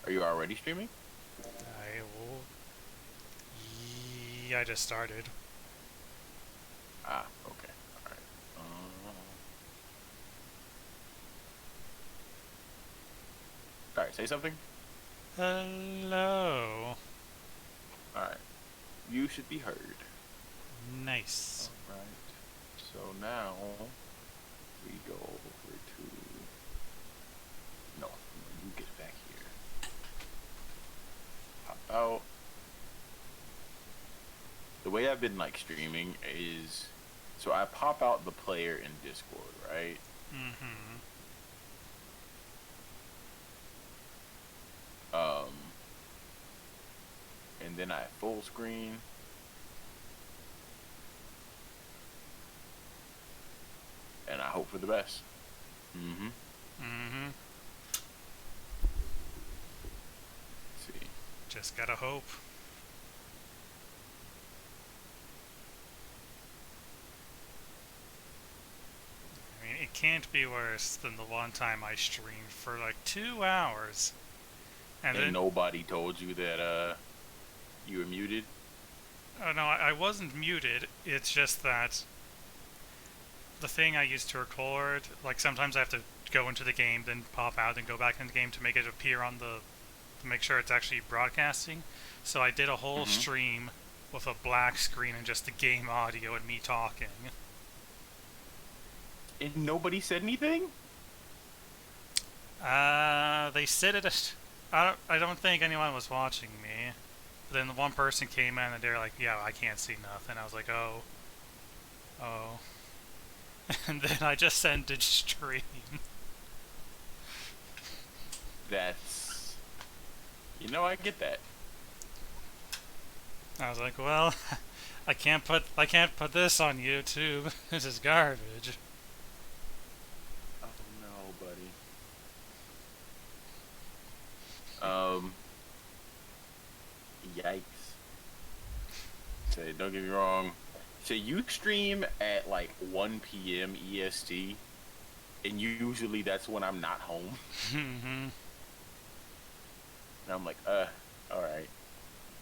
Are you already streaming? I will. Yeah, I just started. Ah, okay. All right. All right. Say something. Hello. All right. You should be heard. Nice. All right. So now we go over to. No, you get back here. Pop out. The way I've been like streaming is, so I pop out the player in Discord, right? Mm-hmm. Um, and then I full screen, and I hope for the best. Mm-hmm. Mm-hmm. Let's see. Just gotta hope. I mean, it can't be worse than the one time I streamed for like 2 hours. And And then, nobody told you that you were muted. oh no, I wasn't muted. It's just that the thing I used to record, like sometimes I have to go into the game, then pop out and go back into the game to make it appear on to make sure it's actually broadcasting. So I did a whole Mm-hmm. stream with a black screen and just the game audio and me talking. And nobody said anything. They said it. I don't think anyone was watching me. But then the one person came in and they're like, "Yeah, I can't see nothing." I was like, "Oh, oh," and then I just ended stream. That's, I get that. I was like, "Well, I can't put this on YouTube. This is garbage." Oh no, buddy. Um, Yikes. Say, don't get me wrong. So you stream at like 1 p.m. EST, and usually that's when I'm not home. Hmm. And I'm like, all right.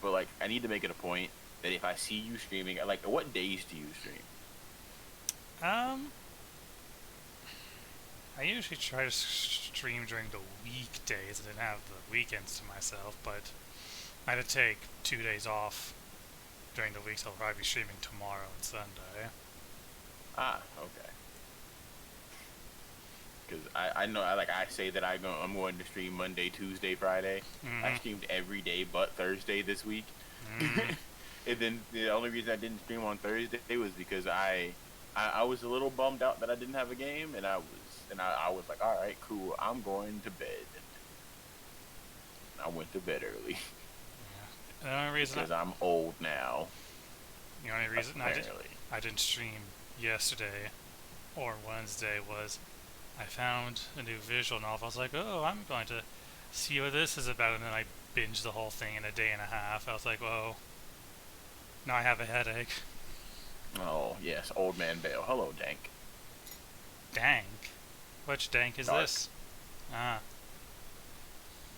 But like, I need to make it a point that if I see you streaming, like, what days do you stream? um, I usually try to stream during the weekdays. I didn't have the weekends to myself, but I had to take 2 days off during the week, so I'll probably be streaming tomorrow and Sunday. Ah, okay. Because I know I say that I'm going to stream Monday, Tuesday, Friday. I Mm-hmm. streamed every day but Thursday this week. Mm-hmm. And then the only reason I didn't stream on Thursday was because I was a little bummed out that I didn't have a game, and I was like, all right, cool, I'm going to bed. And I went to bed early Yeah. The only reason I, because I'm old now, the only reason apparently. I didn't stream yesterday or Wednesday was I found a new visual novel. I was like, oh, I'm going to see what this is about, and then I binged the whole thing in a day and a half. I was like, whoa, now I have a headache. Oh yes, old man Bale. Hello, Dank. Dank? Which dank is Dark. this? Ah,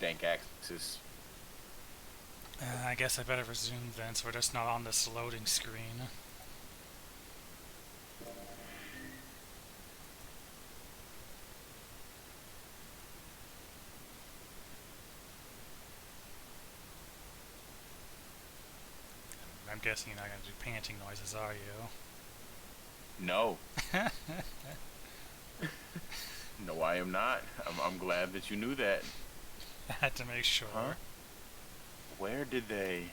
Dank Axis. I guess I better resume then, so we're just not on this loading screen. I'm guessing you're not going to do panting noises, are you? No, no, I am not. I'm glad that you knew that. I had to make Huh? sure. Where did they?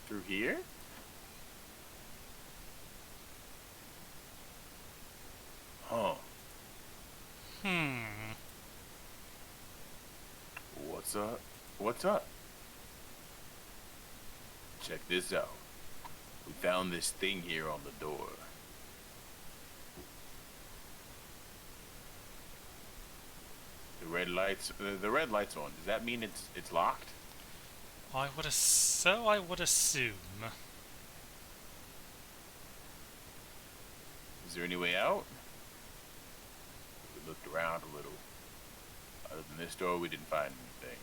Through here? Huh. Hmm. What's up? What's up? Check this out. We found this thing here on the door. The red light's on. Does that mean it's locked? I would assume. Is there any way out? looked around a little. Other than this door, we didn't find anything.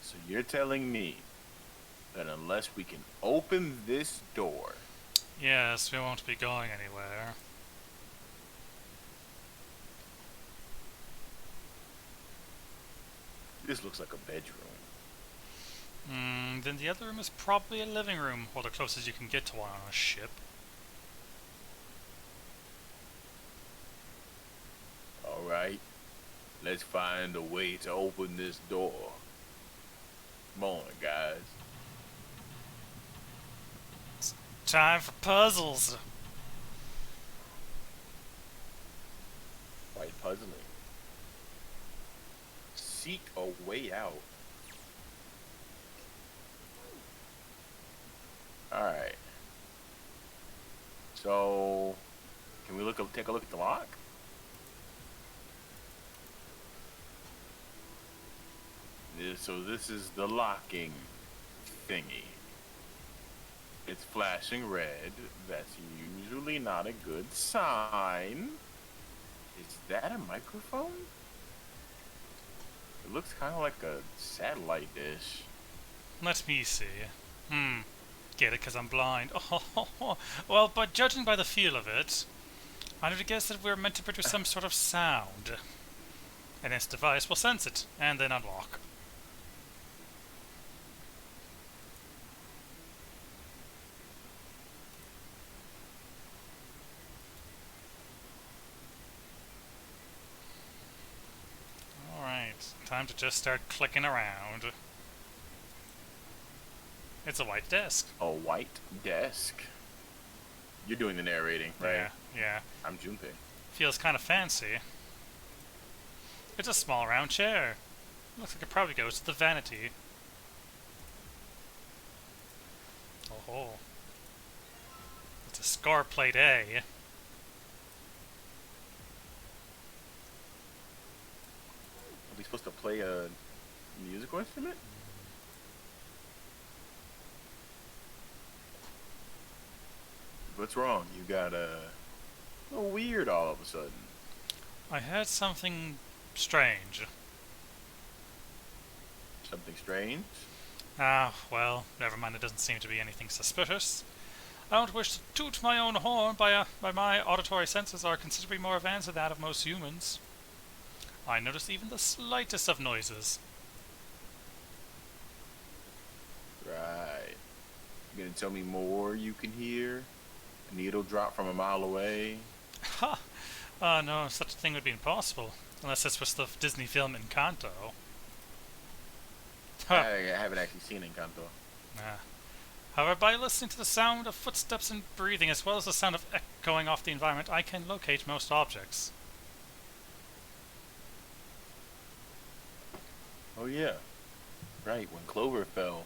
So you're telling me that unless we can open this door, Yes, we won't be going anywhere. this looks like a bedroom. Then the other room is probably a living room, or the closest you can get to one on a ship. Alright, let's find a way to open this door. Come on, guys. Time for puzzles! Quite puzzling. Seek a way out. Alright. So, can we take a look at the lock? So this is the locking thingy. It's flashing red. That's usually not a good sign. Is that a microphone? It looks kind of like a satellite dish. Let me see. Get it because I'm blind. Oh, well, but judging by the feel of it, I would guess that we're meant to produce some sort of sound. And this device will sense it, and then unlock. Alright, time to just start clicking around. It's a white desk. A white desk. You're doing the narrating, right? Yeah. I'm Junpei. Feels kind of fancy. It's a small round chair. Looks like it probably goes to the vanity. Oh. It's a score plate A. Are we supposed to play a musical instrument? What's wrong? You got a little weird all of a sudden. I heard something strange. Something strange? Well, never mind, it doesn't seem to be anything suspicious. I don't wish to toot my own horn, but my auditory senses are considerably more advanced than that of most humans. I notice even the slightest of noises. Right. You gonna tell me more you can hear? A needle drop from a mile away? Ha! No, such a thing would be impossible. Unless this was the Disney film Encanto. I haven't actually seen Encanto. However, by listening to the sound of footsteps and breathing, as well as the sound of echoing off the environment, I can locate most objects. Oh yeah. Right, when Clover fell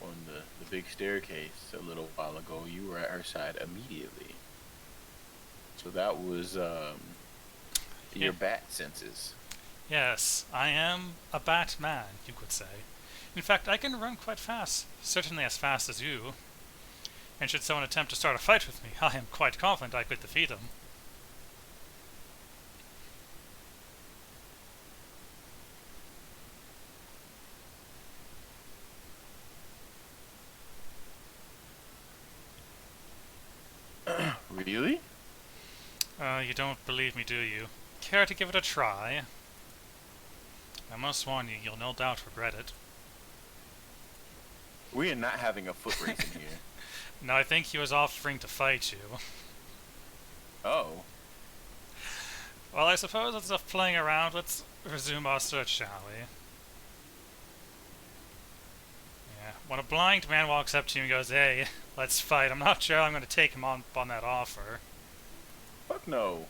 on the big staircase a little while ago, you were at her side immediately. So that was your bat senses. Yes, I am a Batman, you could say. In fact, I can run quite fast, certainly as fast as you. And should someone attempt to start a fight with me, I am quite confident I could defeat him. Really? You don't believe me, do you? Care to give it a try? I must warn you, you'll no doubt regret it. We are not having a foot race in here. No, I think he was offering to fight you. Oh. Well, I suppose that's enough playing around. Let's resume our search, shall we? Yeah. When a blind man walks up to you and goes, "Hey, let's fight," I'm not sure I'm going to take him on that offer. Fuck no.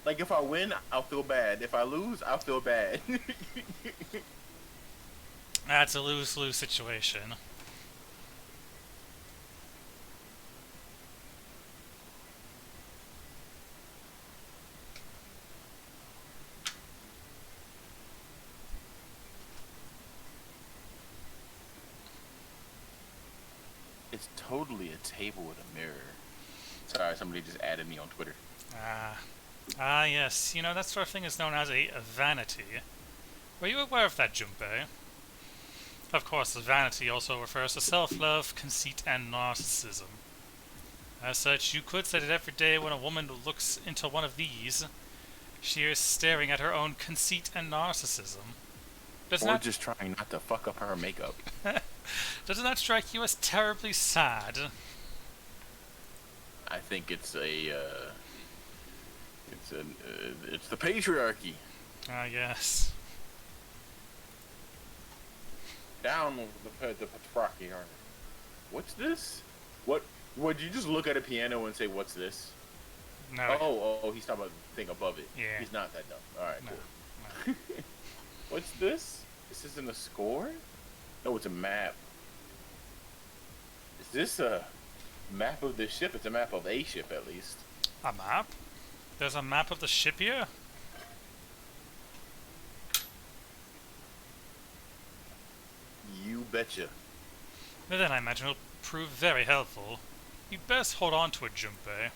Like, if I win, I'll feel bad. If I lose, I'll feel bad. That's a lose-lose situation. It's totally a table with a mirror. Sorry, somebody just added me on Twitter. Ah. Ah, yes. You know, that sort of thing is known as a vanity. Were you aware of that, Junpei? Of course, the vanity also refers to self-love, conceit, and narcissism. As such, you could say that every day when a woman looks into one of these, she is staring at her own conceit and narcissism. Doesn't Or that just trying not to fuck up her makeup. doesn't that strike you as terribly sad? I think it's the patriarchy. Ah, yes. Down with the patriarchy. What's this? What? Would you just look at a piano and say, "What's this?" No. Oh, he's talking about the thing above it. Yeah. He's not that dumb. All right, No. cool. What's this? This isn't a score? No, it's a map. Is this a map of the ship? It's a map of a ship, at least. A map? There's a map of the ship here? You betcha. But then I imagine it'll prove very helpful. You'd best hold on to it, Junpei.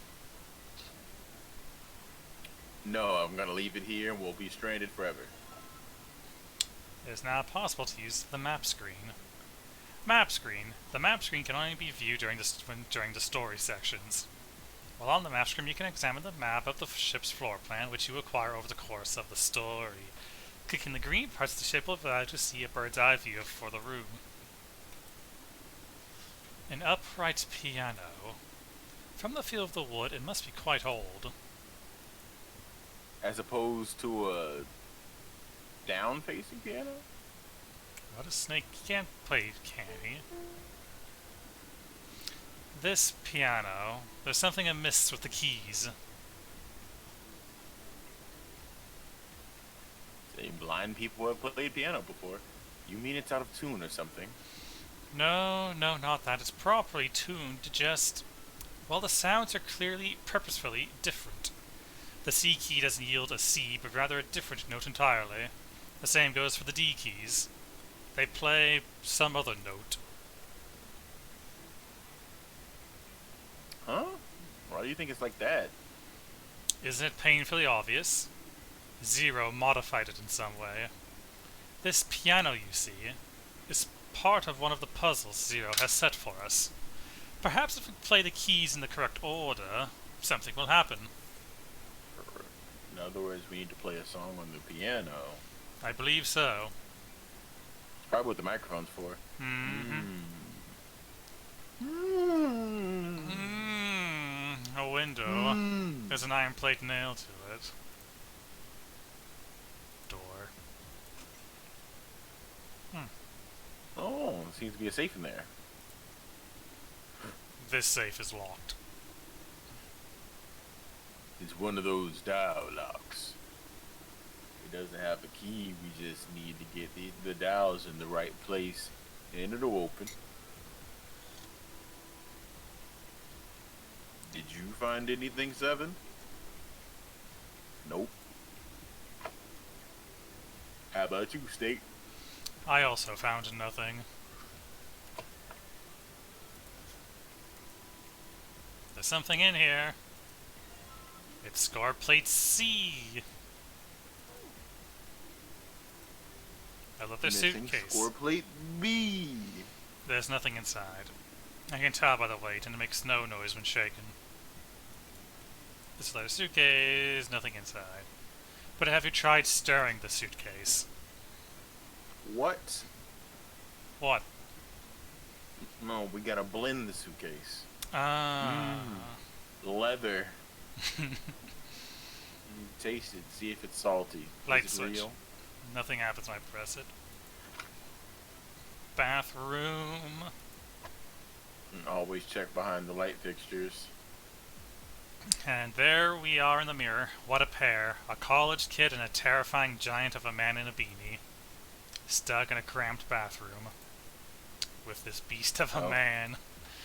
No, I'm gonna leave it here and we'll be stranded forever. It is now possible to use the map screen. Map screen. The map screen can only be viewed during the story sections. While on the map screen, you can examine the map of the ship's floor plan, which you acquire over the course of the story. Clicking the green parts of the ship will allow you to see a bird's eye view for the room. An upright piano. From the feel of the wood, it must be quite old. As opposed to a down-facing piano? What a snake can't play, can he? This piano, there's something amiss with the keys. Say blind people have played piano before. You mean it's out of tune or something? No, not that. It's properly tuned to just... well, the sounds are clearly, purposefully different. The C key doesn't yield a C, but rather a different note entirely. The same goes for the D keys. They play some other note. Huh? Why do you think it's like that? Isn't it painfully obvious? Zero modified it in some way. This piano, you see, is part of one of the puzzles Zero has set for us. Perhaps if we play the keys in the correct order, something will happen. In other words, we need to play a song on the piano. I believe so. It's probably what the microphone's for. A window. There's an iron plate nailed to it. Door. Oh, there seems to be a safe in there. This safe is locked. It's one of those dial locks. It doesn't have a key, we just need to get the dials in the right place and it'll open. Did you find anything, Seven? Nope. How about you, Steak? I also found nothing. There's something in here. It's score plate C. I love this Missing suitcase. score plate B. There's nothing inside. I can tell by the weight, and it makes no noise when shaken. This is like a suitcase, nothing inside. But have you tried stirring the suitcase? What? What? No, we gotta blend the suitcase. Ah. Leather. Taste it, see if it's salty. Light Is it switch. real? Nothing happens when I press it. Bathroom. Always check behind the light fixtures. And there we are in the mirror. What a pair. A college kid and a terrifying giant of a man in a beanie. Stuck in a cramped bathroom. With this beast of a man.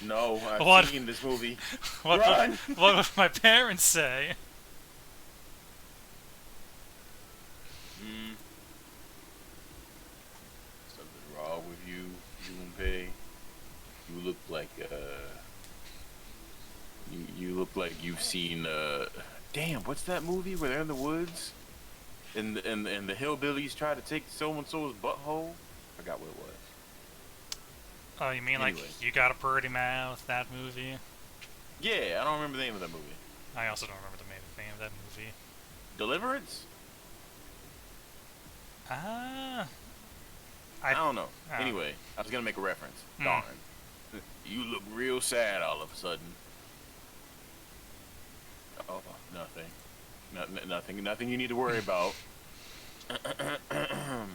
No, I've What? seen this movie. What Run! what would my parents say? Something wrong with you, Junpei. You look like you look like you've seen damn, what's that movie where they're in the woods and the hillbillies try to take so and so's butthole? Forgot what it was. Oh, you mean like Anyway, You Got a Pretty Mouth, that movie? yeah, I don't remember the name of that movie. I also don't remember the name of that movie. Deliverance? Ah, I don't know. oh. Anyway, I was gonna make a reference. Hmm. Darn. You look real sad all of a sudden. Oh, nothing. Nothing you need to worry about. The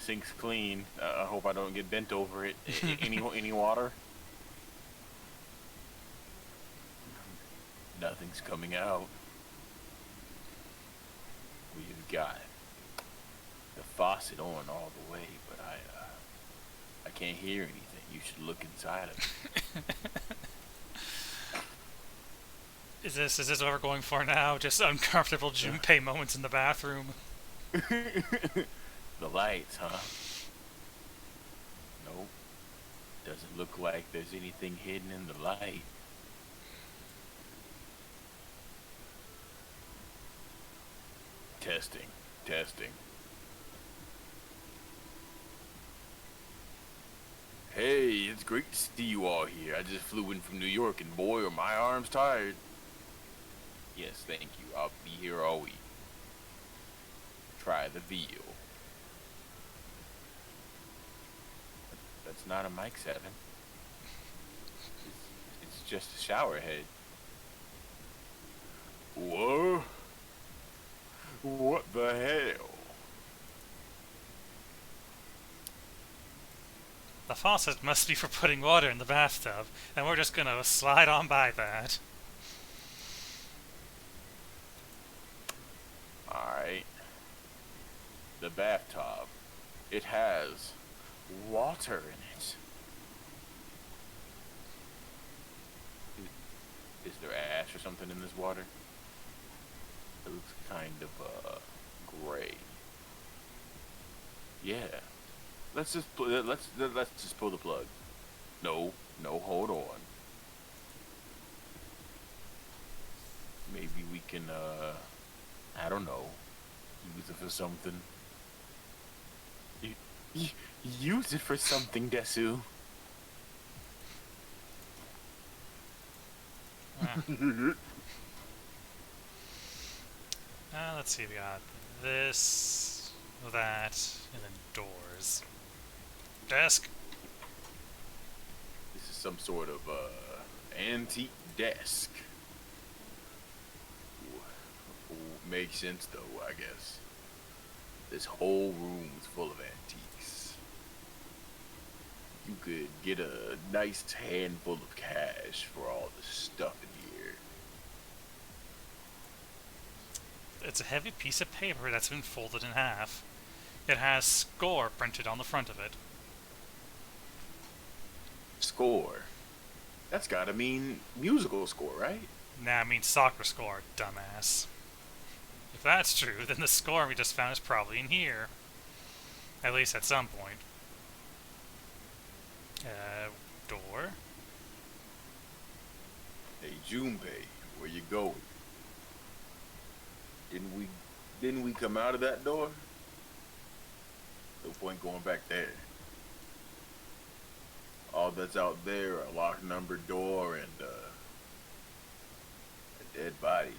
sink's clean. I hope I don't get bent over it. Any water? Nothing's coming out. We've got the faucet on all the way, but I can't hear anything. You should look inside of it. Is this what we're going for now? Just uncomfortable Junpei moments in the bathroom? The lights, huh? Nope. Doesn't look like there's anything hidden in the light. Testing. Hey, it's great to see you all here. I just flew in from New York and boy are my arms tired. Yes, thank you. I'll be here all week. Try the veal. That's not a mic 7. It's just a shower head. Whoa. What the hell? The faucet must be for putting water in the bathtub, and we're just gonna slide on by that. Alright. The bathtub. It has water in it. Is there ash or something in this water? It looks kind of gray. Yeah. Let's just pull the plug. No, hold on. Maybe we can I don't know, use it for something. Use it for something, Desu. Let's see, we got this, that, and then doors. Desk. This is some sort of antique desk. Makes sense though, I guess. This whole room is full of antiques. You could get a nice handful of cash for all the stuff in here. It's a heavy piece of paper that's been folded in half. It has SCORE printed on the front of it. Score. That's gotta mean musical score, right? Nah, I mean soccer score, dumbass. If that's true, then the score we just found is probably in here. At least at some point. Door? Hey, Junpei, where you going? Didn't we come out of that door? No point going back there. All that's out there are a locked numbered door and a dead body.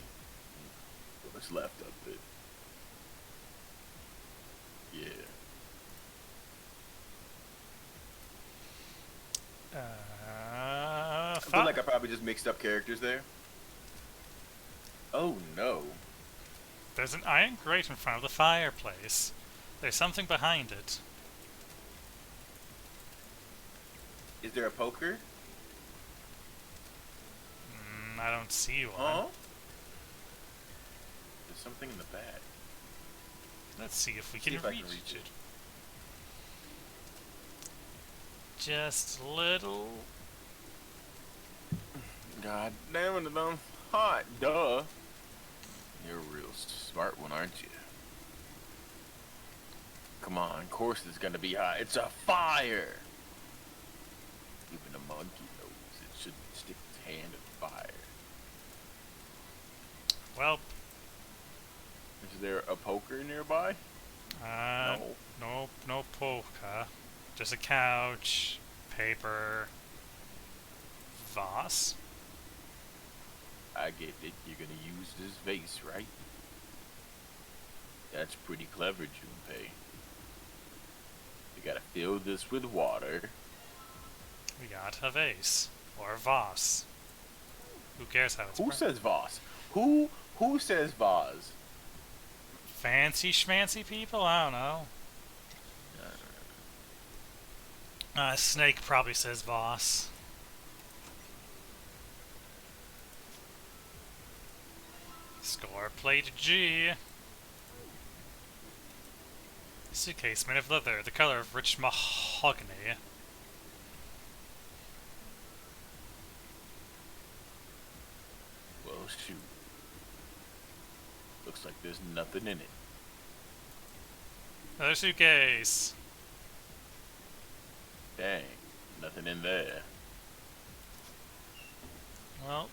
What's left of it? Yeah. I feel like I probably just mixed up characters there. Oh no. There's an iron grate in front of the fireplace. There's something behind it. Is there a poker? I don't see one. Huh? There's something in the back. Let's see if we can reach it. Just a little. God damn it, I'm hot. Duh. You're a real smart one, aren't you? Come on, of course it's gonna be hot. It's a fire! Even a monkey knows it shouldn't stick its hand in fire. Well, Is there a poker nearby? uh, No. no polka. Just a couch, paper, vase. I get it. You're gonna use this vase, right? That's pretty clever, Junpei. You gotta fill this with water. We got a vase. Or a vase. Who cares how it's Who says vase? Who says vase? fancy schmancy people? I don't know. Snake probably says vase. Score plate G. Suitcase made of leather, the color of rich mahogany. Well, shoot. Looks like there's nothing in it. Another suitcase. Dang, nothing in there. Well,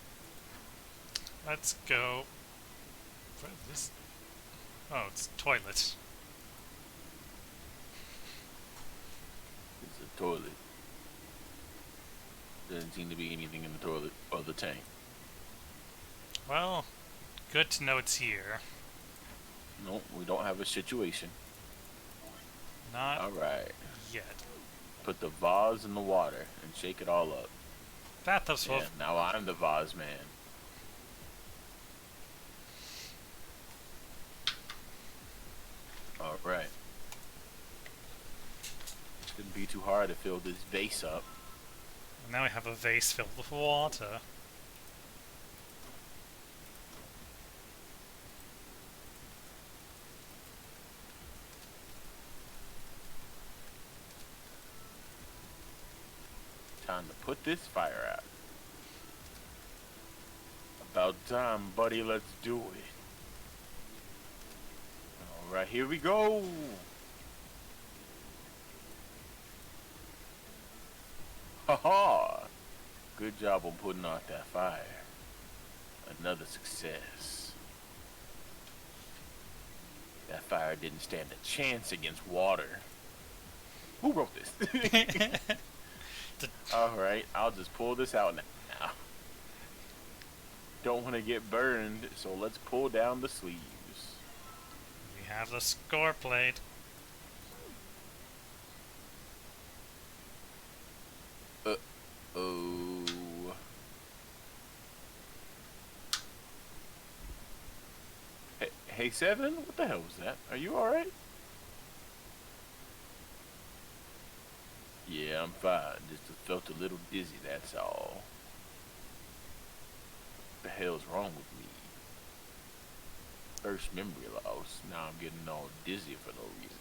let's go. What is this? Oh, it's a toilet. It's a toilet. Doesn't seem to be anything in the toilet or the tank. Well, good to know it's here. Nope, we don't have a situation. Not Alright. yet. Put the vase in the water and shake it all up. Bathtub's full Yeah, of... now I'm the vase man. Alright. Shouldn't be too hard to fill this vase up. Now we have a vase filled with water. Time to put this fire out. About time, buddy, let's do it. Alright, here we go. Ha! Good job on putting out that fire. Another success. That fire didn't stand a chance against water. Who wrote this? Alright, I'll just pull this out now. Don't want to get burned, so let's pull down the sleeves. We have the score plate. Oh. Hey, Seven? What the hell was that? Are you alright? Yeah, I'm fine. Just felt a little dizzy, that's all. What the hell's wrong with me? First memory loss. Now I'm getting all dizzy for no reason.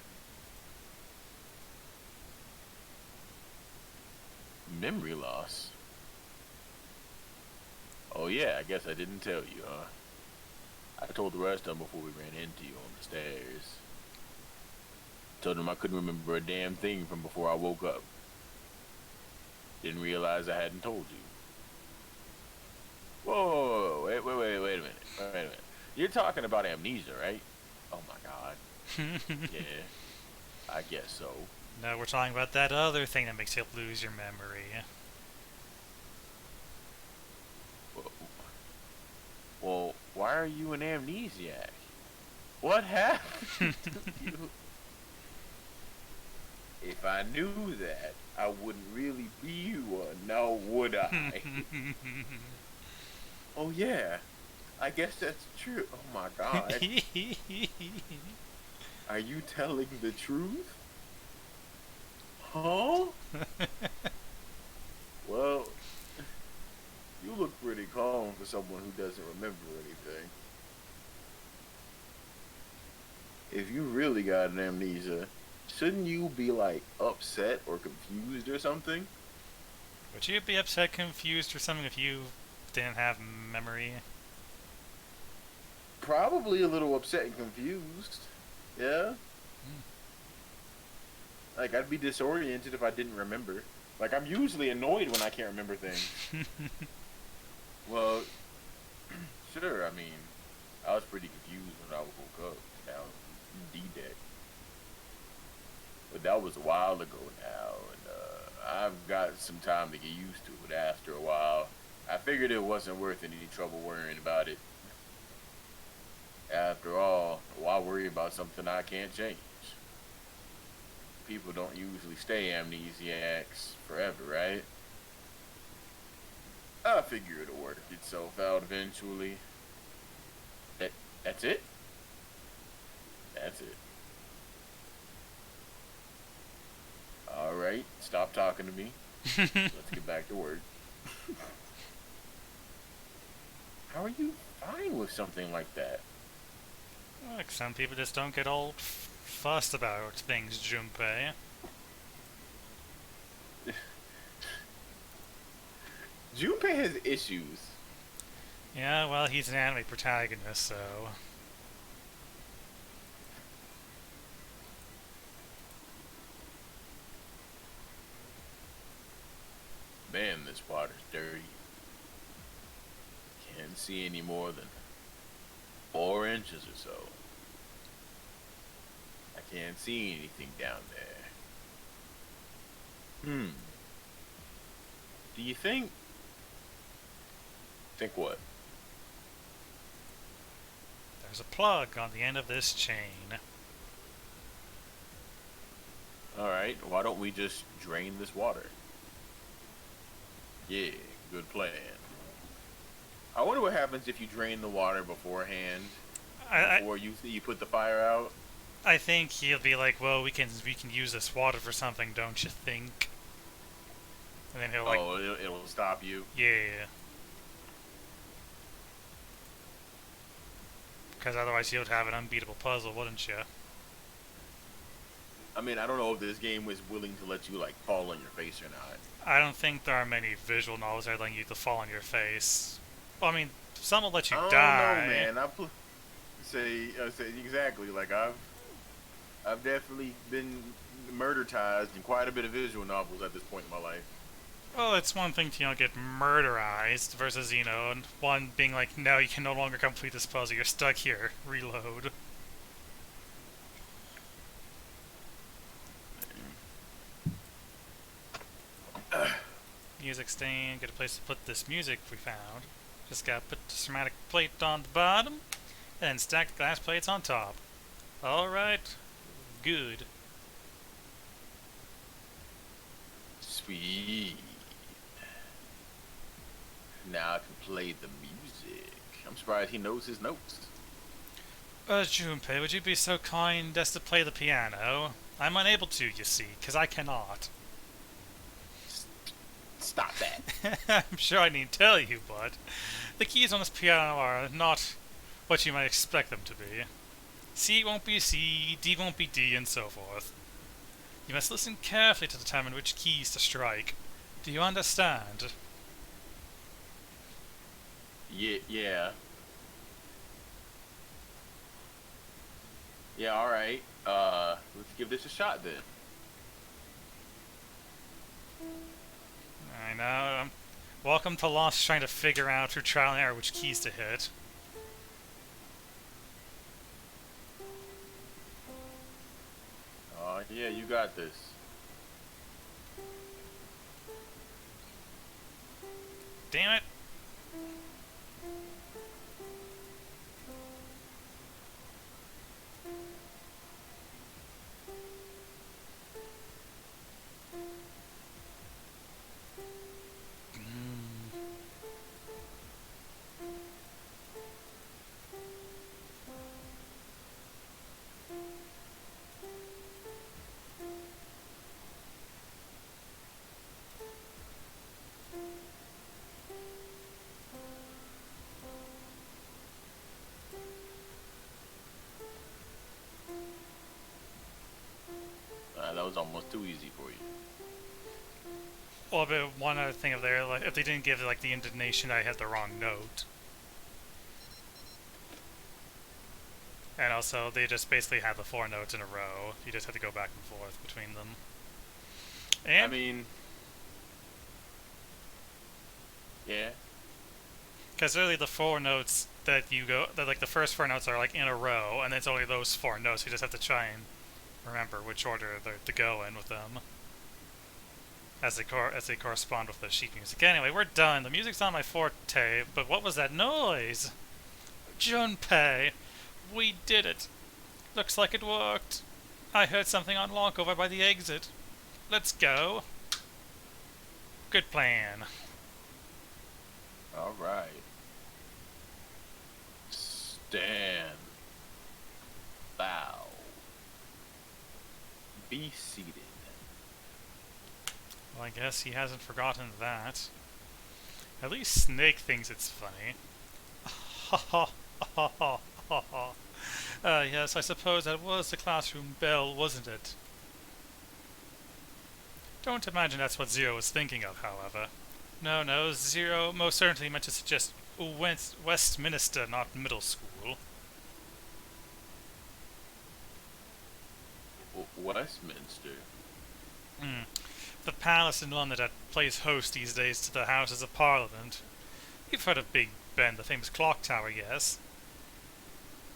Memory loss? Oh yeah, I guess I didn't tell you, huh? I told the rest of them before we ran into you on the stairs. Told them I couldn't remember a damn thing from before I woke up. Didn't realize I hadn't told you. Whoa, wait a minute. You're talking about amnesia, right? Oh my god. Yeah, I guess so. No, we're talking about that other thing that makes you lose your memory. Well, why are you an amnesiac? What happened to you? If I knew that, I wouldn't really be one, now would I? Oh yeah, I guess that's true. Oh my god. Are you telling the truth? Huh? Well, you look pretty calm for someone who doesn't remember anything. If you really got an amnesia, shouldn't you be like upset or confused or something? Would you be upset, confused, or something if you didn't have memory? Probably a little upset and confused. Yeah? Like, I'd be disoriented if I didn't remember. Like, I'm usually annoyed when I can't remember things. Well, sure, I mean, I was pretty confused when I woke up. Now D deck, but that was a while ago now, and I've got some time to get used to it. After a while, I figured it wasn't worth any trouble worrying about it. After all, why worry about something I can't change? People don't usually stay amnesiacs forever, right? I figure it'll work itself out eventually. That that's it. That's it. All right, stop talking to me. Let's get back to work. How are you fine with something like that? Look, some people just don't get all fussed about things, Junpei. Junpei has issues. Yeah, well, he's an anime protagonist, so... Man, this water's dirty. Can't see any more than 4 inches or so. I can't see anything down there. Do you think? Think what? There's a plug on the end of this chain. Alright, why don't we just drain this water? Yeah, good plan. I wonder what happens if you drain the water beforehand, before you put the fire out. I think he'll be like, well, we can use this water for something, don't you think? And then he'll like, oh, it'll stop you. yeah. Because otherwise he would have an unbeatable puzzle, wouldn't you? I mean, I don't know if this game was willing to let you like fall on your face or not. I don't think there are many visual novels that are letting you to fall on your face. Well, I mean, some will let you die. I don't know, man. Say exactly. Like I've definitely been murderized in quite a bit of visual novels at this point in my life. Well, it's one thing to, get murderized versus, one being like, no, you can no longer complete this puzzle, you're stuck here, reload. Music stain, get a place to put this music we found. Just gotta put the somatic plate on the bottom, and then stack the glass plates on top. Alright, good. Sweet. Now I can play the music. I'm surprised he knows his notes. Junpei, would you be so kind as to play the piano? I'm unable to, you see, because I cannot. Stop that. I'm sure I need to tell you, but the keys on this piano are not what you might expect them to be. C won't be C, D won't be D, and so forth. You must listen carefully to determine which keys to strike. Do you understand? Yeah. Yeah, alright. Let's give this a shot then. I know. Welcome to Lost, trying to figure out through trial and error which keys to hit. Yeah, you got this. Damn it! That was almost too easy for you. Well, but one other thing of there, like, if they didn't give the intonation, I had the wrong note. And also, they just basically had the 4 notes in a row. You just had to go back and forth between them. And I mean, yeah. Because really, the four notes that you go, that like the first four notes are like in a row, and it's only those four notes. You just have to try and remember which order they're to go in with them, as they correspond with the sheet music. Anyway, we're done. The music's not my forte, but what was that noise? Junpei, we did it. Looks like it worked. I heard something unlock over by the exit. Let's go. Good plan. All right. Stand. Bow. Be seated. Well, I guess he hasn't forgotten that. At least Snake thinks it's funny. Ha ha ha ha ha ha. Yes, I suppose that was the classroom bell, wasn't it? Don't imagine that's what Zero was thinking of, however. No, no, Zero most certainly meant to suggest Westminster, not middle school. Westminster. Hmm. The palace in London that plays host these days to the Houses of Parliament. You've heard of Big Ben, the famous clock tower, yes?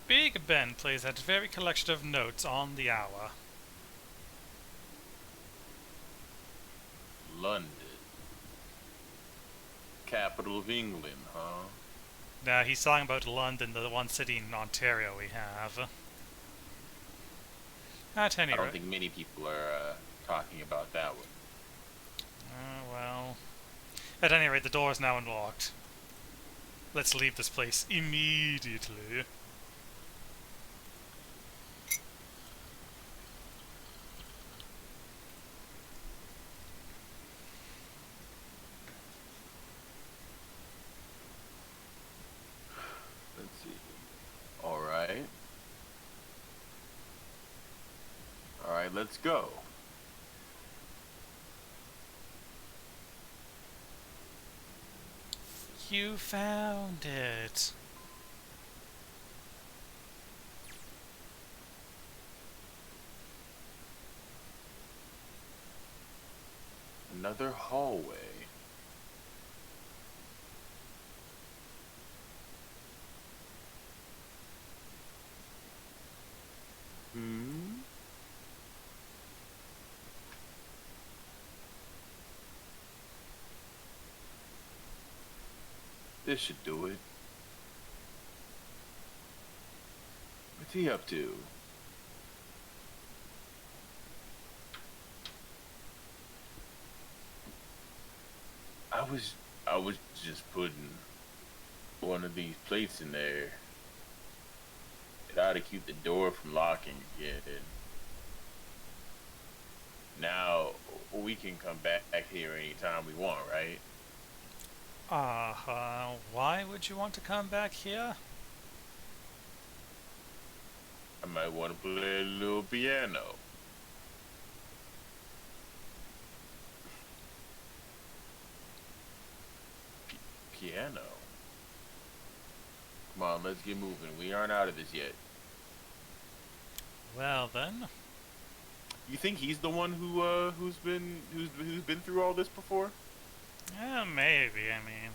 Big Ben plays that very collection of notes on the hour. London. Capital of England, huh? Now, he's talking about London, the one city in Ontario we have. At any I don't rate. think many people are talking about that one. Well. At any rate, the door is now unlocked. Let's leave this place immediately. Let's see. All right. All right, let's go. You found it. Another hallway. Hmm? This should do it. What's he up to? I was just putting one of these plates in there. It ought to keep the door from locking again. Now we can come back here anytime we want, right? Why would you want to come back here? I might want to play a little piano. Piano? Come on, let's get moving. We aren't out of this yet. Well then. You think he's the one who's been through all this before? Yeah, maybe, I mean,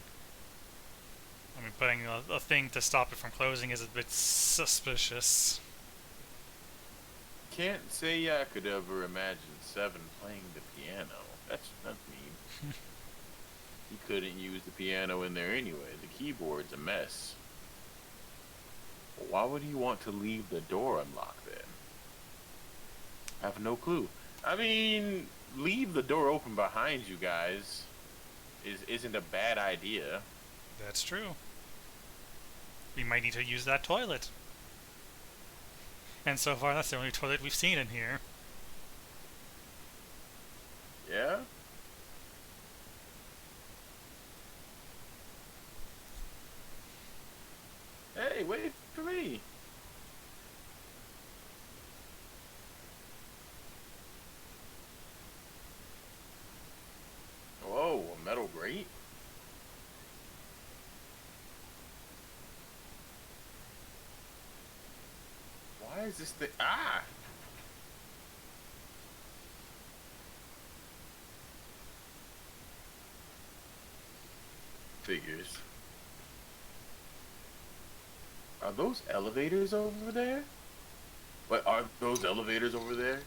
putting a thing to stop it from closing is a bit suspicious. Can't say I could ever imagine Seven playing the piano. That's mean. He couldn't use the piano in there anyway. The keyboard's a mess. Why would he want to leave the door unlocked then? I have no clue. I mean, leave the door open behind you guys isn't a bad idea. That's true. We might need to use that toilet. And so far, that's the only toilet we've seen in here. Yeah? Hey, wait for me. Whoa, a metal grate? Why is this thing? Ah! Figures. Are those elevators over there? What are those elevators over there?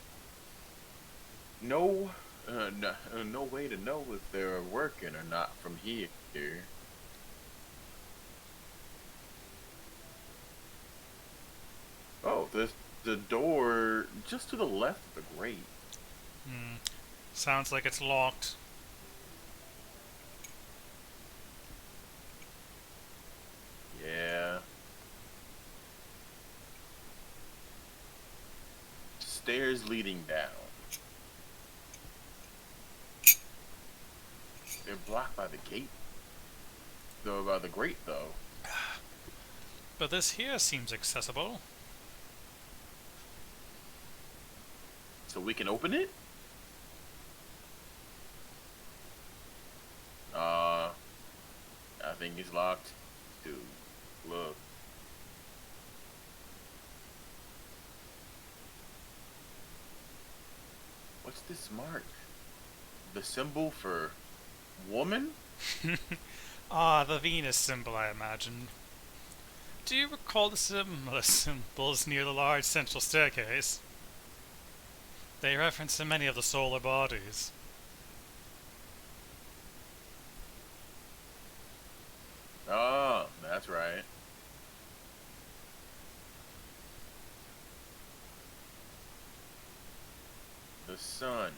No, no way to know if they're working or not from here. Oh, there's the door just to the left of the grate. Hmm. Sounds like it's locked. Yeah. Stairs leading down. They're blocked by the gate. Though by the grate though. But this here seems accessible. So we can open it? I think it's locked. Dude, look. What's this mark? The symbol for woman? Ah, the Venus symbol, I imagine. Do you recall the similar symbols near the large central staircase? They reference to many of the solar bodies. Oh, that's right. The sun.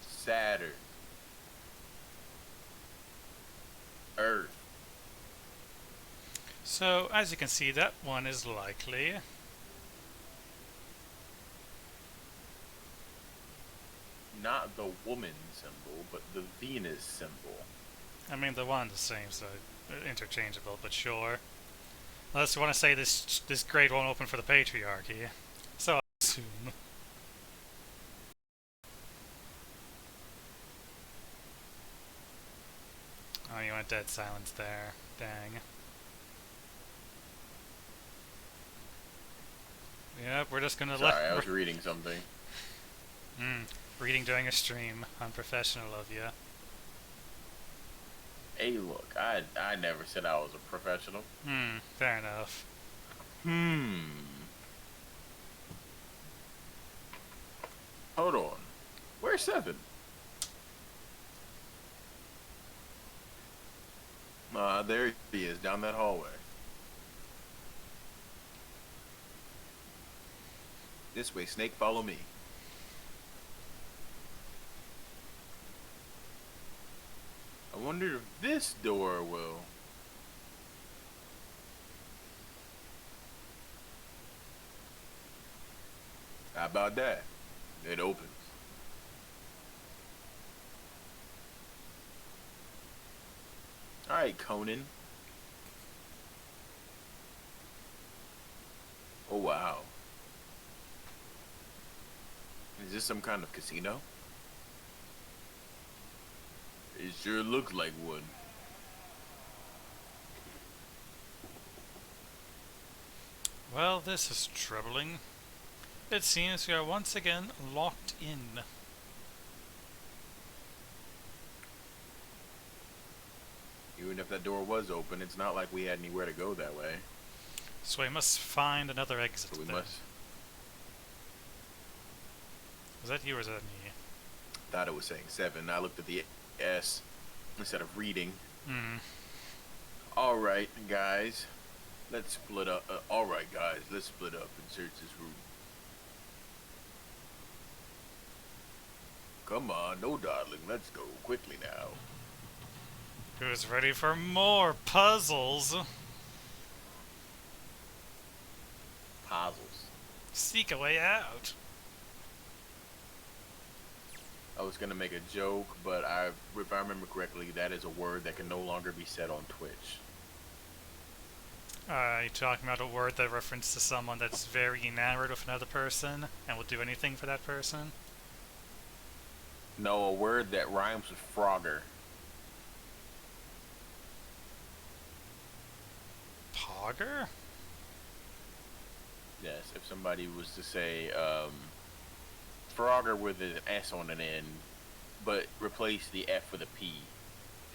Saturn. Earth. So, as you can see, that one is likely. Not the woman symbol, but the Venus symbol. I mean, the one the same, so interchangeable, but sure. Unless you want to say this grade won't open for the patriarchy. So I assume. Oh, you went dead silence there. Dang. Yep, we're just gonna Sorry, let. I was reading something. Reading during a stream. Unprofessional of you. Hey, look, I never said I was a professional. Fair enough. Hold on. Where's 7? There he is, down that hallway. This way, Snake, follow me. I wonder if this door will... How about that? It opens. Alright, Conan. Oh, wow. Is this some kind of casino? It sure looks like one. Well, this is troubling. It seems we are once again locked in. Even if that door was open, it's not like we had anywhere to go that way. So we must find another exit. So we then. must... Was that you or was that me? Thought it was saying 7. I looked at the S instead of reading. Alright, guys. Let's split up. Alright, guys. Let's split up and search this room. Come on, no dawdling. Let's go quickly now. Who's ready for more puzzles? Puzzles. Seek a way out. I was gonna make a joke, but if I remember correctly, that is a word that can no longer be said on Twitch. Are you talking about a word that references to someone that's very enamored with another person and will do anything for that person? No, a word that rhymes with Frogger. Pogger? Yes, if somebody was to say, Frogger with an S on an end, but replace the F with a P,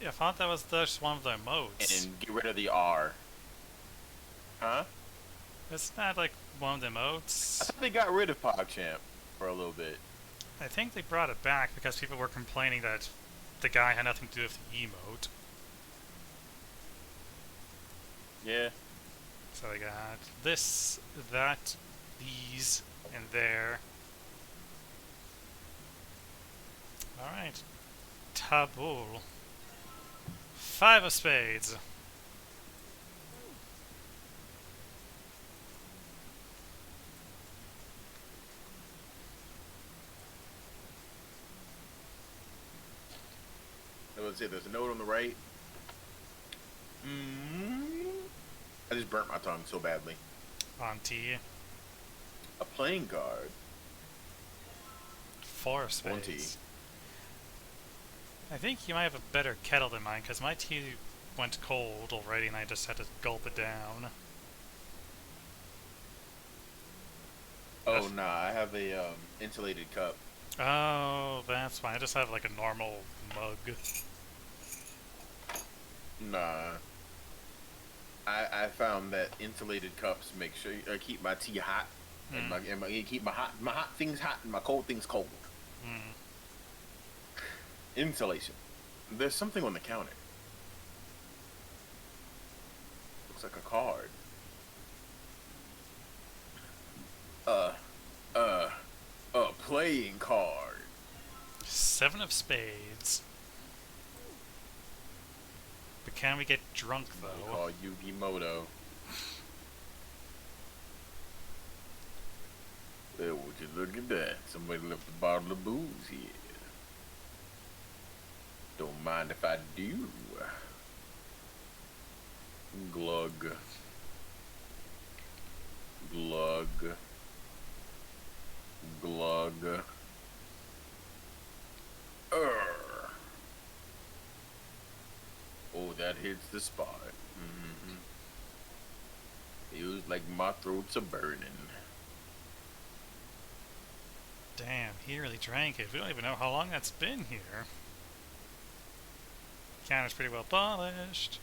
I thought that was just one of their modes. and get rid of the R. Huh? Isn't that like one of the I modes? thought they got rid of PogChamp for a little bit. I think they brought it back because people were complaining that the guy had nothing to do with the emote. Yeah. So they got this, that, these, and there. Alright. Tabul. 5 of spades. I was say there's a note on the right. Mm. I just burnt my tongue so badly. On T. A playing card. 4 of On T. spades. I think you might have a better kettle than mine, because my tea went cold already and I just had to gulp it down. Oh nah, I have a insulated cup. Oh, that's fine. I just have like a normal mug. Nah. I found that insulated cups make sure keep my tea hot and keep my hot things hot and my cold things cold. Mm. Insulation. There's something on the counter. Looks like a card. A playing card. 7 of spades. But can we get drunk though? Called Yu-Gi-Moto. Well, would you look at that? Somebody left a bottle of booze here. Don't mind if I do. Glug. Glug. Glug. Oh, that hits the spot. Feels like my throat's a burning. Damn, he really drank it. We don't even know how long that's been here. Counter's pretty well polished.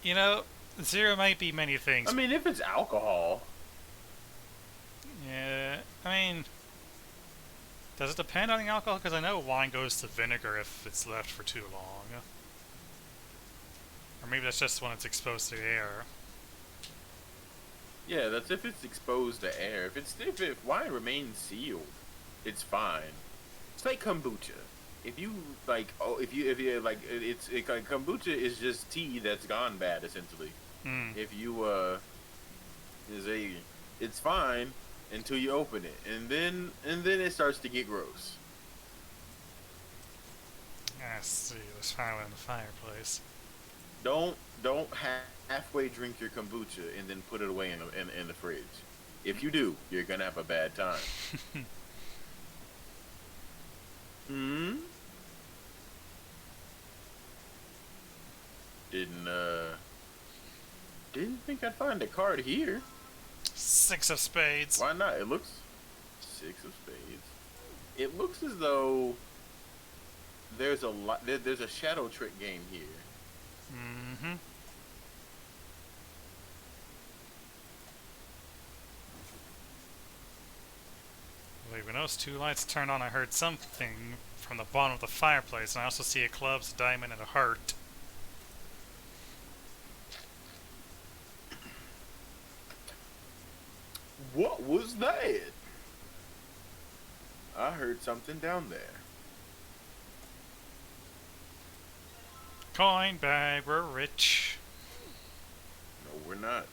You know, 0 might be many things. I mean, if it's alcohol. Yeah, I mean, does it depend on the alcohol? Because I know wine goes to vinegar if it's left for too long. Or maybe that's just when it's exposed to air. Yeah, that's if it's exposed to air. If wine remains sealed, it's fine. It's like kombucha. If you like, kombucha is just tea that's gone bad essentially. Mm. If you it's fine until you open it, and then it starts to get gross. Let's see, there's fire in the fireplace. Don't halfway drink your kombucha and then put it away in the fridge. If you do, you're gonna have a bad time. Didn't think I'd find a card here. 6 of spades. Why not? It looks 6 of spades. It looks as though there's a shadow trick game here. Mm-hmm. Wait, when those 2 lights turned on, I heard something from the bottom of the fireplace, and I also see a clubs, a diamond, and a heart. What was that? I heard something down there. Coin bag, we're rich. No, we're not.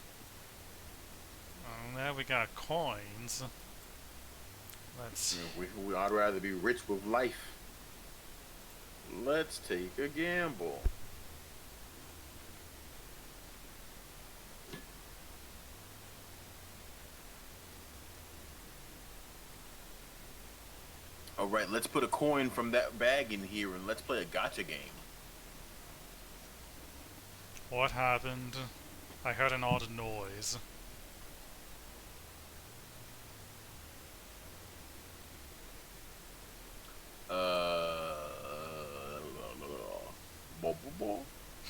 Oh, now we got coins. Let's... I'd rather be rich with life. Let's take a gamble. Alright, let's put a coin from that bag in here and let's play a gotcha game. What happened? I heard an odd noise.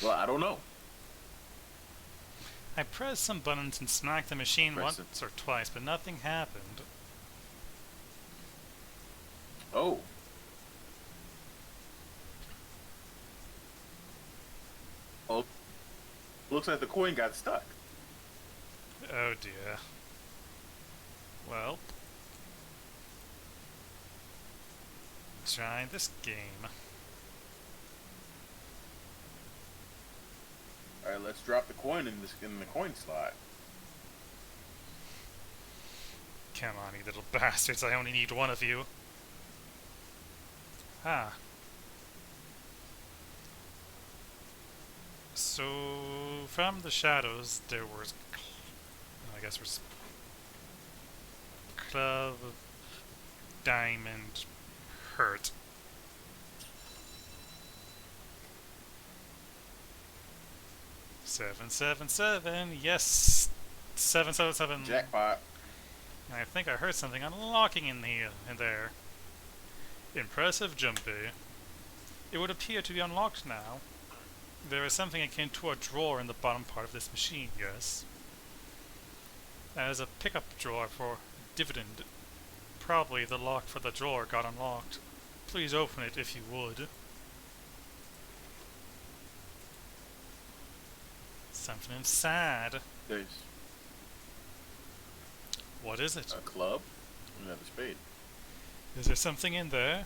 Well, I don't know. I pressed some buttons and smacked the machine Press it. once or twice, but nothing happened. Oh. Oh, looks like the coin got stuck. Oh dear. Well, try this game. All right, let's drop the coin in the coin slot. Come on, you little bastards, I only need one of you. Ah. So, from the shadows, there was, I guess, was Club Diamond Hurt. Seven, seven, seven. Yes, 777. Jackpot. I think I heard something unlocking in there. Impressive, Jumpy. It would appear to be unlocked now. There is something akin to a drawer in the bottom part of this machine, yes. That is a pickup drawer for dividend. Probably the lock for the drawer got unlocked. Please open it if you would. Something inside. There's What is it? a club. Another spade. Is there something in there?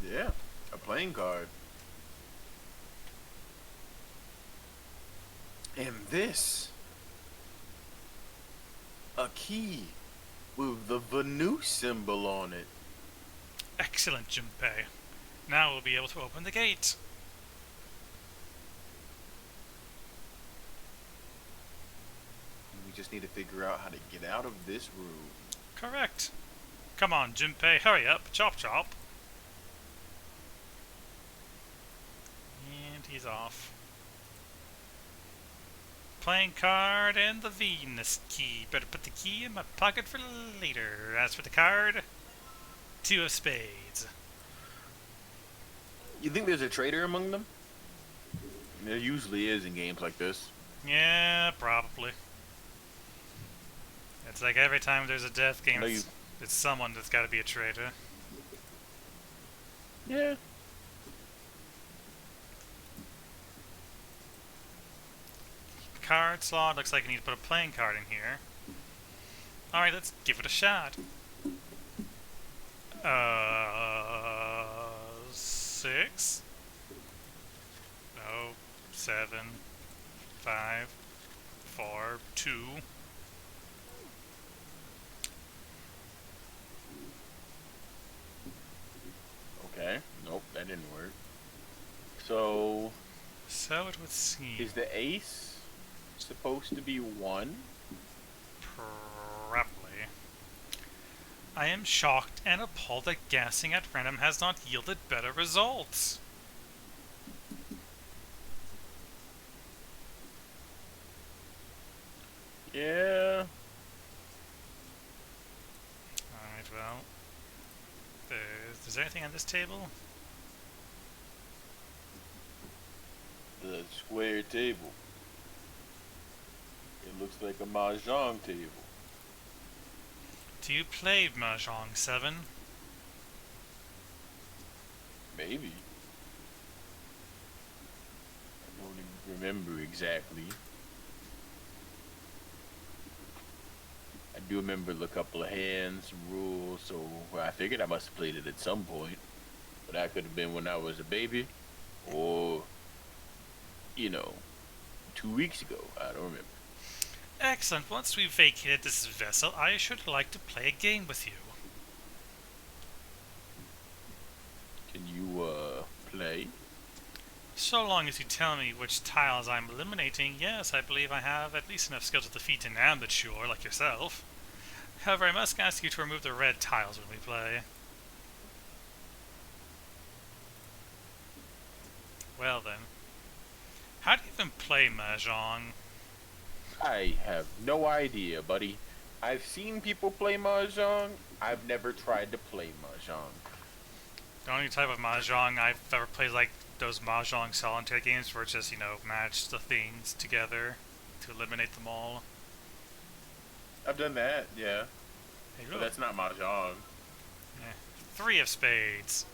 Yeah, a playing card. And this, a key with the Vanu symbol on it. Excellent, Junpei. Now we'll be able to open the gate. We just need to figure out how to get out of this room. Correct. Come on, Junpei, hurry up. Chop chop. And he's off. Playing card and the Venus key. Better put the key in my pocket for later. As for the card, two of spades. You think there's a traitor among them? There usually is in games like this. Yeah, probably. It's like every time there's a death game, it's someone that's got to be a traitor. Yeah. Card slot, looks like I need to put a playing card in here. Alright, let's give it a shot. 6? No, 7, 5, 4, 2. Okay. Nope, that didn't work. So It would seem. is the ace supposed to be 1? Probably. I am shocked and appalled that guessing at random has not yielded better results. Yeah. Alright, well. Is there anything on this table? The square table. It looks like a mahjong table. Do you play Mahjong 7? Maybe. I don't even remember exactly. I do remember a couple of hands, rules, so I figured I must have played it at some point. But that could have been when I was a baby, or, 2 weeks ago. I don't remember. Excellent. Once we've vacated this vessel, I should like to play a game with you. Can you, play? So long as you tell me which tiles I'm eliminating, yes, I believe I have at least enough skill to defeat an amateur like yourself. However, I must ask you to remove the red tiles when we play. Well then. How do you even play Mahjong? I have no idea, buddy. I've seen people play mahjong. I've never tried to play mahjong. The only type of mahjong I've ever played, like those mahjong solitaire games, where it's just match the things together to eliminate them all. I've done that, yeah, Hey, but look, that's not mahjong. yeah. Three of spades.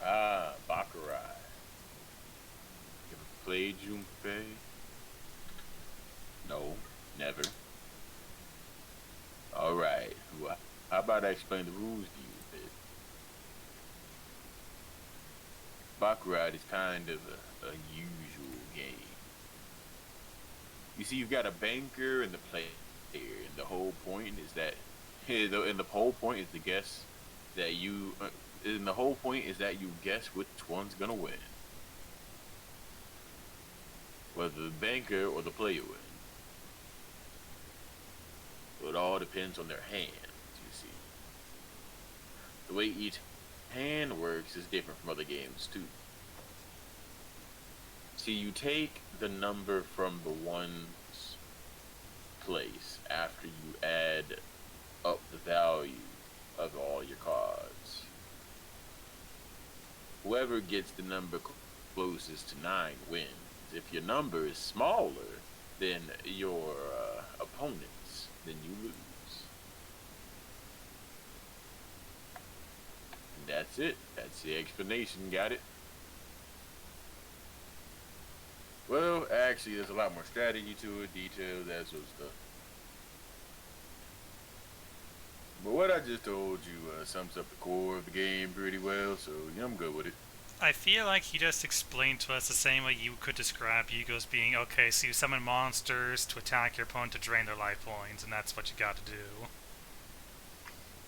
Ah, Baccarat. You ever played Junpei? No, never. All right. Well, how about I explain the rules to you a bit? Baccarat is kind of a unusual game. You see, you've got a banker and the player, and the whole point is that, and the whole point is to guess that you, and the whole point is that you guess which one's gonna win, whether the banker or the player wins. So it all depends on their hands. You see, the way each hand works is different from other games too. See, you take the number from the one's place after you add up the value of all your cards. Whoever gets the number closest to 9 wins. If your number is smaller than your opponent's, then you lose. And that's it. That's the explanation. Got it? Well, actually, there's a lot more strategy to it, detail, that sort of stuff. But what I just told you sums up the core of the game pretty well, so yeah, I'm good with it. I feel like he just explained to us the same way you could describe Yu-Gi-Oh's being, okay, so you summon monsters to attack your opponent to drain their life points, and that's what you gotta do.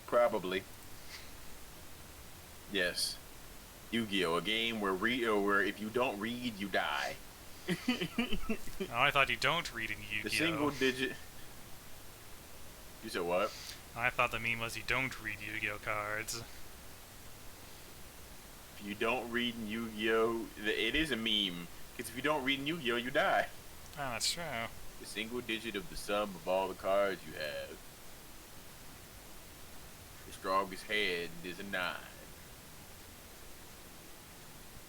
Probably. Yes. Yu-Gi-Oh! A game where if you don't read, you die. Oh, I thought you don't read in Yu-Gi-Oh! The single digit. You said what? I thought the meme was you don't read Yu-Gi-Oh! Cards. If you don't read in Yu-Gi-Oh! It is a meme. Because if you don't read in Yu-Gi-Oh! You die. Oh, that's true. The single digit of the sum of all the cards you have. The strongest hand is a 9.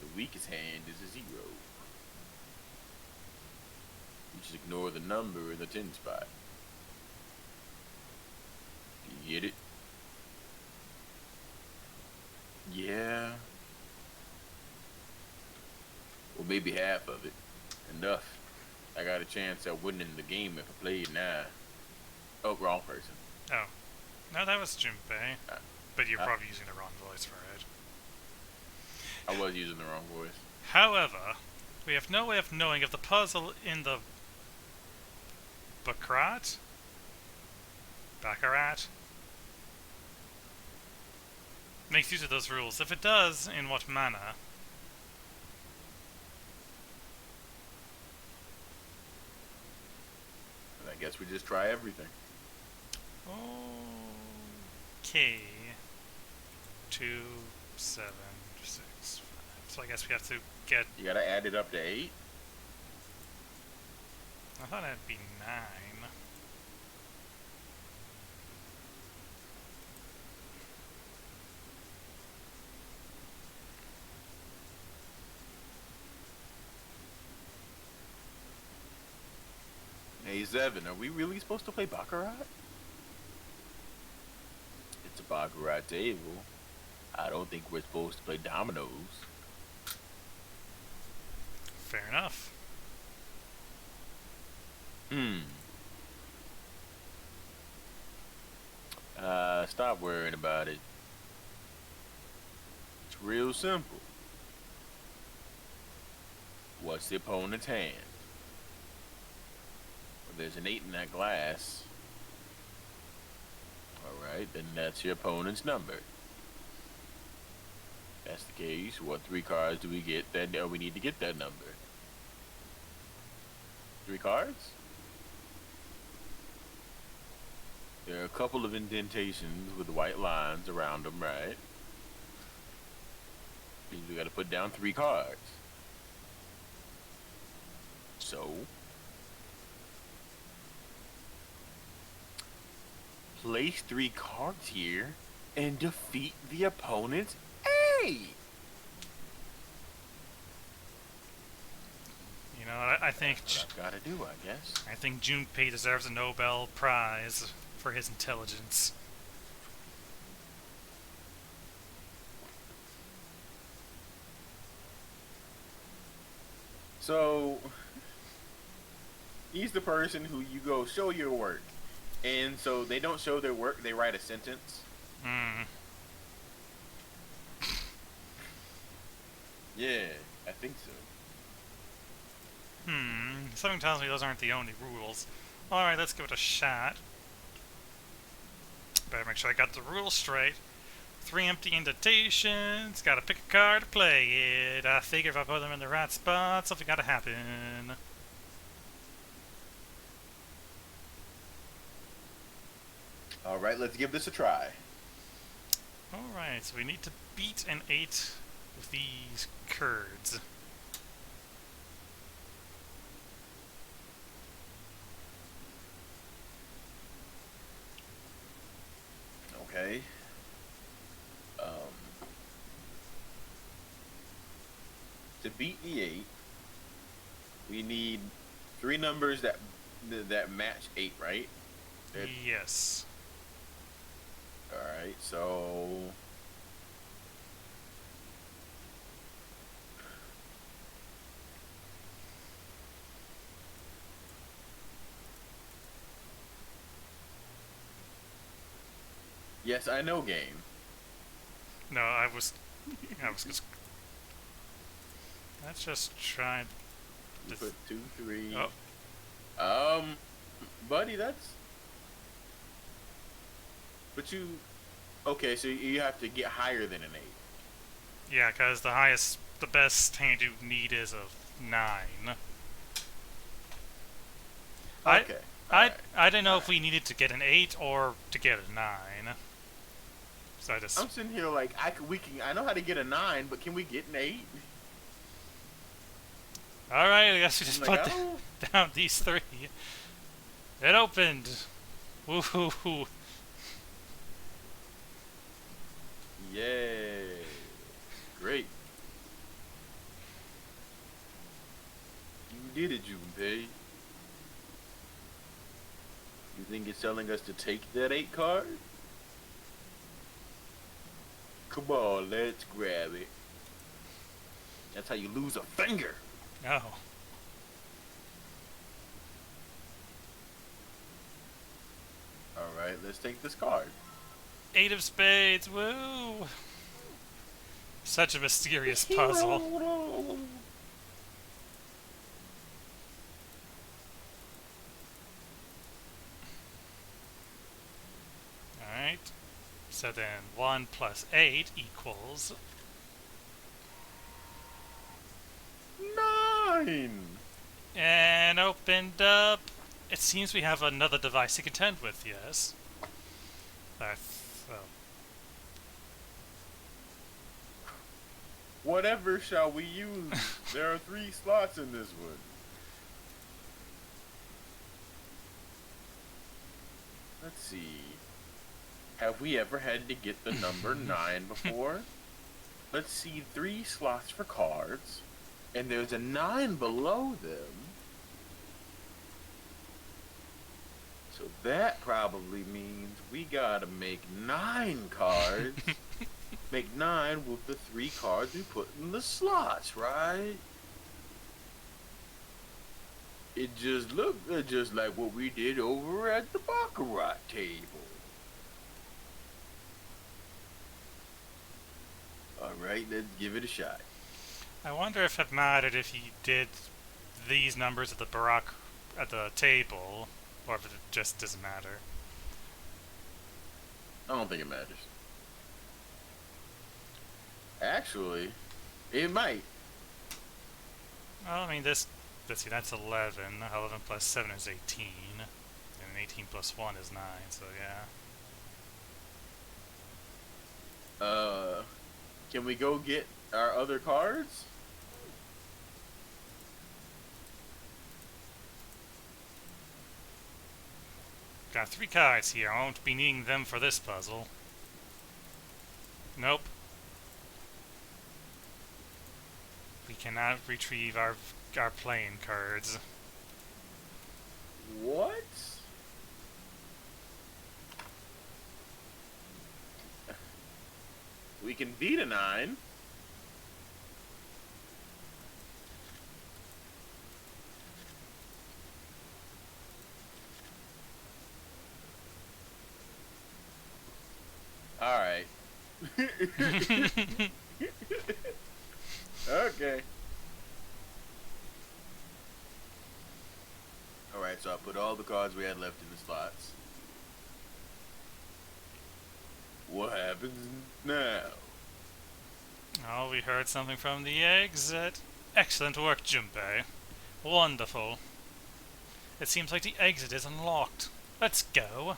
The weakest hand is a 0. You just ignore the number in the 10 spot. You get it? Yeah. Well, maybe half of it. Enough. I got a chance at winning the game if I played now. Oh, wrong person. Oh. No, that was Junpei. But you're probably using the wrong voice for it. I was using the wrong voice. However, we have no way of knowing if the puzzle in the Baccarat makes use of those rules. If it does, in what manner? And I guess we just try everything. Okay. 2, 7, 6, 5. So I guess we have to get. You gotta add it up to 8. I thought it'd be 9. A7. Are we really supposed to play Baccarat? It's a Baccarat table. I don't think we're supposed to play dominoes. Fair enough. Stop worrying about it. It's real simple. What's the opponent's hand? Well, there's an 8 in that glass. Alright, then that's your opponent's number. If that's the case, what 3 cards do we get that we need to get that number? 3 cards? There are a couple of indentations with white lines around them, right? Means we gotta put down 3 cards. So, place 3 cards here and defeat the opponent's 8. You know, I think That's what I've got to do, I guess. I think Junpei deserves a Nobel Prize for his intelligence. So, he's the person who you go, show your work. And so they don't show their work, they write a sentence. Hmm. Yeah, I think so. Something tells me those aren't the only rules. Alright, let's give it a shot. Better make sure I got the rules straight. 3 empty indentations. Gotta pick a card to play it. I figure if I put them in the right spot, something gotta happen. Alright, let's give this a try. Alright, so we need to beat an 8 with these curds. Okay. To beat the 8, we need 3 numbers that match 8, right? Yes. Alright, so... Yes, I know game. No, I was just... Let's just try... You put 2, 3... Oh. Buddy, that's... But you... Okay, so you have to get higher than an 8. Yeah, because the best hand you need is a 9. Okay. I didn't know if we needed to get an 8 or to get a 9. So I'm sitting here like, I know how to get a 9, but can we get an 8? Alright, I guess we just put down these 3. It opened! Woohoo! Yay! Great. You did it, Junpei. You think it's telling us to take that 8 card? Come on, let's grab it. That's how you lose a finger. No. Alright, let's take this card. 8 of spades, woo! Such a mysterious puzzle. Alright. So then 1 plus 8 equals... 9! And opened up... It seems we have another device to contend with, yes. Whatever shall we use? There are 3 slots in this one. Let's see. Have we ever had to get the number 9 before? Let's see, 3 slots for cards. And there's a 9 below them. So that probably means we gotta make 9 cards. Make 9 with the 3 cards we put in the slots, right? It just looked just like what we did over at the Baccarat table. Alright, let's give it a shot. I wonder if it mattered if you did these numbers at the table, or if it just doesn't matter. I don't think it matters. Actually, it might. Well, I mean, let's see, that's 11. 11 plus 7 is 18. And 18 plus 1 is 9, so yeah. Can we go get our other cards? got 3 cards here. I won't be needing them for this puzzle. Nope. We cannot retrieve our playing cards. What? We can beat a 9. Alright. Okay. Alright, so I put all the cards we had left in the slots. What happens now? Oh, we heard something from the exit. Excellent work, Junpei. Wonderful. It seems like the exit is unlocked. Let's go.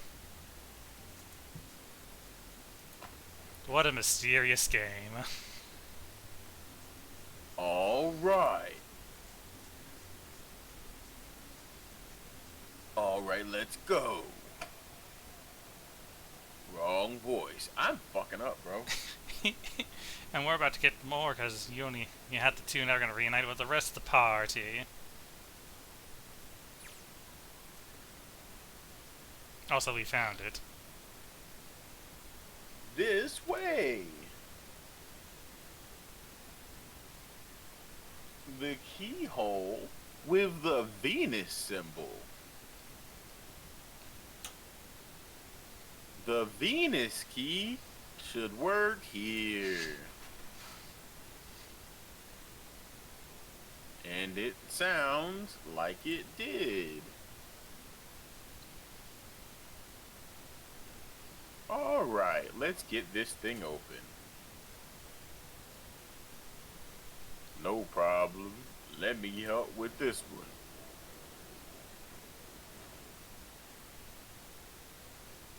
What a mysterious game. Alright. Alright, let's go. Wrong voice. I'm fucking up, bro. And we're about to get more because you had the 2 now are going to reunite with the rest of the party. Also, we found it. This way. The keyhole with the Venus symbol. The Venus key should work here. And it sounds like it did. Alright, let's get this thing open. No problem. Let me help with this one.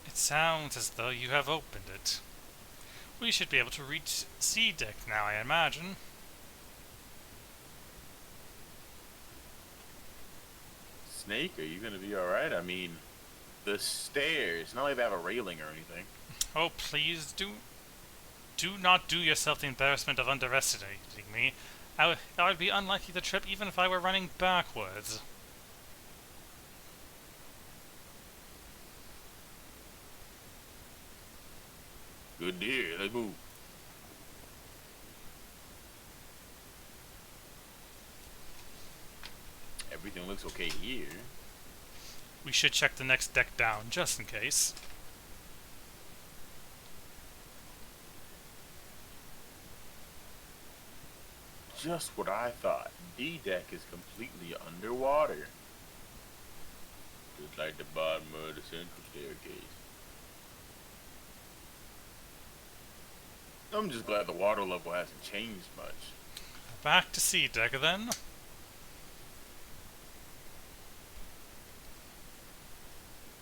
It sounds as though you have opened it. We should be able to reach C deck now, I imagine. Snake, are you gonna be alright? I mean, the stairs, not like they have a railing or anything. Oh, please do not do yourself the embarrassment of underestimating me. I would be unlikely to trip even if I were running backwards. Good to hear. Let's move. Everything looks okay here. We should check the next deck down, just in case. Just what I thought. D deck is completely underwater. Just like the bottom of the central staircase. I'm just glad the water level hasn't changed much. Back to C deck then.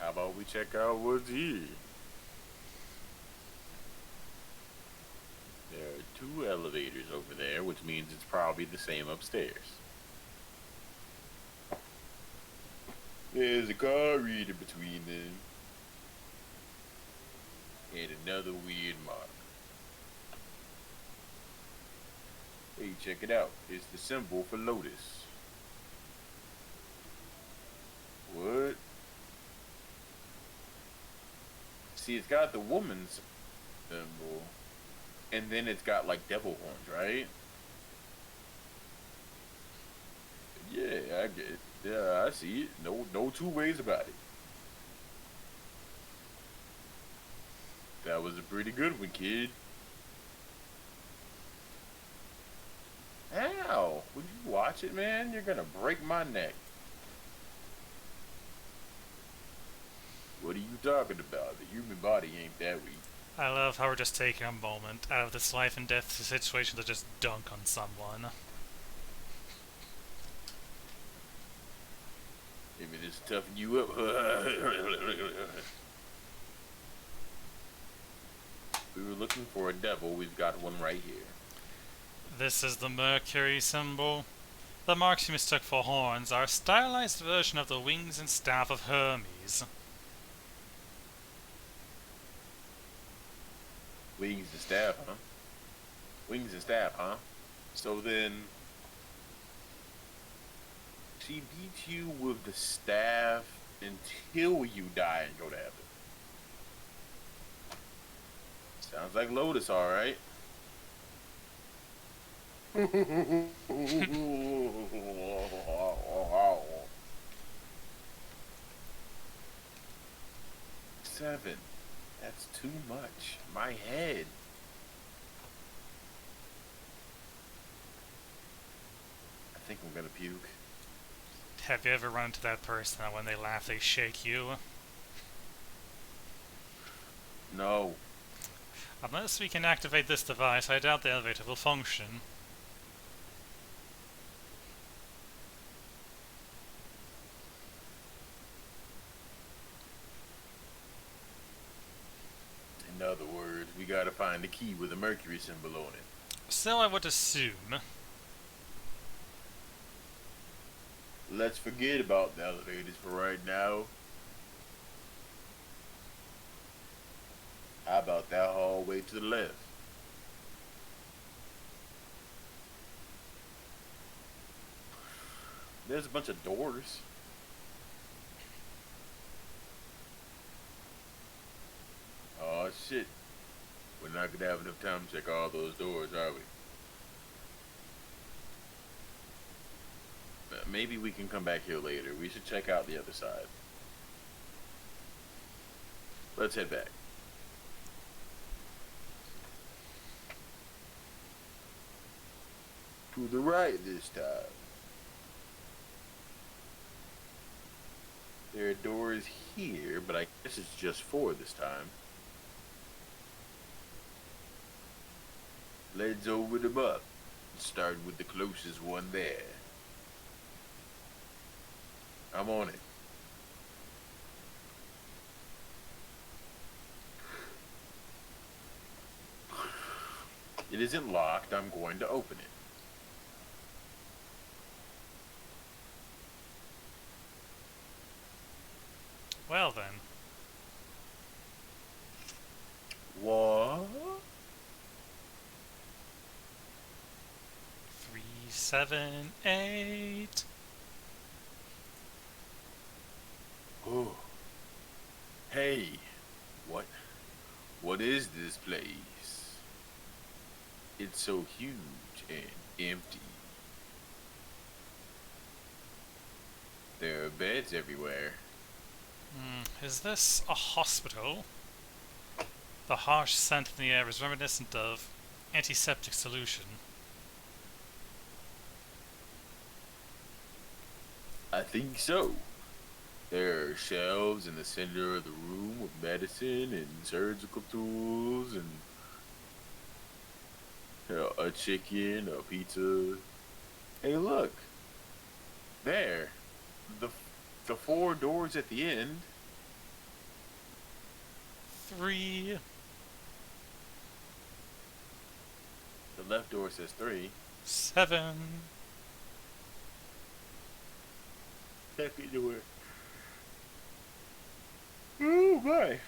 How about we check out what's here? There are 2 elevators over there, which means it's probably the same upstairs. There's a card reader between them. And another weird mark. Hey, check it out. It's the symbol for Lotus. What? See, it's got the woman's symbol. And then it's got like devil horns, right? Yeah, I get it. Yeah, I see it. No 2 ways about it. That was a pretty good one, kid. Ow! Would you watch it, man? You're gonna break my neck. What are you talking about? The human body ain't that weak. I love how we're just taking a moment out of this life and death situation to just dunk on someone. Maybe this toughen you up. We were looking for a devil. We've got one right here. This is the Mercury symbol. The marks you mistook for horns are a stylized version of the wings and staff of Hermes. Wings and staff, huh? Wings and staff, huh? So then she beats you with the staff until you die and go to heaven. Sounds like Lotus, all right. 7. That's too much. My head. I think I'm gonna puke. Have you ever run into that person that when they laugh they shake you? No. Unless we can activate this device, I doubt the elevator will function. In other words, we gotta find the key with a Mercury symbol on it. Still, I would assume. Let's forget about the elevators for right now. How about that hallway to the left? There's a bunch of doors. Oh shit. We're not gonna have enough time to check all those doors, are we? Maybe we can come back here later. We should check out the other side. Let's head back. To the right this time. There are doors here, but I guess it's just 4 this time. Let's open them up. Start with the closest one there. I'm on it. It isn't locked. I'm going to open it. Well then. What? 3, 7, 8. Oh. Hey. What? What is this place? It's so huge and empty. There are beds everywhere. Is this a hospital? The harsh scent in the air is reminiscent of antiseptic solution. I think so. There are shelves in the center of the room with medicine and surgical tools and a chicken, a pizza. Hey, look. There. The 4 doors at the end. 3. The left door says 3. 7. Second door. Oh my.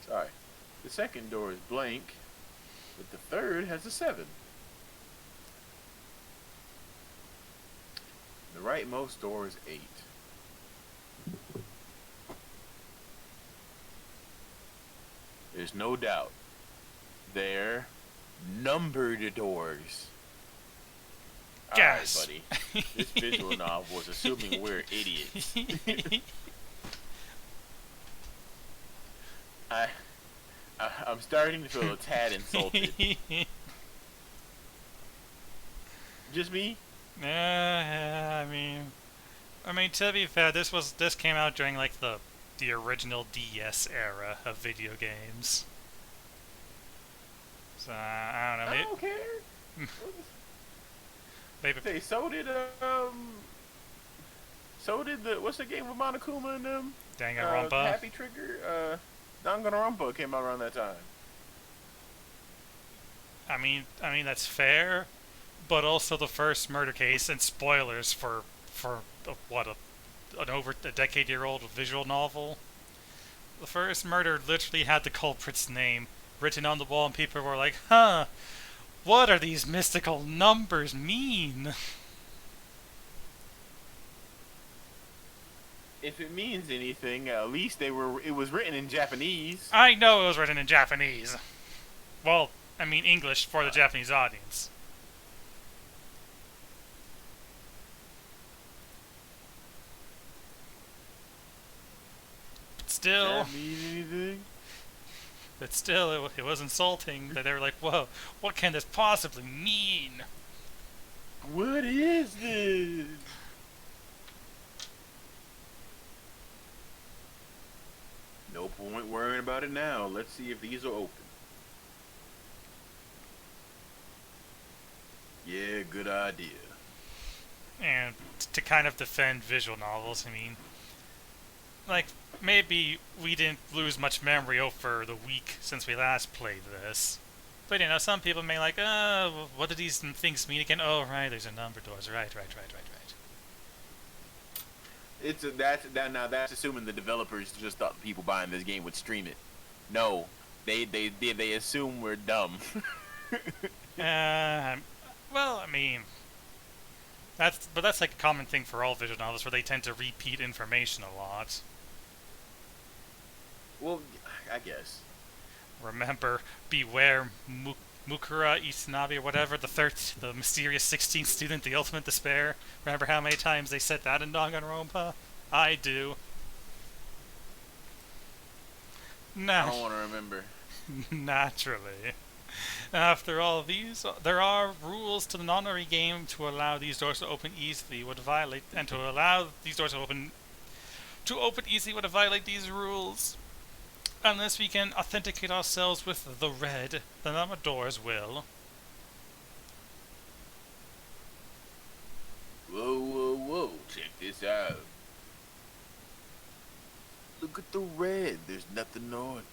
Sorry. The second door is blank, but the third has a 7. The rightmost door is 8. There's no doubt. They're numbered doors. Gas. Alright, buddy. This visual novel was assuming we're idiots. I'm starting to feel a tad insulted. Just me? Yeah, I mean, to be fair, this came out during like the original DS era of video games. So I don't know. I don't care. Maybe so did the what's the game with Monokuma and them? Danganronpa. Happy Trigger. Danganronpa came out around that time. I mean that's fair, but also the first murder case and spoilers for what an over a decade-year-old visual novel. the first murder literally had the culprit's name written on the wall, and people were like, huh, what are these mystical numbers mean? If it means anything, at least it was written in Japanese. I know it was written in Japanese. Well, I mean English for the Japanese audience. But still, Does that mean anything? it was insulting that they were like, whoa, what can this possibly mean? What is this? No point worrying about it now. Let's see if these are open. Yeah, good idea. And to kind of defend visual novels, I mean, like, maybe we didn't lose much memory over the week since we last played this. But, you know, some people may like, what do these things mean again? Oh, right, there's a number doors. Right. That's assuming the developers just thought the people buying this game would stream it. No, they assume we're dumb. Well, I mean, that's like a common thing for all visual novels, where they tend to repeat information a lot. Well, I guess. Remember, beware Mukura Itanabe or whatever, the mysterious 16th student, the ultimate despair. Remember how many times they said that in Danganronpa? I do. I don't want to remember. Naturally. After all of these, there are rules to the non-Ori game to allow these doors to open easily would violate, and to allow these doors to open easily would violate these rules. Unless we can authenticate ourselves with the red, then our doors will. Whoa, check this out. Look at the red, there's nothing on it.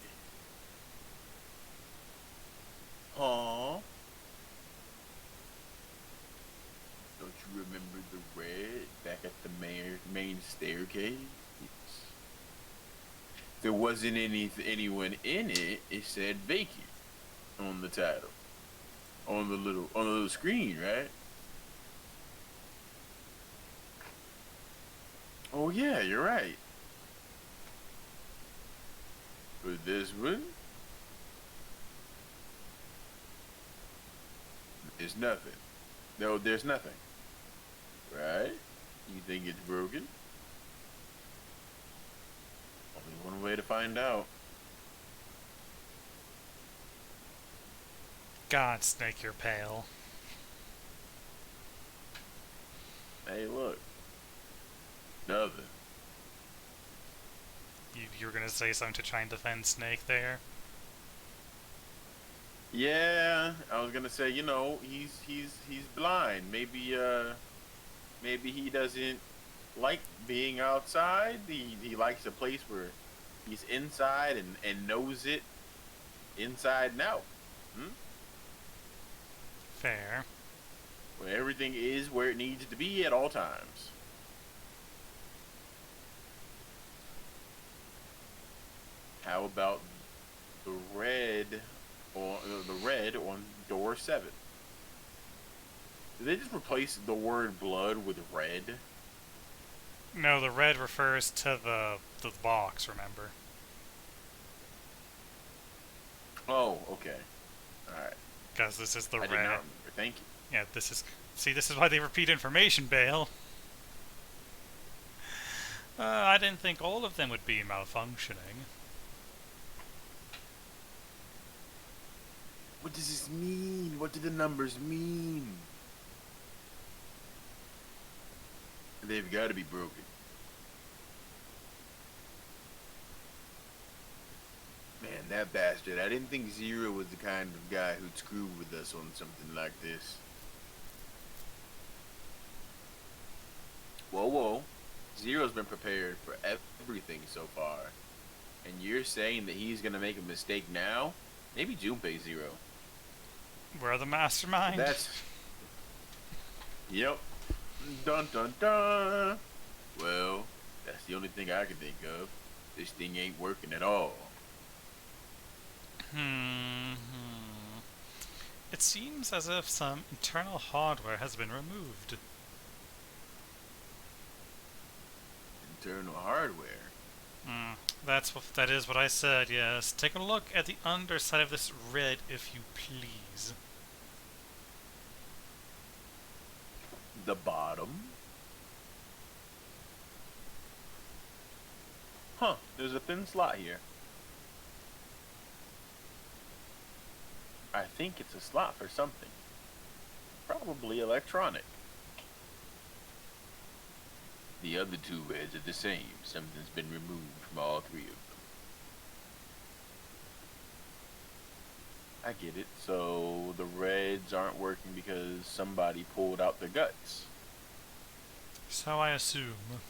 Huh? Don't you remember the red back at the main staircase? There wasn't anyone in it. It said vacant on the title, on the little screen, right? Oh yeah, you're right. But this one, there's nothing. No, there's nothing. Right? You think it's broken? Only one way to find out. God, Snake, you're pale. Hey, look. Nothing. You were gonna say something to try and defend Snake there? Yeah, I was gonna say, he's blind. Maybe he doesn't like being outside. He likes a place where he's inside and knows it inside and out. Fair. Where everything is where it needs to be at all times. How about the red on door 7? Did they just replace the word blood with red? No, the red refers to the box, remember? Oh, okay. Alright. Because this is the I red. did not remember. Thank you. Yeah, this is why they repeat information, Bale. I didn't think all of them would be malfunctioning. What does this mean? What do the numbers mean? They've got to be broken. Man, that bastard. I didn't think Zero was the kind of guy who'd screw with us on something like this. Whoa. Zero's been prepared for everything so far. And you're saying that he's gonna make a mistake now? Maybe Junpei Zero. We're the mastermind. Yep. Dun dun dun. Well, that's the only thing I can think of. This thing ain't working at all. Hmm. It seems as if some internal hardware has been removed. Internal hardware. Hmm. That is what I said. Yes. Take a look at the underside of this red, if you please. The bottom. Huh, there's a thin slot here. I think it's a slot for something. Probably electronic. The other two reds are the same. Something's been removed from all three of them. I get it. So the reds aren't working because somebody pulled out the guts. So I assume.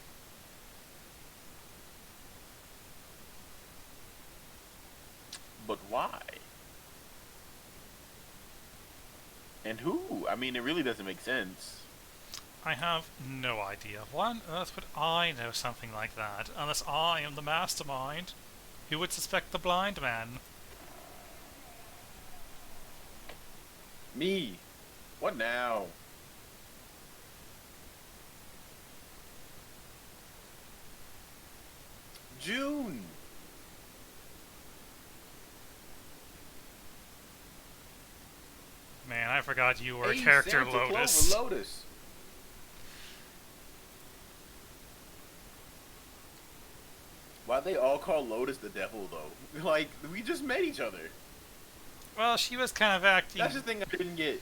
But why? And who? I mean, it really doesn't make sense. I have no idea. Why on earth would I know something like that, unless I am the mastermind? Who would suspect the blind man? Me. What now? June. Man, I forgot you were a Hey, character, Santa Lotus. Clover Lotus. Why they all call Lotus the devil though? Like, we just met each other. Well, she was kind of acting. That's the thing I didn't get.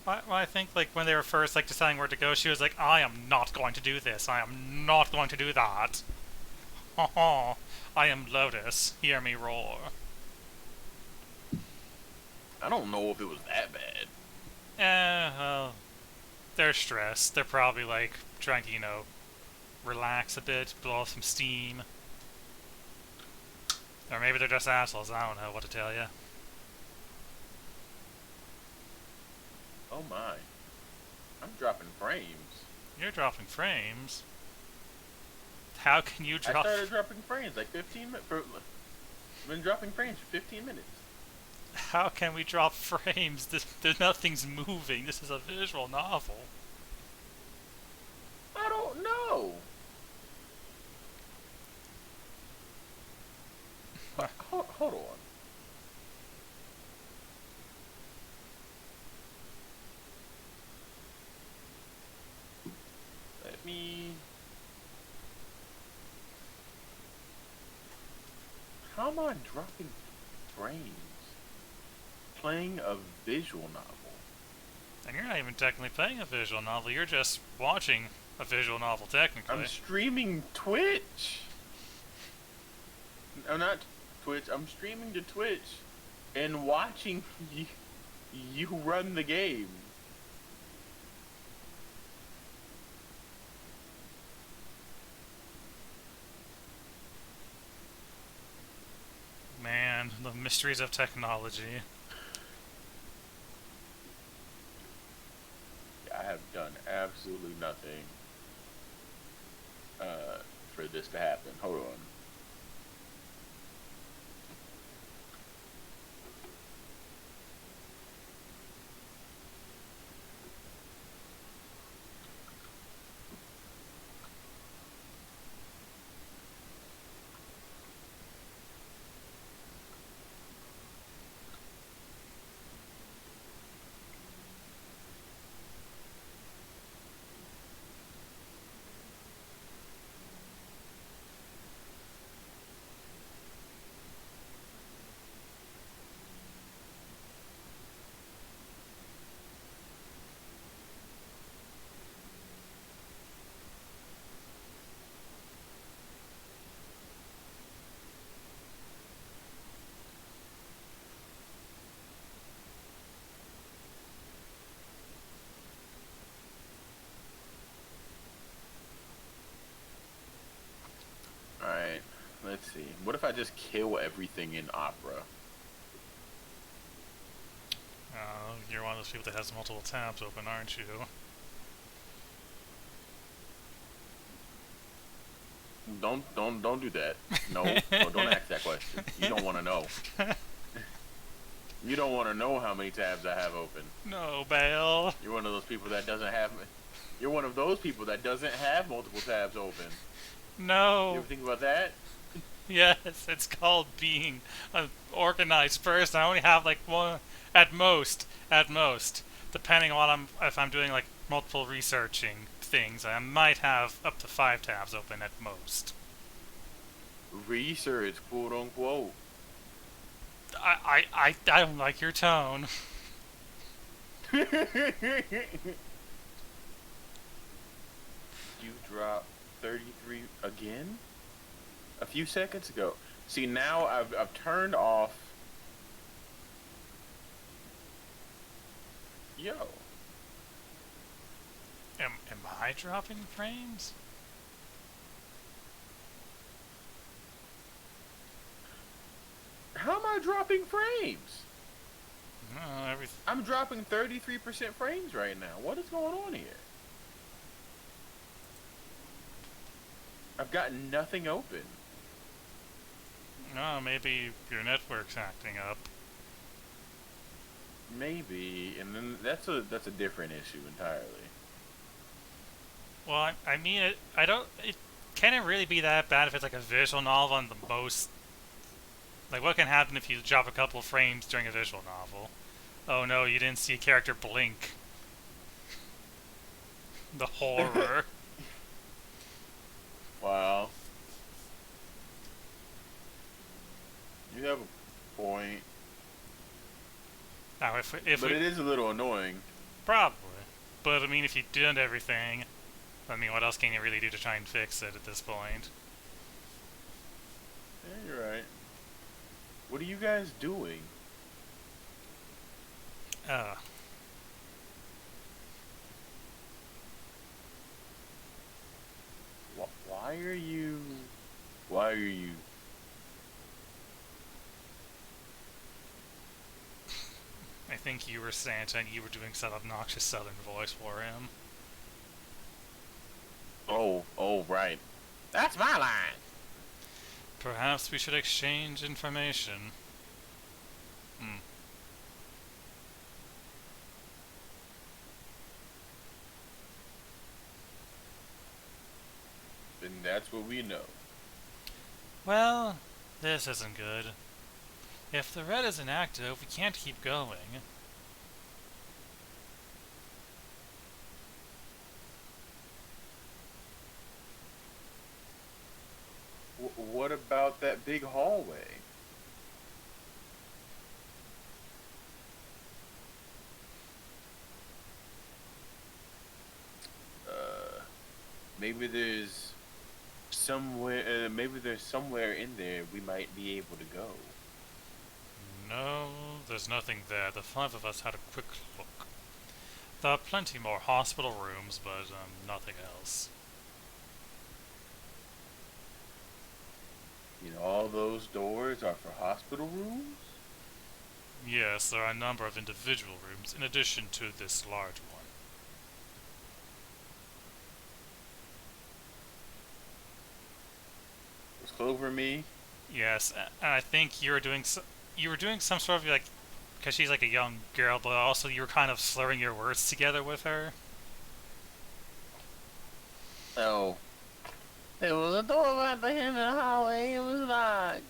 Well, I think like when they were first like deciding where to go, she was like, "I am not going to do this. I am not going to do that." Ha I am Lotus. Hear me roar. I don't know if it was that bad. Well, they're stressed. They're probably like trying to, relax a bit, blow off some steam. Or maybe they're just assholes. I don't know what to tell you. Oh my. I'm dropping frames. You're dropping frames. How can you I drop? started dropping frames like 15 minutes. I've been dropping frames for 15 minutes. How can we drop frames? Nothing's moving. This is a visual novel. I don't know. Hold on. Let me. How am I dropping frames? Playing a visual novel. And you're not even technically playing a visual novel. You're just watching a visual novel, technically. I'm streaming Twitch. I'm not Twitch. I'm streaming to Twitch and watching you run the game. Man, the mysteries of technology. I have done absolutely nothing for this to happen. Hold on. Alright, let's see. What if I just kill everything in Opera? You're one of those people that has multiple tabs open, aren't you? Don't do that. No, no, don't ask that question. You don't want to know. You don't want to know how many tabs I have open. No, Bale. You're one of those people that doesn't have. You're one of those people that doesn't have multiple tabs open. You No. ever think about that? Yes, it's called being an organized person. I only have like one at most, depending on what if I'm doing like multiple researching things, I might have up to 5 tabs open at most. Research, quote unquote. I don't like your tone. You dropped 33 again? A few seconds ago. See, now I've turned off. Yo, Am I dropping frames? how am I dropping frames? No, everything. I'm dropping 33% frames right now. What is going on here? I've got nothing open. No, maybe your network's acting up. Maybe, and then that's a different issue entirely. Well, I mean, I don't. It can't really be that bad if it's like a visual novel on the most. Like, what can happen if you drop a couple frames during a visual novel? Oh no, you didn't see a character blink. The horror. Wow. You have a point. Now, if But we it is a little annoying. probably, but I mean, if you did everything, I mean, what else can you really do to try and fix it at this point? Yeah, you're right. What are you guys doing? Uh, Why are you? Why are you? I think you were Santa and you were doing some obnoxious southern voice for him. Oh, right. That's my line. Perhaps we should exchange information. Hmm. And that's what we know. Well, this isn't good. If the red isn't active, we can't keep going. What about that big hallway? Uh, maybe there's somewhere. Maybe there's somewhere in there we might be able to go. No, there's nothing there. The 5 of us had a quick look. There are plenty more hospital rooms, but nothing else. You know, all those doors are for hospital rooms. Yes, there are a number of individual rooms in addition to this large one. Was Clover me? Yes, and I think you were doing some sort of like, because she's like a young girl, but also you were kind of slurring your words together with her. Oh. There was a door right there in the hallway. It was locked.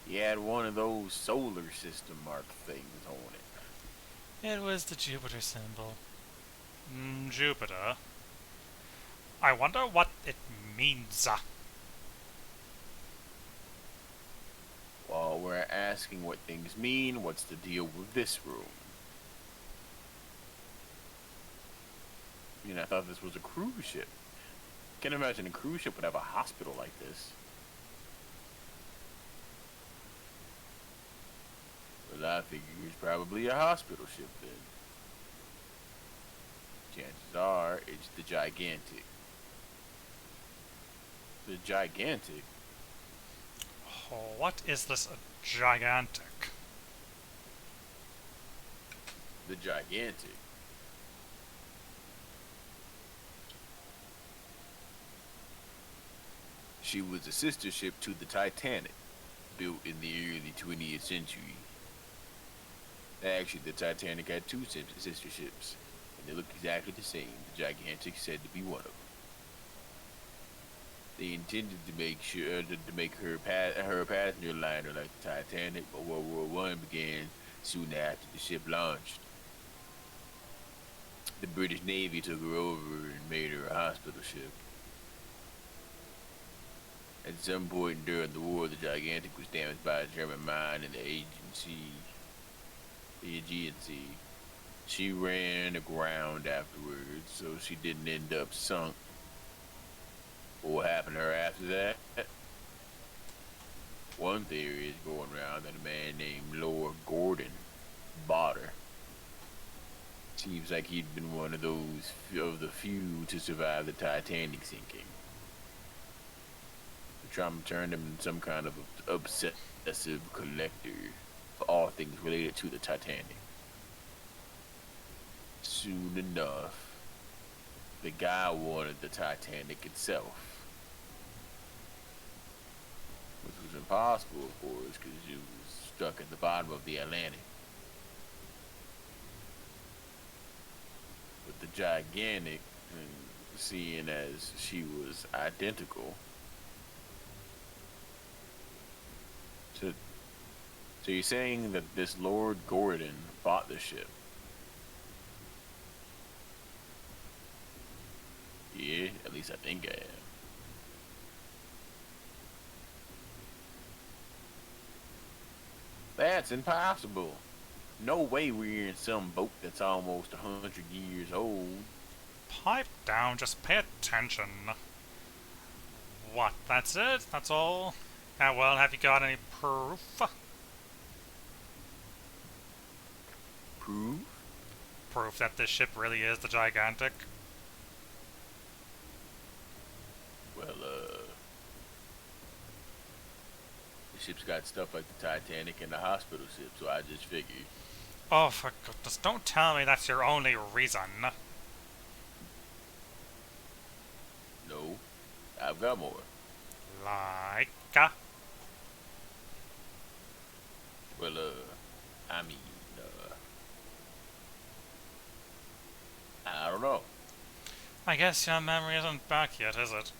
He had one of those solar system mark things on it. It was the Jupiter symbol. Jupiter. I wonder what it means. While we're asking what things mean, what's the deal with this room? I thought this was a cruise ship. Can't imagine a cruise ship would have a hospital like this. Well, I figure it's probably a hospital ship then. Chances are it's the Gigantic. The Gigantic? Oh, what is this gigantic? The Gigantic. She was a sister ship to the Titanic, built in the early 20th century. Actually, the Titanic had two sister ships, and they looked exactly the same. The Gigantic said to be one of them. They intended to make sure to make her her passenger liner like the Titanic, but World War One began soon after the ship launched. The British Navy took her over and made her a hospital ship. At some point during the war, the Gigantic was damaged by a German mine in the Aegean Sea. She ran aground afterwards, so she didn't end up sunk. What happened to her after that? One theory is going around that a man named Lord Gordon bought her. Seems like he'd been one of those of the few to survive the Titanic sinking. The trauma turned him into some kind of obsessive collector for all things related to the Titanic. Soon enough, the guy wanted the Titanic itself. Which was impossible, of course, because it was stuck at the bottom of the Atlantic. But the Gigantic, seeing as she was identical, so you're saying that this Lord Gordon bought the ship? Yeah, at least I think I am. That's impossible. No way we're in some boat that's almost 100 years old. Pipe down, just pay attention. What, that's it? That's all? Ah, well, have you got any proof? Proof? Proof that this ship really is the Gigantic? Well, the ship's got stuff like the Titanic and the hospital ship, so I just figured. Oh, for goodness, don't tell me that's your only reason. No, I've got more. Like? Well, I mean, I don't know. I guess your memory isn't back yet, is it?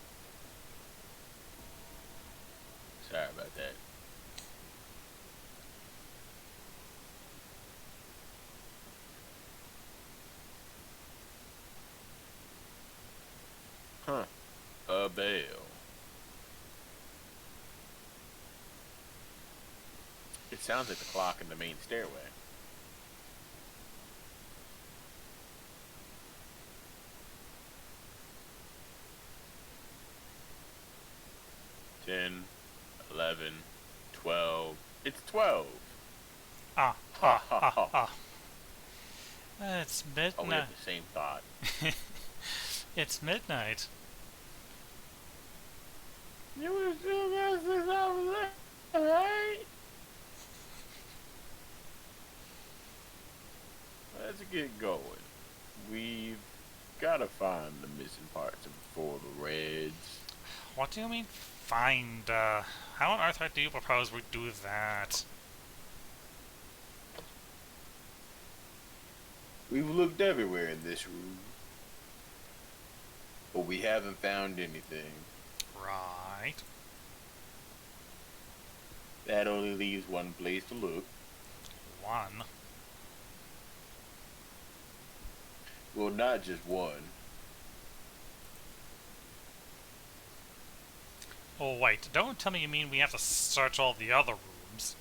Sorry about that. Huh. A bell. It sounds like the clock in the main stairway. 10, 11, 12. It's 12. Ah, Ha ah, ha ah, ha. ah. It's Oh, we midnight. have the same thought. It's midnight. You were still messing over there, right? Let's get going. We've got to find the missing parts before the Reds. What do you mean, find? How on earth do you propose we do that? We've looked everywhere in this room, but we haven't found anything. Right. That only leaves one place to look. One. Well, not just one. Oh, wait. Don't tell me you mean we have to search all the other rooms.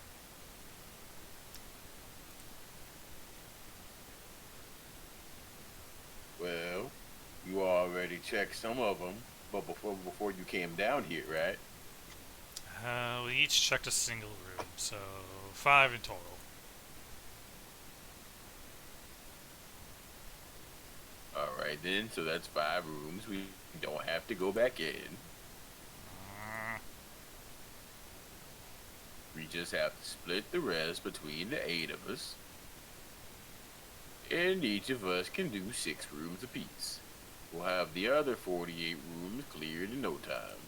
Well, you already checked some of them, but before you came down here, right? We each checked a single room, so 5 in total. Alright then, so that's 5 rooms. We don't have to go back in. We just have to split the rest between the 8 of us. And each of us can do 6 rooms apiece. We'll have the other 48 rooms cleared in no time.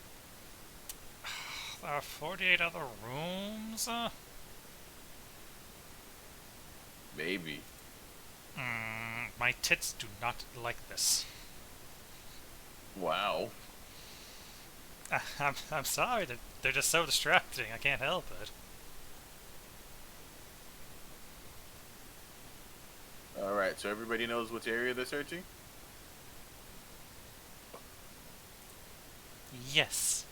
There are 48 other rooms? Maybe. My tits do not like this. Wow. I'm sorry, they're just so distracting, I can't help it. Alright, so everybody knows which area they're searching? Yes.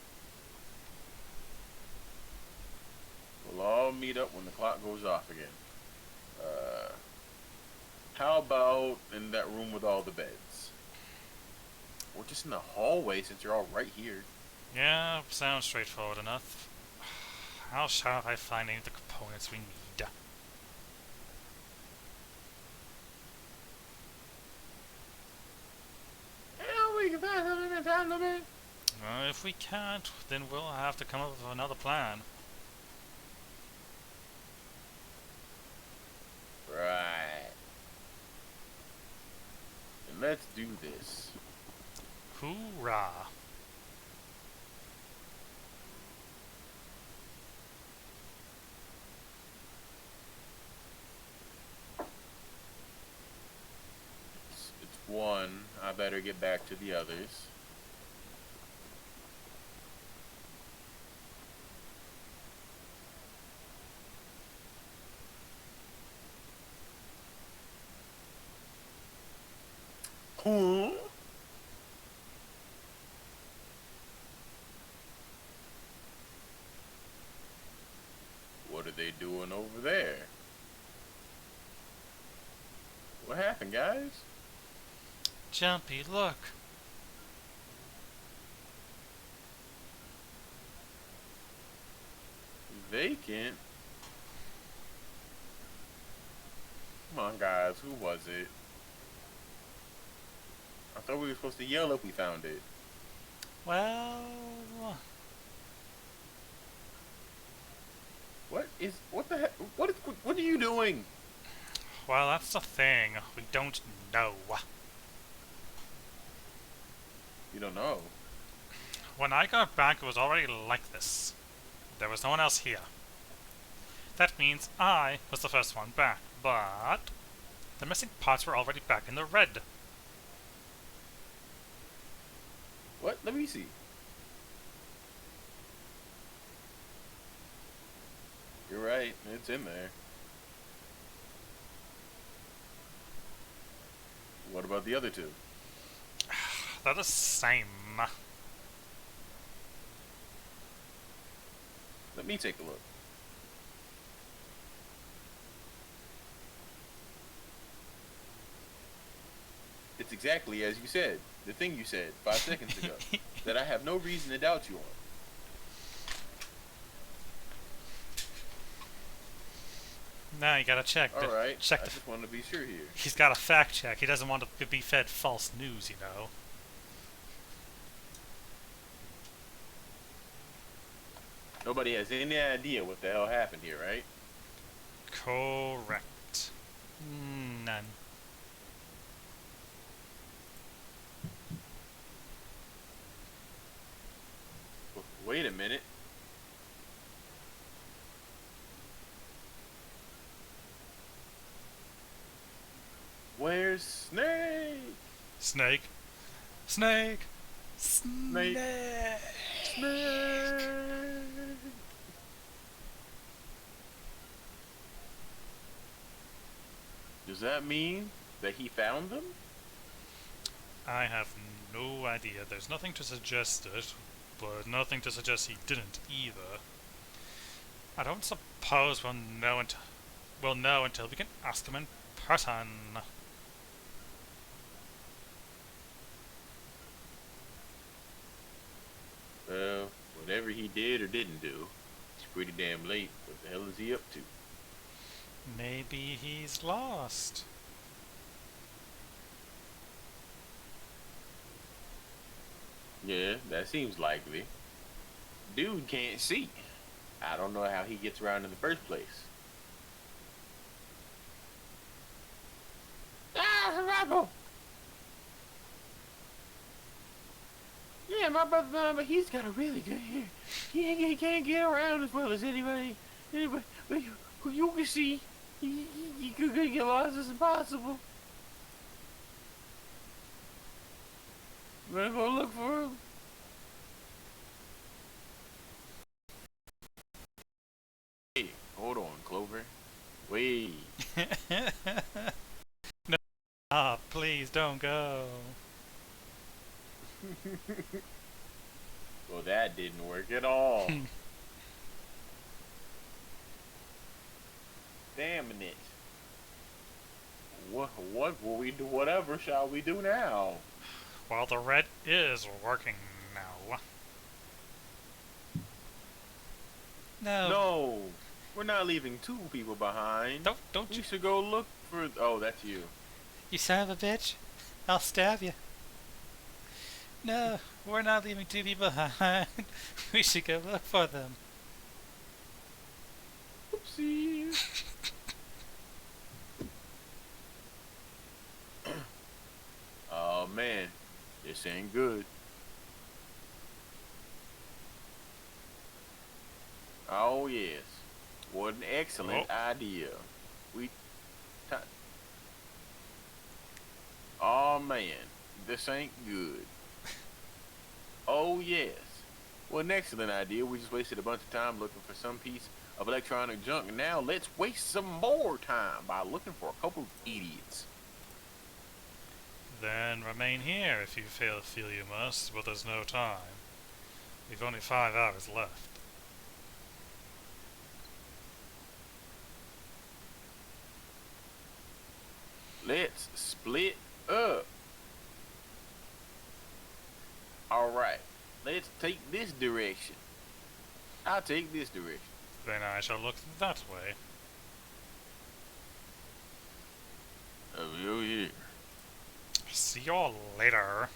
We'll all meet up when the clock goes off again. Uh, how about in that room with all the beds? Or just in the hallway since you're all right here. Yeah, sounds straightforward enough. How shall I find any of the components we need? Yeah, we can find something in time limit. If we can't, then we'll have to come up with another plan. Right. And let's do this. Hoorah! It's one. I better get back to the others. Huh? What are they doing over there? What happened, guys? Jumpy, look! Vacant? Come on, guys. Who was it? I thought we were supposed to yell if we found it. Well... What the heck? What are you doing? Well, that's the thing. We don't know. You don't know. When I got back, it was already like this. There was no one else here. That means I was the first one back, but the missing parts were already back in the red. What? Let me see. You're right. It's in there. What about the other two? They're the same. Let me take a look. It's exactly as you said. The thing you said 5 seconds ago. That I have no reason to doubt you on. Now you gotta check. Alright, Check I the. just want to be sure here. He's got a fact check. He doesn't want to be fed false news, you know. Nobody has any idea what the hell happened here, right? Correct. None. Wait a minute. Where's Snake? Snake. Snake. Snake. Snake. Does that mean that he found them? I have no idea. There's nothing to suggest it, but nothing to suggest he didn't either. I don't suppose we'll know until we can ask him in person. Well, whatever he did or didn't do, it's pretty damn late. What the hell is he up to? Maybe he's lost. Yeah, that seems likely. Dude can't see. I don't know how he gets around in the first place. Ah, survival! Yeah, my brother, but he's got a really good hair. He can't get around as well as anybody. But you can see, he could get lost as possible. You wanna go look for him? Hey, hold on, Clover. Wait. No, ah, please don't go. Well, that didn't work at all. Damn it. What will we do? Whatever shall we do now? Well, the red is working now. No. No, we're not leaving two people behind. Don't We you? should go look for. Oh, that's you. You son of a bitch! I'll stab you. No, we're not leaving two people behind. We should go look for them. Oopsie. Oh man, this ain't good. Oh yes, what an excellent idea. We. Oh man, this ain't good. Oh yes, what an excellent idea. We just wasted a bunch of time looking for some piece of electronic junk. Now let's waste some more time by looking for a couple of idiots. Then remain here if you feel you must, but there's no time. We've only 5 hours left. Let's split up. Alright, let's take this direction. I'll take this direction. Then I shall look that way. Over here. See you later.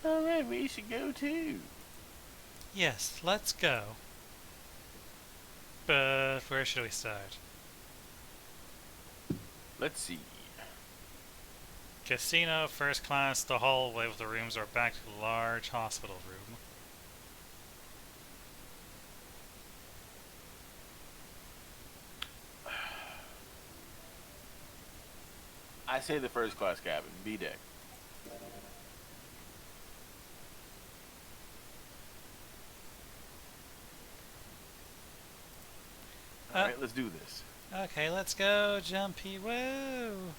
Alright, we should go too. Yes, let's go. But where should we start? Let's see. Casino, first class, the hallway with the rooms are back to large hospital room. I say the first class cabin, B deck. Alright, let's do this. Okay, let's go, Jumpy. Whoa!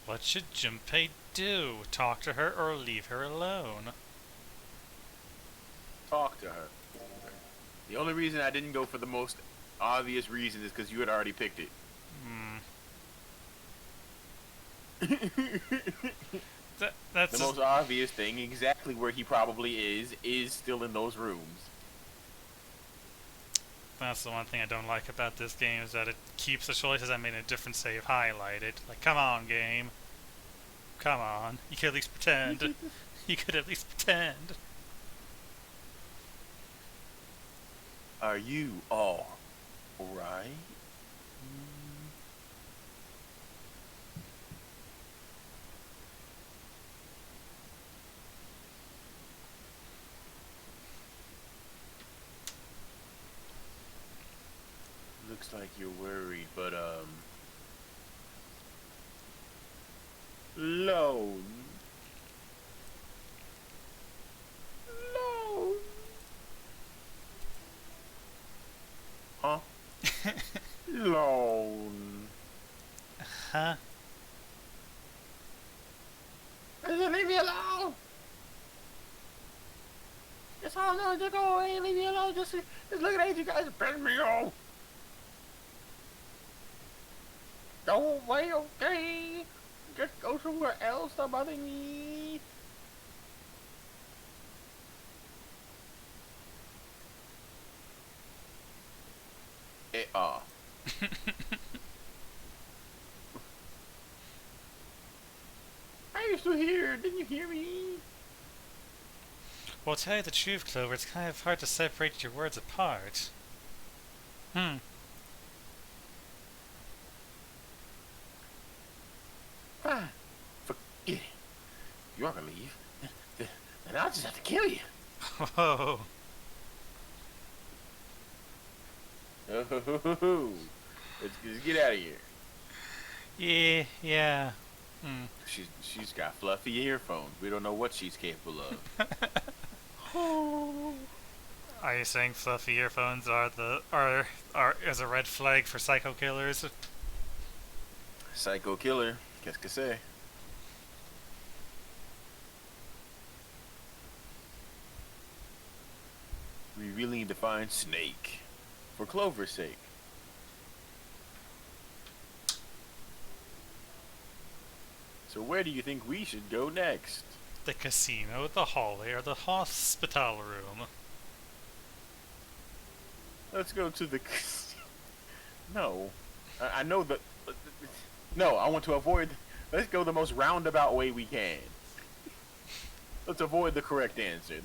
What should Junpei do? Talk to her or leave her alone? Talk to her. The only reason I didn't go for the most obvious reason is because you had already picked it. That's the most obvious thing, exactly where he probably is still in those rooms. That's the one thing I don't like about this game, is that it keeps the choices I made in a different save highlighted. Like, come on, game. Come on. You could at least pretend. You could at least pretend. Are you all right? Looks like you're worried, but Lone. Huh? Lone. Huh? Leave me alone! It's all no, just go away, leave me alone, just look at you guys pissing me off. Go away, okay? Just go somewhere else, stop bothering me. Are you still here? Didn't you hear me? Well, to tell you the truth, Clover, it's kind of hard to separate your words apart. You are gonna leave, and I'll just have to kill you. Whoa. Oh, let's get out of here. Yeah, yeah. Hmm. She's got fluffy earphones. We don't know what she's capable of. Oh. Are you saying fluffy earphones are is a red flag for psycho killers? Psycho killer. Qu'est-ce que c'est? We really need to find Snake. For Clover's sake. So where do you think we should go next? The casino, the hallway, or the hospital room? Let's go to the... No. I know that... No, I want to avoid... Let's go the most roundabout way we can. Let's avoid the correct answer.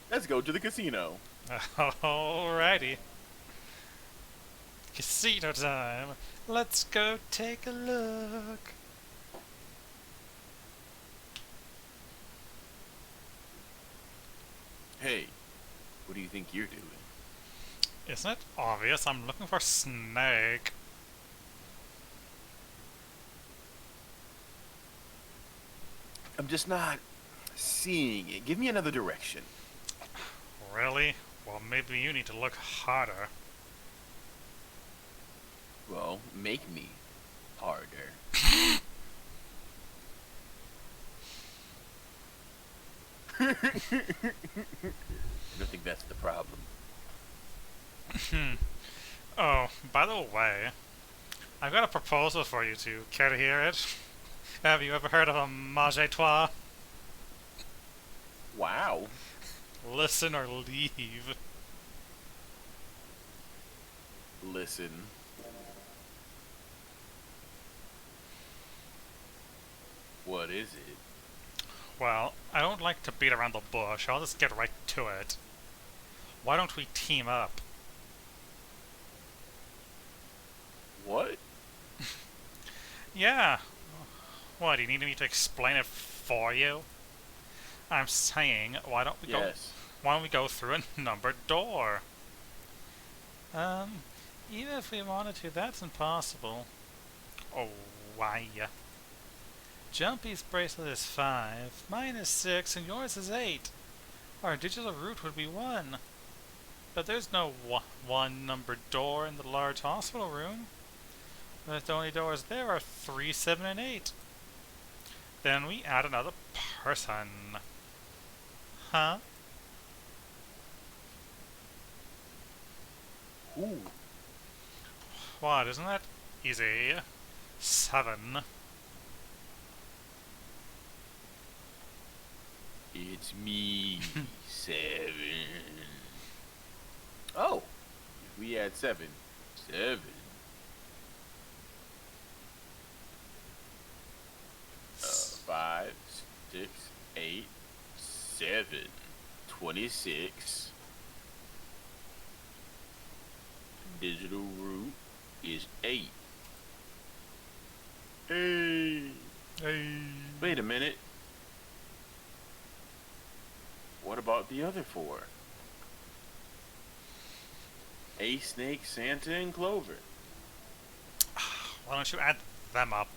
Let's go to the casino. Alrighty. Casino time. Let's go take a look. Hey, what do you think you're doing? Isn't it obvious? I'm looking for Snake. I'm just not seeing it. Give me another direction. Really? Well, maybe you need to look harder. Well, make me harder. I don't think that's the problem. Oh, by the way, I've got a proposal for you two. Care to hear it? Have you ever heard of a Mage a Trois? Wow. Listen or leave. Listen. What is it? Well, I don't like to beat around the bush. I'll just get right to it. Why don't we team up? What? Yeah. What, do you need me to explain it for you? I'm saying, why don't we go through a numbered door? Even if we wanted to, that's impossible. Oh, why? Jumpy's bracelet is 5, mine is 6, and yours is 8. Our digital route would be 1. But there's no one numbered door in the large hospital room. But the only doors there are 3, 7, and 8. Then we add another person. Huh? Ooh. What, isn't that easy? 7. It's me, 7. Oh, if we add 7. 7. 5, 6, 8, 7. 26. Digital root is 8. Hey. Hey. Wait a minute. What about the other 4? A Snake, Santa, and Clover. Why don't you add them up?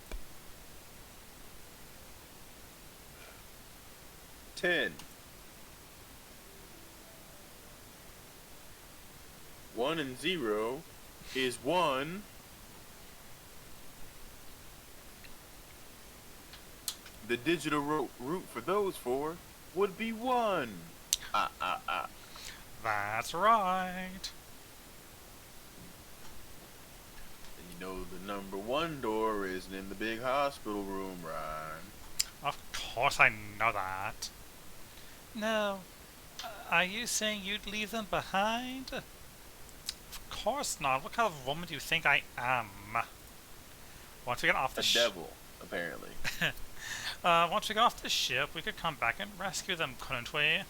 10. 1 and 0 is 1. The digital root for those 4 would be 1. That's right. And you know the number 1 door isn't in the big hospital room, right? Of course I know that. No. Are you saying you'd leave them behind? Of course not. What kind of woman do you think I am? Once we get off the devil, apparently. once we get off the ship, we could come back and rescue them, couldn't we?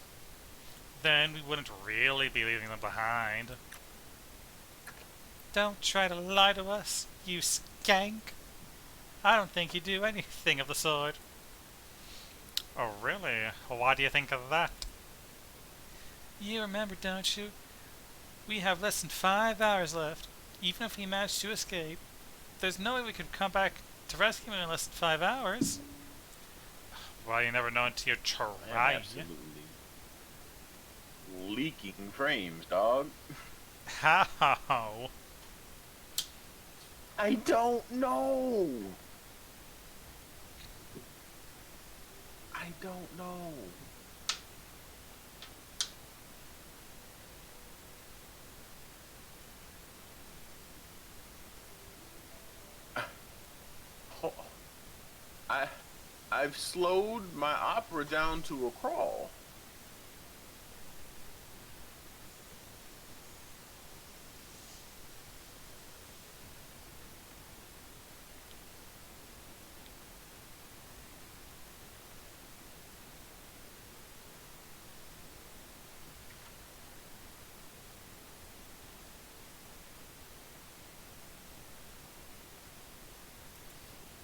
Then we wouldn't really be leaving them behind. Don't try to lie to us, you skank. I don't think you do anything of the sort. Oh, really? Why do you think of that? You remember, don't you? We have less than 5 hours left. Even if we manage to escape, there's no way we could come back to rescue him in less than 5 hours. Well, you never know until you I am try. absolutely leaking frames, dog. How? I don't know. I don't know. Ho- I I've slowed my opera down to a crawl.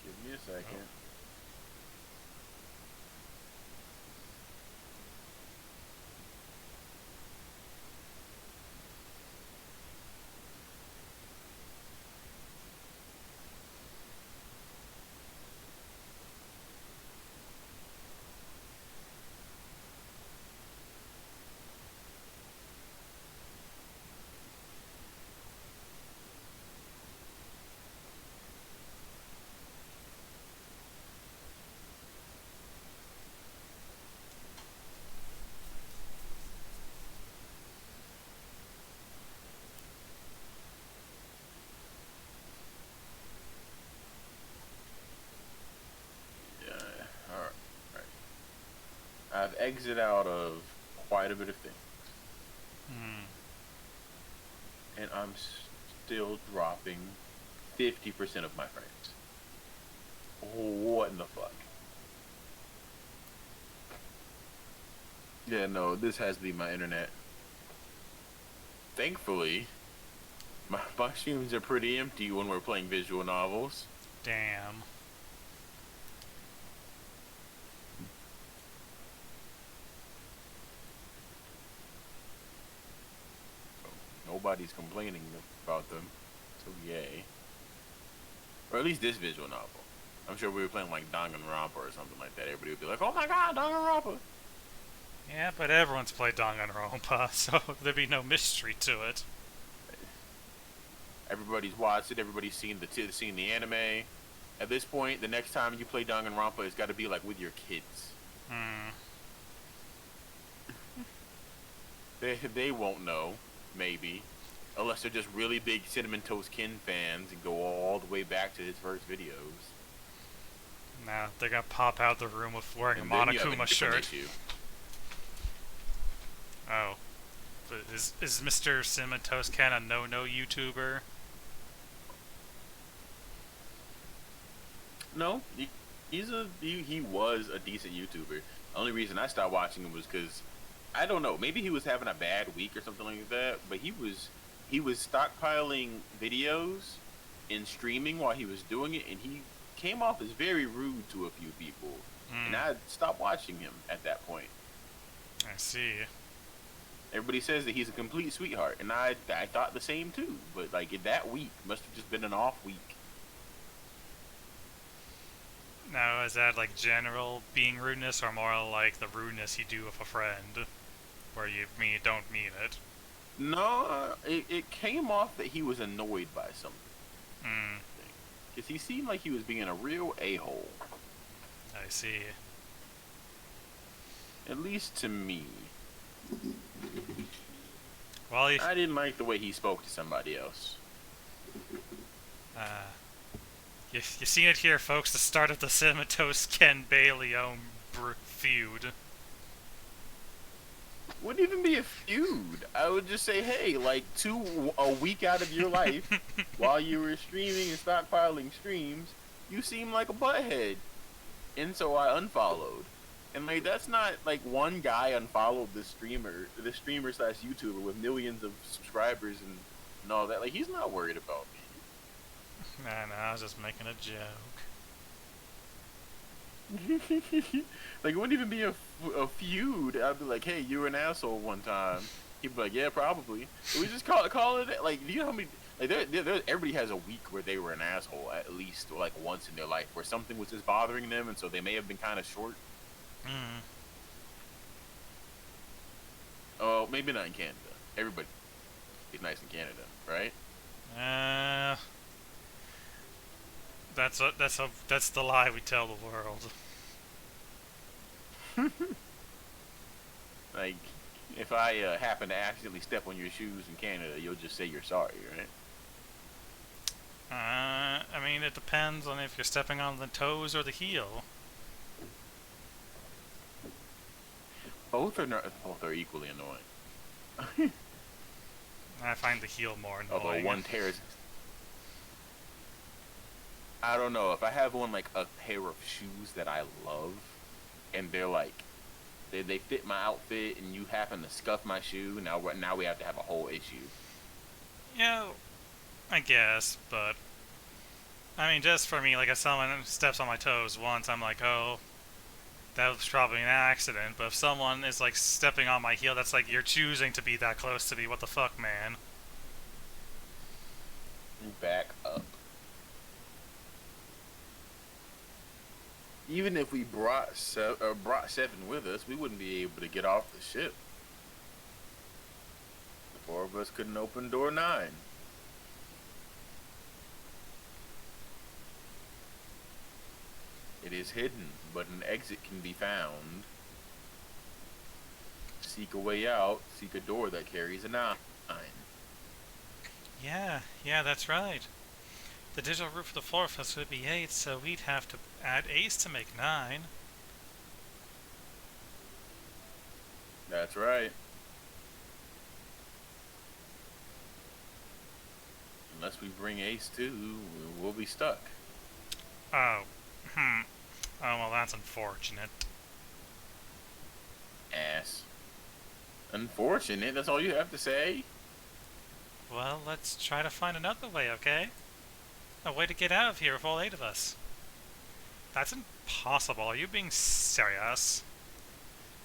Give me a second. Yeah. All right. All right. I've exited out of quite a bit of things, Hmm. and I'm still dropping 50% of my frames. What in the fuck? Yeah, no, this has to be my internet. Thankfully, my streams are pretty empty when we're playing visual novels. Damn. Nobody's complaining about them, so yay. Or at least this visual novel. I'm sure we were playing like Danganronpa or something like that. Everybody would be like, "Oh my god, Danganronpa!" Yeah, but everyone's played Danganronpa, so there'd be no mystery to it. Everybody's watched it. Everybody's seen the anime. At this point, the next time you play Danganronpa, it's got to be like with your kids. Hmm. They won't know, maybe, unless they're just really big Cinnamon Toast Ken fans and go all the way back to his first videos. Now they're gonna pop out the room with wearing a And then you have a Monokuma different shirt. issue. Oh. But is Mr. Cinnamon Toast Ken a no YouTuber? No, he was a decent YouTuber. The only reason I stopped watching him was because I don't know, maybe he was having a bad week or something like that. But he was stockpiling videos and streaming while he was doing it, and he came off as very rude to a few people, and Hmm. I stopped watching him at that point. I see. Everybody says that he's a complete sweetheart, and I thought the same too. But like that week must have just been an off week. Now, is that like general being rudeness, or more like the rudeness you do with a friend, where you don't mean it? No, it came off that he was annoyed by something. Hmm. Because he seemed like he was being a real a-hole. I see. At least to me. Well, I didn't like the way he spoke to somebody else. uh, you seen it here, folks. The start of the Cinnamon Toast Ken Bailey feud. Wouldn't even be a feud. I would just say, hey, like a week out of your life, while you were streaming and stockpiling streams, you seem like a butthead. And so I unfollowed. And like that's not like one guy unfollowed the streamer slash YouTuber with millions of subscribers and all that. Like he's not worried about me. Nah, I was just making a joke. Like, it wouldn't even be a feud. I'd be like, hey, you were an asshole one time. He'd be like, yeah, probably. We just call it like, do you know how many like everybody has a week where they were an asshole at least like once in their life where something was just bothering them and so they may have been kind of short. Mm. Oh, maybe not in Canada. Everybody is nice in Canada, right? Uh, that's the lie we tell the world. Like, if I happen to accidentally step on your shoes in Canada, you'll just say you're sorry, right? I mean, it depends on if you're stepping on the toes or the heel. Both are equally annoying. I find the heel more Although annoying. one tears, I don't know if I have on like a pair of shoes that I love, and they're like they fit my outfit, and you happen to scuff my shoe. Now we have to have a whole issue. Yeah, I guess, but I mean, just for me, like if someone steps on my toes once, I'm like, oh, that was probably an accident. But if someone is like stepping on my heel, that's like you're choosing to be that close to me. What the fuck, man? Back up. Even if we brought Seven with us, we wouldn't be able to get off the ship. The four of us couldn't open door 9. It is hidden, but an exit can be found. Seek a way out. Seek a door that carries a 9. Yeah, that's right. The digital root for the floor fest would be 8, so we'd have to add ace to make 9. That's right. Unless we bring Ace too, we'll be stuck. Oh, hmm. Oh, well, that's unfortunate. Ass. Unfortunate, that's all you have to say? Well, let's try to find another way, okay? A way to get out of here with all 8 of us. That's impossible. Are you being serious?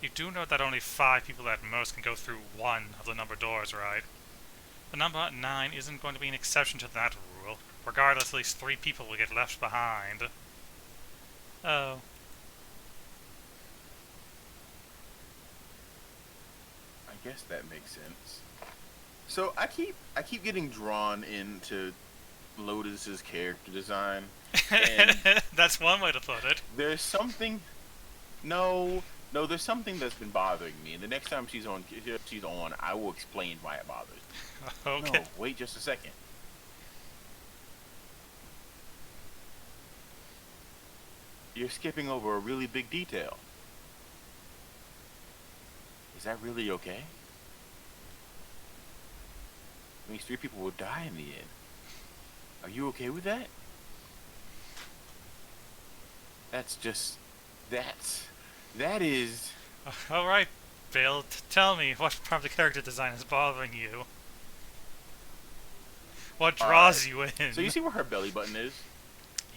You do know that only 5 people at most can go through one of the number doors, right? The number 9 isn't going to be an exception to that rule. Regardless, at least 3 people will get left behind. Oh. I guess that makes sense. So I keep getting drawn into Lotus's character design, and That's one way to put it. there's something. No, no, there's something that's been bothering me, and the next time she's on, I will explain why it bothers me. Okay. No, wait just a second. You're skipping over a really big detail. Is that really okay? These 3 people will die in the end. Are you okay with that? That's just... That is... Alright, Bill, tell me, what part of the character design is bothering you? What draws you in? So you see where her belly button is?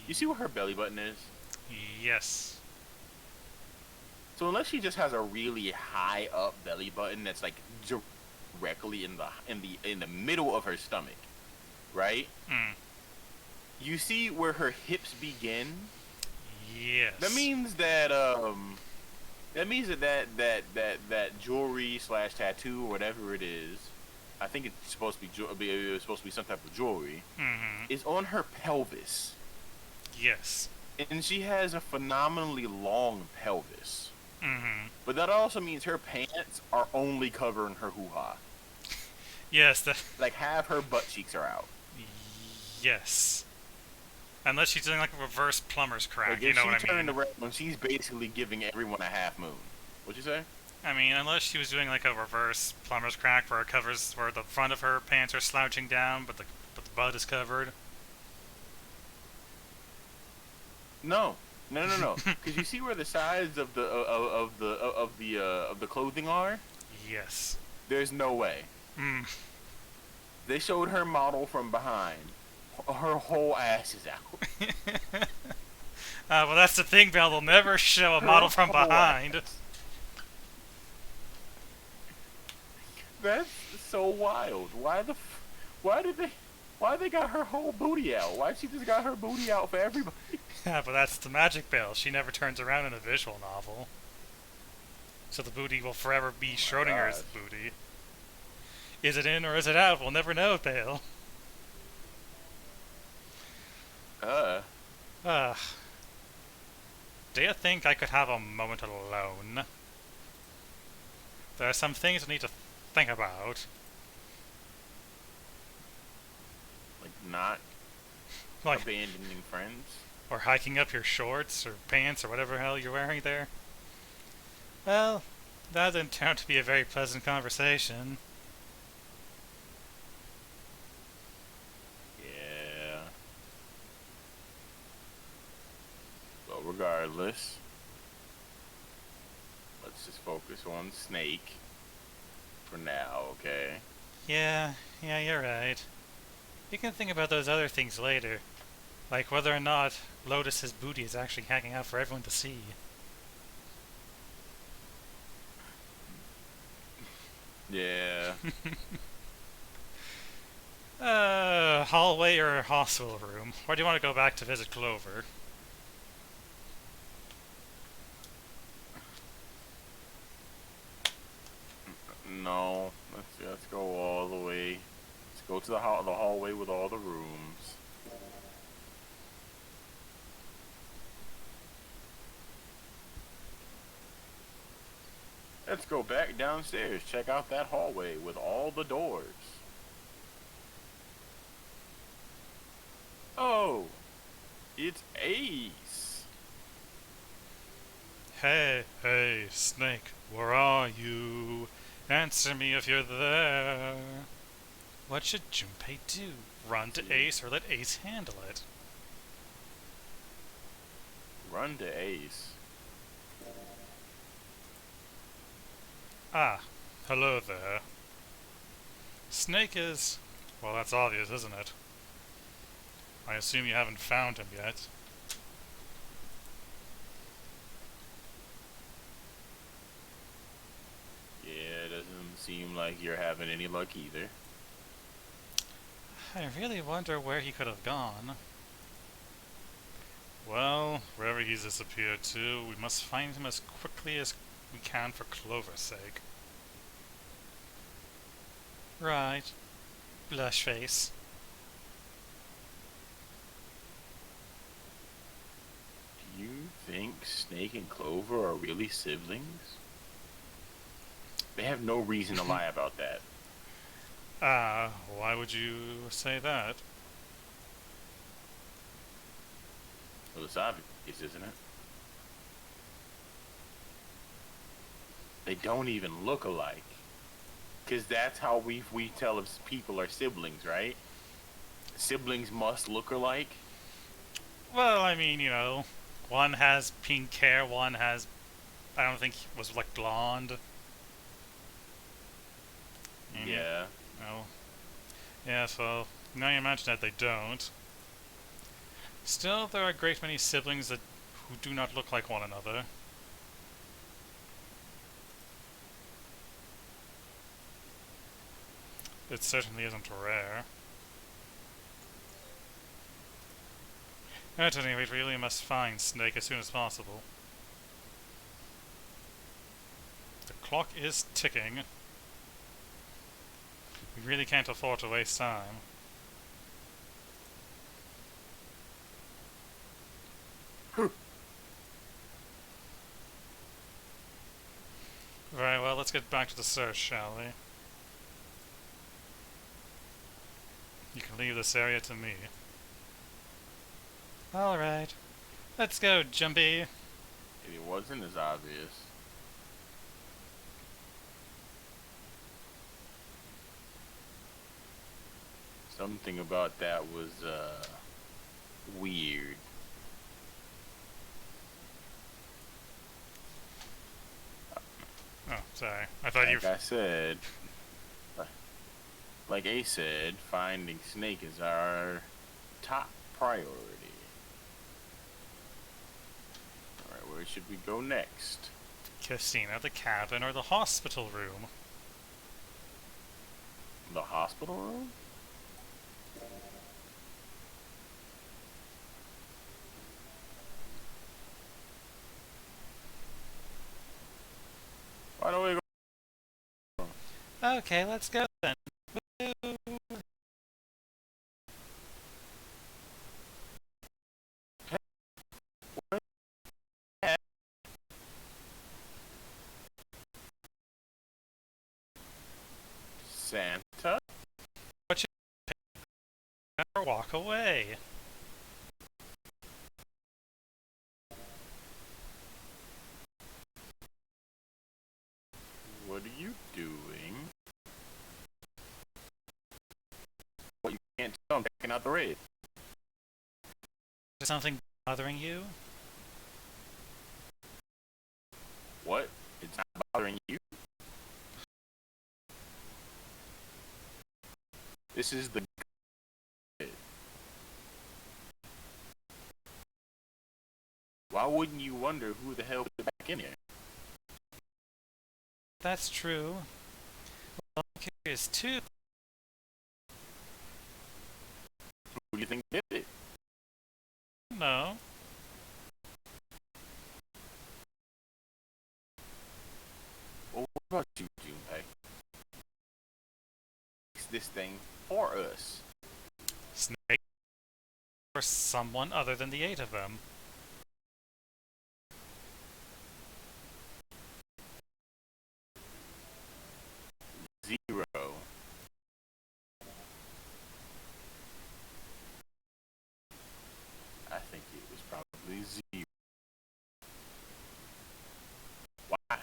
You see where her belly button is? Yes. So unless she just has a really high up belly button that's like directly in the middle of her stomach, right? Mm. You see where her hips begin? Yes. That means that jewelry / tattoo or whatever it is, I think it's supposed to be some type of jewelry, is on her pelvis. Yes. And she has a phenomenally long pelvis. Mm-hmm. But that also means her pants are only covering her hoo-ha. Yes, Like half her butt cheeks are out. yes. Unless she's doing like a reverse plumber's crack, Like you know what I she turned mean? around, she's basically giving everyone a half moon. What'd you say? I mean, unless she was doing like a reverse plumber's crack where it covers where the front of her pants are slouching down, but the butt is covered. No. Because you see where the sides of the clothing are? Yes. There's no way. Mm. They showed her model from behind. Her whole ass is out. Well, that's the thing, Belle. They'll never show a Her model from whole behind. ass. That's so wild. Why did they? Why they got her whole booty out? Why she just got her booty out for everybody? Yeah, but that's the magic Belle. She never turns around in a visual novel. So the booty will forever be Oh my Schrodinger's gosh. booty. Is it in or is it out? We'll never know, Bale. Uh, Ugh. Do you think I could have a moment alone? There are some things I need to think about. like not Like, abandoning friends. or hiking up your shorts or pants or whatever hell you're wearing there. Well, that didn't turn out to be a very pleasant conversation. Yeah. But regardless, let's just focus on Snake for now, okay? Yeah, you're right. You can think about those other things later. Like whether or not Lotus's booty is actually hanging out for everyone to see. Yeah. Hallway or hospital room? Or do you want to go back to visit Clover? No. Let's go all the way. Let's go to the hallway with all the rooms. Let's go back downstairs. Check out that hallway with all the doors. Oh, it's Ace. Hey, Snake, where are you? Answer me if you're there. What should Junpei do? Run to Ace or let Ace handle it? Run to Ace. Ah, hello there. Snake is... well, that's obvious, isn't it? I assume you haven't found him yet. Yeah, it doesn't seem like you're having any luck either. I really wonder where he could have gone. Well, wherever he's disappeared to, we must find him as quickly as we can for Clover's sake. Right. Blush face. Do you think Snake and Clover are really siblings? They have no reason to lie about that. Why would you say that? Well, it's obvious, isn't it? They don't even look alike. Because that's how we tell if people are siblings, right? Siblings must look alike. Well, I mean, one has pink hair, one has, I don't think, was like blonde. Yeah. No. Yeah, so now you mention that they don't. Still, there are a great many siblings who do not look like one another. It certainly isn't rare. At any rate, we really must find Snake as soon as possible. The clock is ticking. We really can't afford to waste time. Very well, let's get back to the search, shall we? You can leave this area to me. Alright. Let's go, Jumpy. It wasn't as obvious. Something about that was, weird. Oh, sorry. I thought Like I said, like Ace said, finding Snake is our top priority. Where should we go next? Casino, the cabin, or the hospital room? The hospital room? Why don't we go? Okay, let's go then. Woo! Santa? What you never walk away. What are you doing? What, you can't tell I'm checking out the raid. Is something bothering you? What? It's not bothering you? This is the Why wouldn't you wonder who the hell put it back in here? That's true. Well, I'm curious too. Who do you think did it? No. Well, what about you, Junpei? Fix this thing for us. Snake? Or someone other than the 8 of them. Zero. I think it was probably zero. Why?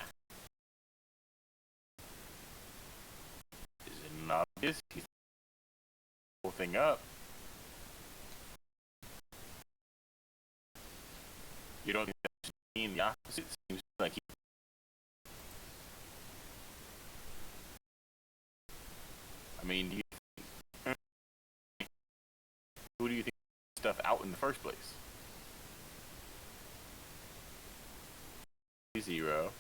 Is it not obvious? He's the whole thing up. You don't think that should mean the opposite? Seems like he... I mean, do you think... Who do you think stuff out in the first place? Zero.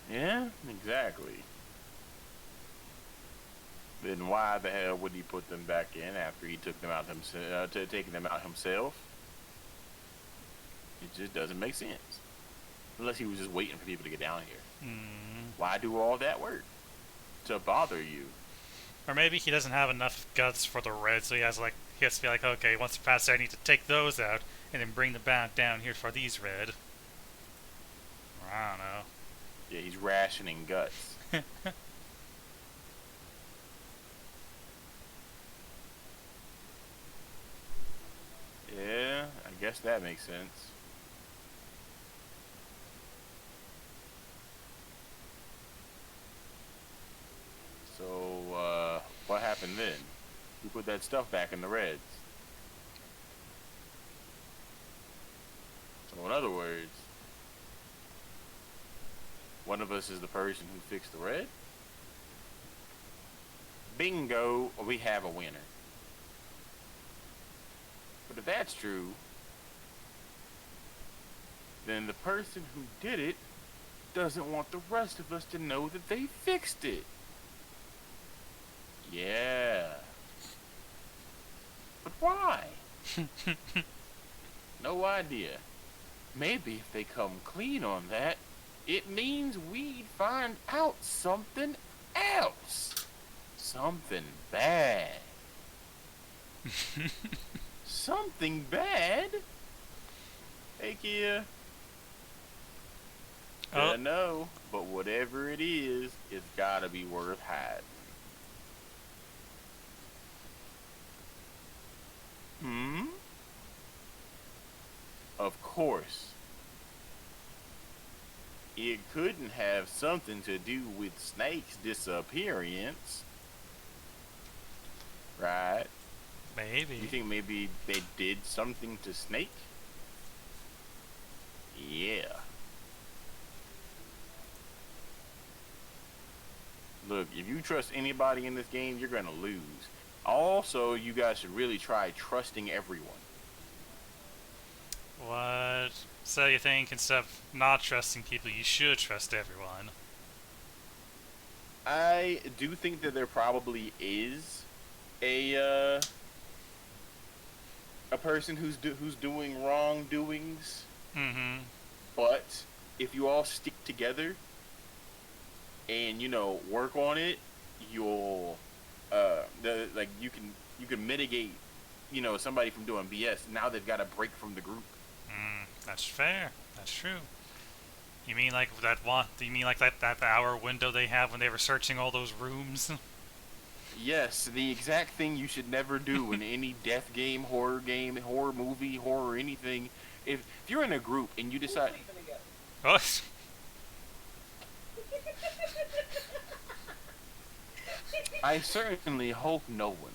Yeah, exactly. Then why the hell would he put them back in after he took them out himself? Taking them out himself? It just doesn't make sense. Unless he was just waiting for people to get down here. Why do all that work? To bother you. Or maybe he doesn't have enough guts for the red, so he has to be like, okay, once it passes, I need to take those out and then bring them back down here for these red. Or I don't know. Yeah, he's rationing guts. Yeah, I guess that makes sense. So, what happened then? Who put that stuff back in the reds? So in other words, one of us is the person who fixed the red? Bingo, we have a winner. But if that's true, then the person who did it doesn't want the rest of us to know that they fixed it. Yeah. But why? No idea. Maybe if they come clean on that, it means we'd find out something else. Something bad. Something bad? Hey, Kia. Oh. I know, but whatever it is, it's gotta be worth hiding. Hmm? Of course. It couldn't have something to do with Snake's disappearance. Right? Maybe. You think maybe they did something to Snake? Yeah. Look, if you trust anybody in this game, you're gonna lose. Also, you guys should really try trusting everyone. What? So you think instead of not trusting people, you should trust everyone? I do think that there probably is a a person who's doing wrongdoings, Mm-hmm. but if you all stick together and work on it, you'll the like you can mitigate somebody from doing BS. Now they've got a break from the group. That's fair. That's true. You mean like that one? You mean like that hour window they have when they were searching all those rooms? Yes, the exact thing you should never do in any death game, horror movie, horror anything. If you're in a group and you decide, What? I certainly hope no one.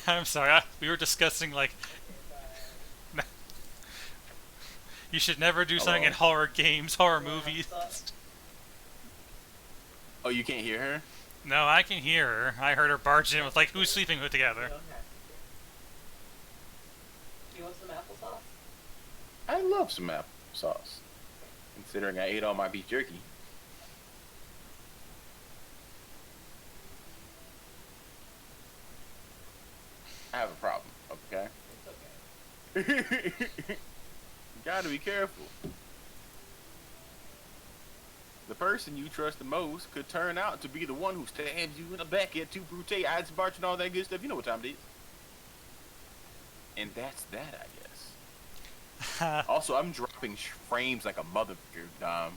I'm sorry. We were discussing like you should never do something in Hello. horror games, horror movies. Oh, you can't hear her? No, I can hear her. I heard her barge in with like, who's sleeping with together? You want some applesauce? I love some applesauce, considering I ate all my beef jerky. I have a problem, okay? It's okay. Gotta be careful. The person you trust the most could turn out to be the one who stabs you in the back at two brute, eyes barch, and all that good stuff. You know what time it is. And that's that, I guess. Also, I'm dropping frames like a motherfucker, Dom.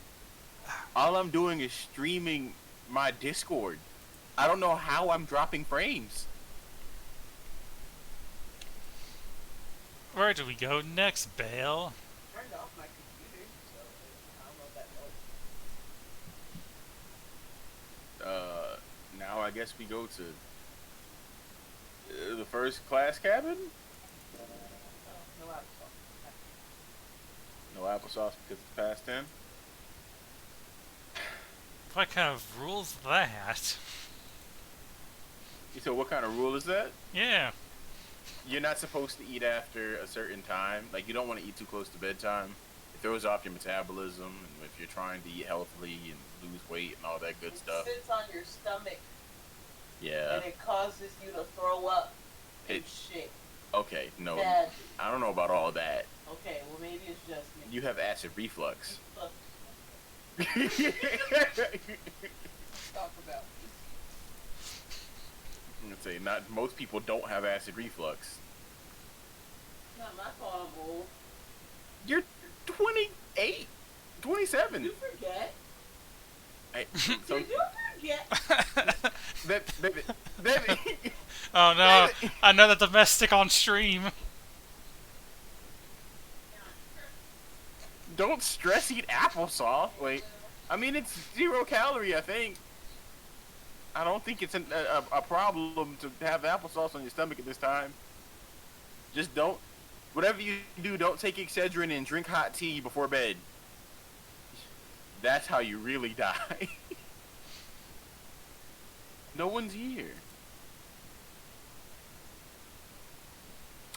All I'm doing is streaming my Discord. I don't know how I'm dropping frames. Where do we go next, Bale? Turned off my computer, so I don't know if that Now I guess we go to the first class cabin. helps. Oh, no applesauce. No applesauce because it's past 10. What kind of rules that? So what kind of rule is that? Yeah. You're not supposed to eat after a certain time. Like, you don't want to eat too close to bedtime. It throws off your metabolism, and if you're trying to eat healthily and lose weight and all that good It stuff. sits on your stomach Yeah. and it causes you to throw up and It- shit. Okay, no. Bad. I don't know about all that. Okay, well maybe it's just me. You have acid reflux. Fuck. Talk about I'm gonna say, not most people don't have acid reflux. not my fault I'm old. You're 28, 27. You forget. I, You so, do forget. that, Oh no, another domestic on stream. don't stress eat applesauce. Wait, I mean it's 0 calorie. I think. I don't think it's a problem to have applesauce on your stomach at this time. Just don't. Whatever you do, don't take Excedrin and drink hot tea before bed. That's how you really die. No one's here.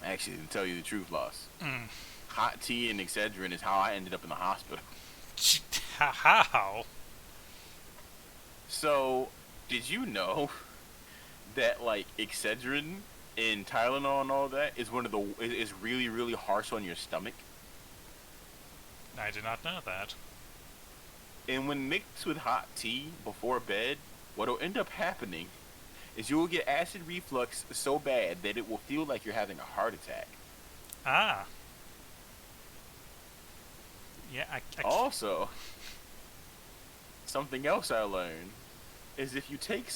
Actually, to tell you the truth, Loss. Mm. Hot tea and Excedrin is how I ended up in the hospital. How? So, did you know that like Excedrin and Tylenol and all that is is really really harsh on your stomach? I did not know that. And when mixed with hot tea before bed, what'll end up happening is you will get acid reflux so bad that it will feel like you're having a heart attack. Ah. Yeah, Also, something else I learned is if you take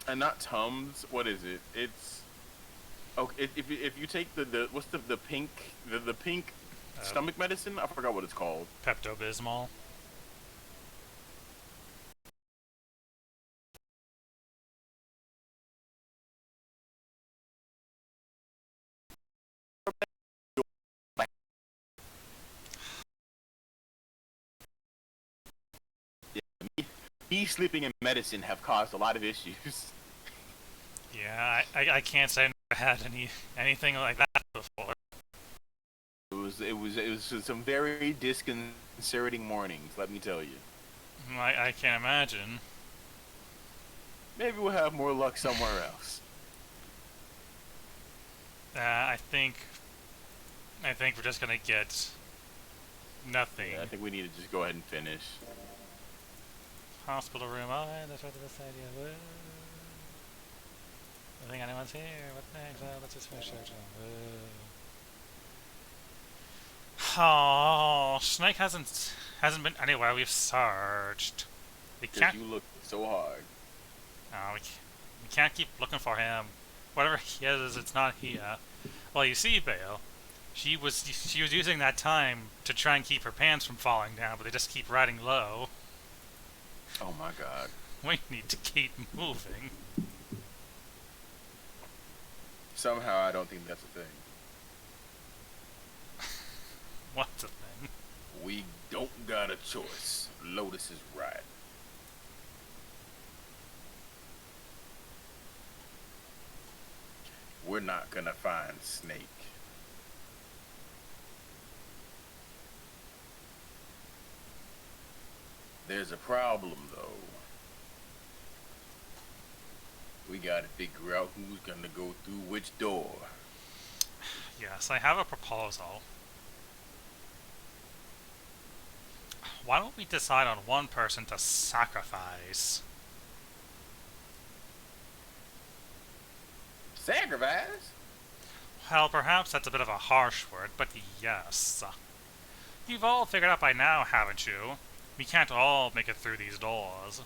and not Tums, what is it? It's okay if you take the what's the pink the pink stomach medicine? I forgot what it's called. Pepto-Bismol. me sleeping in medicine have caused a lot of issues. Yeah, I can't say I've never had anything like that before. It was some very disconcerting mornings, let me tell you. I can't imagine. Maybe we'll have more luck somewhere else. I think we're just gonna get nothing. Yeah, I think we need to just go ahead and finish. Hospital room. Oh, that's right to this idea. Whoa. I think anyone's here. What the heck? Let's just finish searching. Oh, Snake hasn't been anywhere we've searched. We Because can't. you look so hard. Oh, we can't keep looking for him. Whatever he is, it's not here. Well, you see, Bale, she was using that time to try and keep her pants from falling down, but they just keep riding low. Oh my god. We need to keep moving. Somehow I don't think that's a thing. What's a thing? We don't got a choice. Lotus is right. We're not gonna find Snake. There's a problem though. We gotta figure out who's gonna go through which door. Yes, I have a proposal. Why don't we decide on one person to sacrifice? Sacrifice? Well, perhaps that's a bit of a harsh word, but yes. You've all figured out by now, haven't you? We can't all make it through these doors.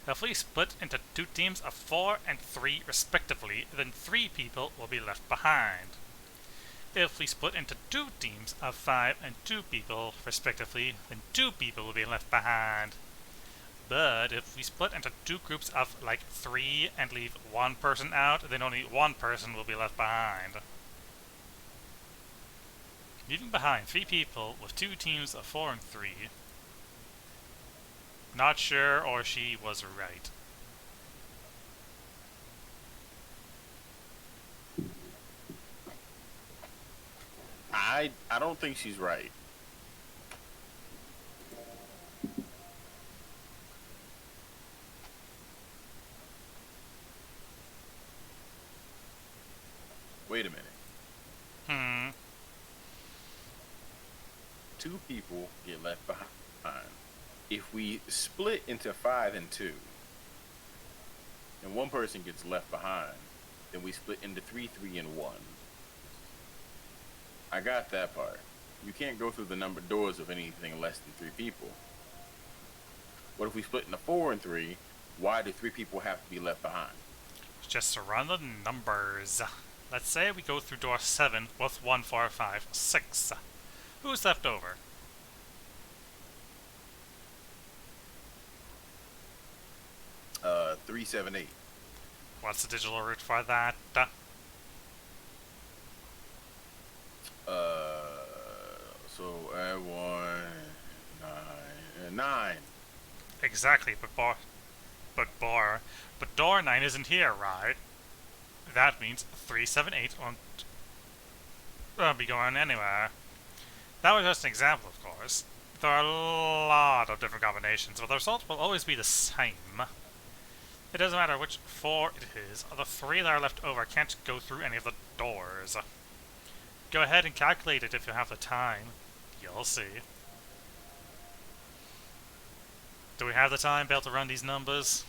If we split into 2 teams of 4 and 3 respectively, then 3 people will be left behind. If we split into 2 teams of 5 and 2 people respectively, then 2 people will be left behind. But if we split into 2 groups of like 3 and leave 1 person out, then only 1 person will be left behind. Leaving behind 3 people with 2 teams of 4 and 3. Not sure, or she was right. I don't think she's right. Wait a minute. 2 people get left behind. If we split into 5 and 2, and 1 person gets left behind, then we split into 3, 3, and 1. I got that part. You can't go through the numbered doors of anything less than 3 people. What if we split into 4 and 3? Why do 3 people have to be left behind? Just to run the numbers. Let's say we go through door 7 with 1, 4, 5, 6. Who's left over? 3, 7, 8. What's the digital route for that? So add 1, 9, 9. Exactly, but door 9 isn't here, right? That means 3, 7, 8 won't be going anywhere. That was just an example, of course. There are a lot of different combinations, but the result will always be the same. It doesn't matter which 4 it is, the 3 that are left over can't go through any of the doors. Go ahead and calculate it if you have the time. You'll see. Do we have the time, Bale, to run these numbers?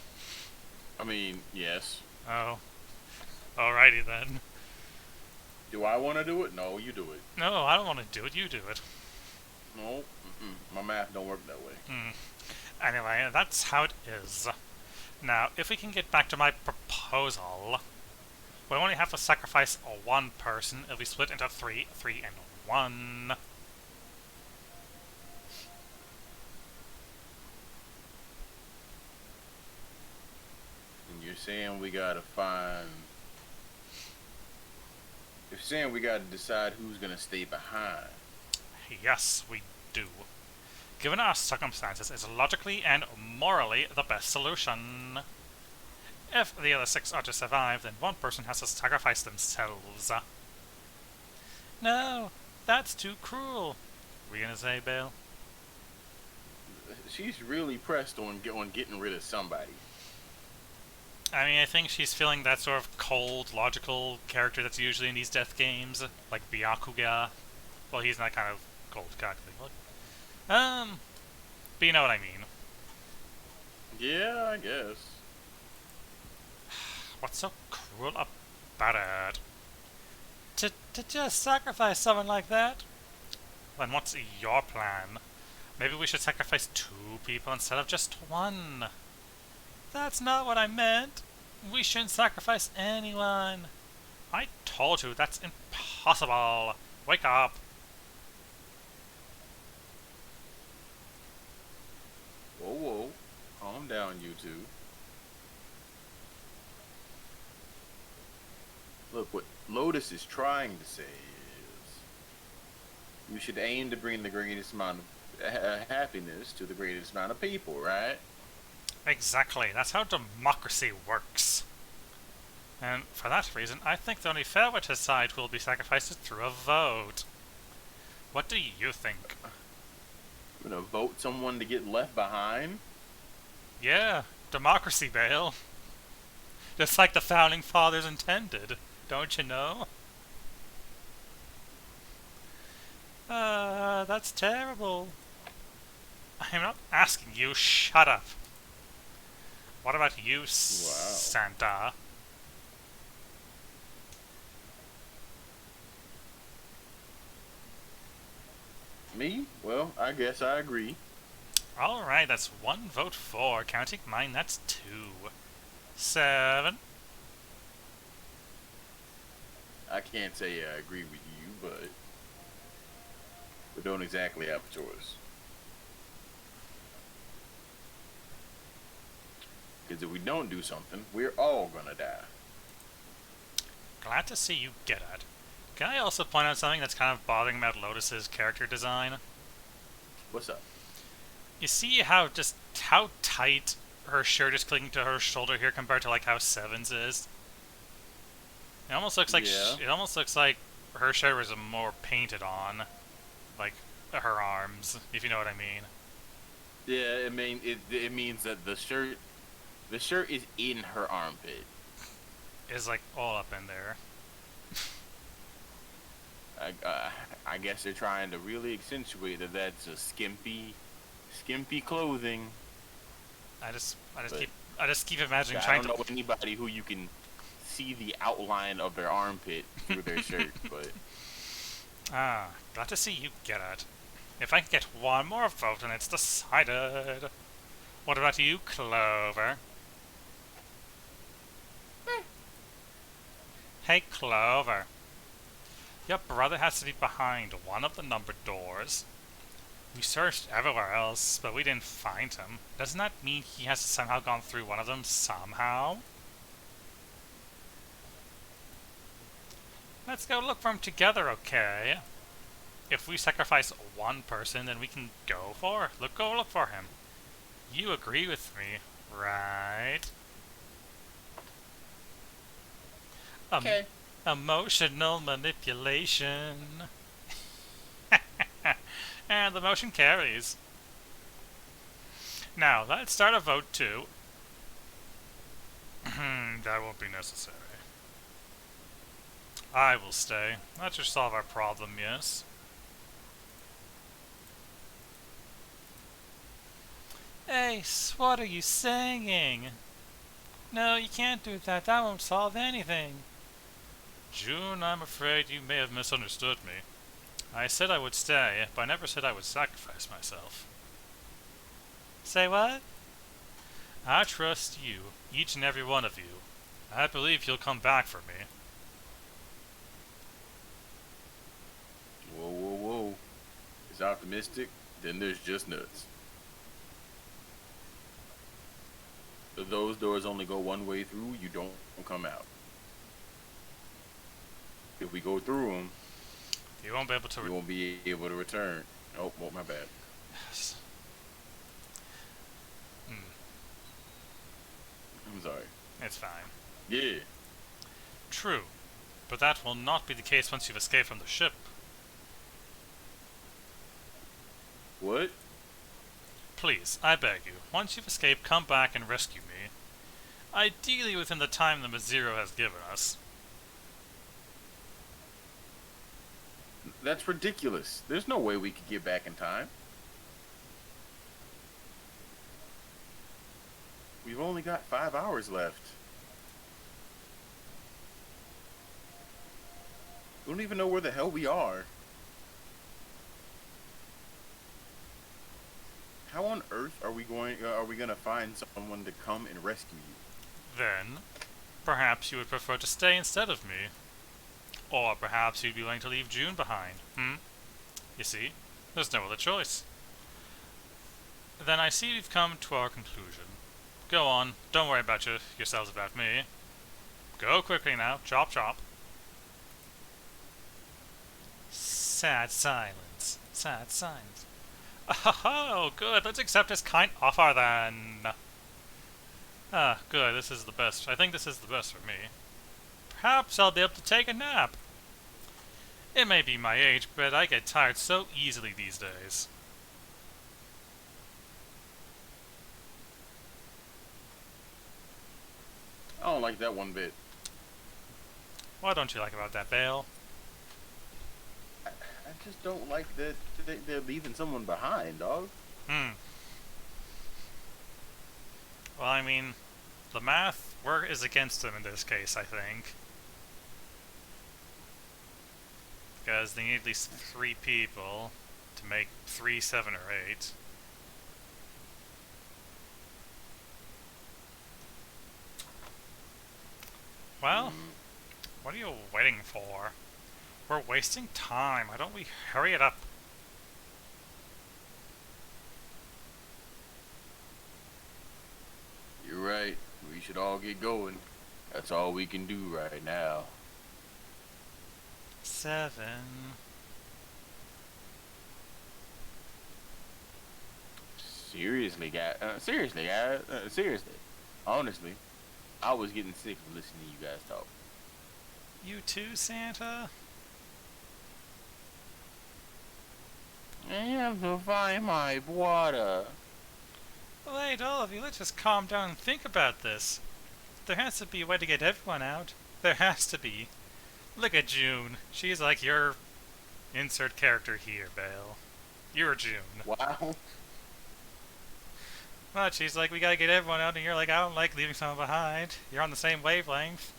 I mean, yes. Oh. Alrighty then. Do I want to do it? No, you do it. No, I don't want to do it, you do it. No, my math don't work that way. Anyway, that's how it is. Now, if we can get back to my proposal, we only have to sacrifice 1 person if we split into 3, 3, and 1. And you're saying we gotta find... You're saying we gotta decide who's gonna stay behind. Yes, we do. given our circumstances, is logically and morally the best solution. If the other 6 are to survive, then one person has to sacrifice themselves. No, that's too cruel. Were you gonna say, Bale? She's really pressed on getting rid of somebody. I mean, I think she's feeling that sort of cold, logical character that's usually in these death games, like Byakuya. Well, he's not kind of cold, calculating. But you know what I mean. Yeah, I guess. What's so cruel about it? To just sacrifice someone like that? Then what's your plan? Maybe we should sacrifice 2 people instead of just 1. That's not what I meant. We shouldn't sacrifice anyone. I told you that's impossible. Wake up. Whoa, whoa. Calm down, you two. Look, what Lotus is trying to say is you should aim to bring the greatest amount of happiness to the greatest amount of people, right? Exactly. That's how democracy works. And for that reason, I think the only fair way to decide who will be sacrificed is through a vote. What do you think? I'm gonna vote someone to get left behind? Yeah, democracy, Bale. Just like the founding fathers intended, don't you know? That's terrible. I'm not asking you, shut up. What about you, Santa? Me? Well, I guess I agree. Alright, that's 1 vote for. Counting mine, that's 2. 7. I can't say I agree with you, but we don't exactly have a choice. Because if we don't do something, we're all gonna die. Glad to see you get it. Can I also point out something that's kind of bothering about Lotus's character design? What's up? You see how tight her shirt is clinging to her shoulder here compared to like how Seven's is? It almost looks like it almost looks like her shirt was more painted on, like her arms, if you know what I mean. Yeah, I mean it means that the shirt is in her armpit. It's like all up in there. I guess they're trying to really accentuate that that's a skimpy clothing. I just keep imagining I trying don't know anybody who you can see the outline of their armpit through their shirt, but glad to see you get it. If I can get 1 more vote, and it's decided. What about you, Clover? Hey, Clover. Your brother has to be behind one of the numbered doors. We searched everywhere else, but we didn't find him. Doesn't that mean he has somehow gone through one of them somehow? Let's go look for him together, okay? If we sacrifice 1 person, then we can go look for him. You agree with me, right? okay. Emotional manipulation. And the motion carries. Now, let's start a vote too. That won't be necessary. I will stay. That should solve our problem, yes. Ace, what are you singing? No, you can't do that. That won't solve anything. June, I'm afraid you may have misunderstood me. I said I would stay, but I never said I would sacrifice myself. Say what? I trust you, each and every one of you. I believe you'll come back for me. Whoa, whoa, whoa. It's optimistic, then there's just nuts. If those doors only go one way through, you don't come out. If we go through them, You won't be able to. we won't be able to return. Oh, well, my bad. I'm sorry. It's fine. Yeah. True, but that will not be the case once you've escaped from the ship. What? Please, I beg you, once you've escaped, come back and rescue me. Ideally within the time the Maziro has given us. That's ridiculous. There's no way we could get back in time. We've only got 5 hours left. We don't even know where the hell we are. How on earth are we gonna find someone to come and rescue you? Then, perhaps you would prefer to stay instead of me. Or perhaps you'd be willing to leave June behind, You see, there's no other choice. Then I see we've come to our conclusion. Go on, don't worry about yourselves about me. Go quickly now, chop chop. Sad silence, sad silence. Oh, good, let's accept his kind offer then. Ah, good, this is the best. I think this is the best for me. Perhaps I'll be able to take a nap. It may be my age, but I get tired so easily these days. I don't like that one bit. What don't you like about that, Bale? I just don't like that they're leaving someone behind, dog. Well, I mean, the math is against them in this case, I think. Because they need at least 3 people to make 3, 7, or 8. Well, what are you waiting for? We're wasting time. Why don't we hurry it up? You're right. We should all get going. That's all we can do right now. 7. Seriously, guys. Seriously. Honestly, I was getting sick of listening to you guys talk. You too, Santa? I have to find my water. Wait, all of you, let's just calm down and think about this. There has to be a way to get everyone out. There has to be. Look at June. She's like your insert character here, Bale. You're June. Wow. But she's like, we gotta get everyone out, and you're like, I don't like leaving someone behind. You're on the same wavelength.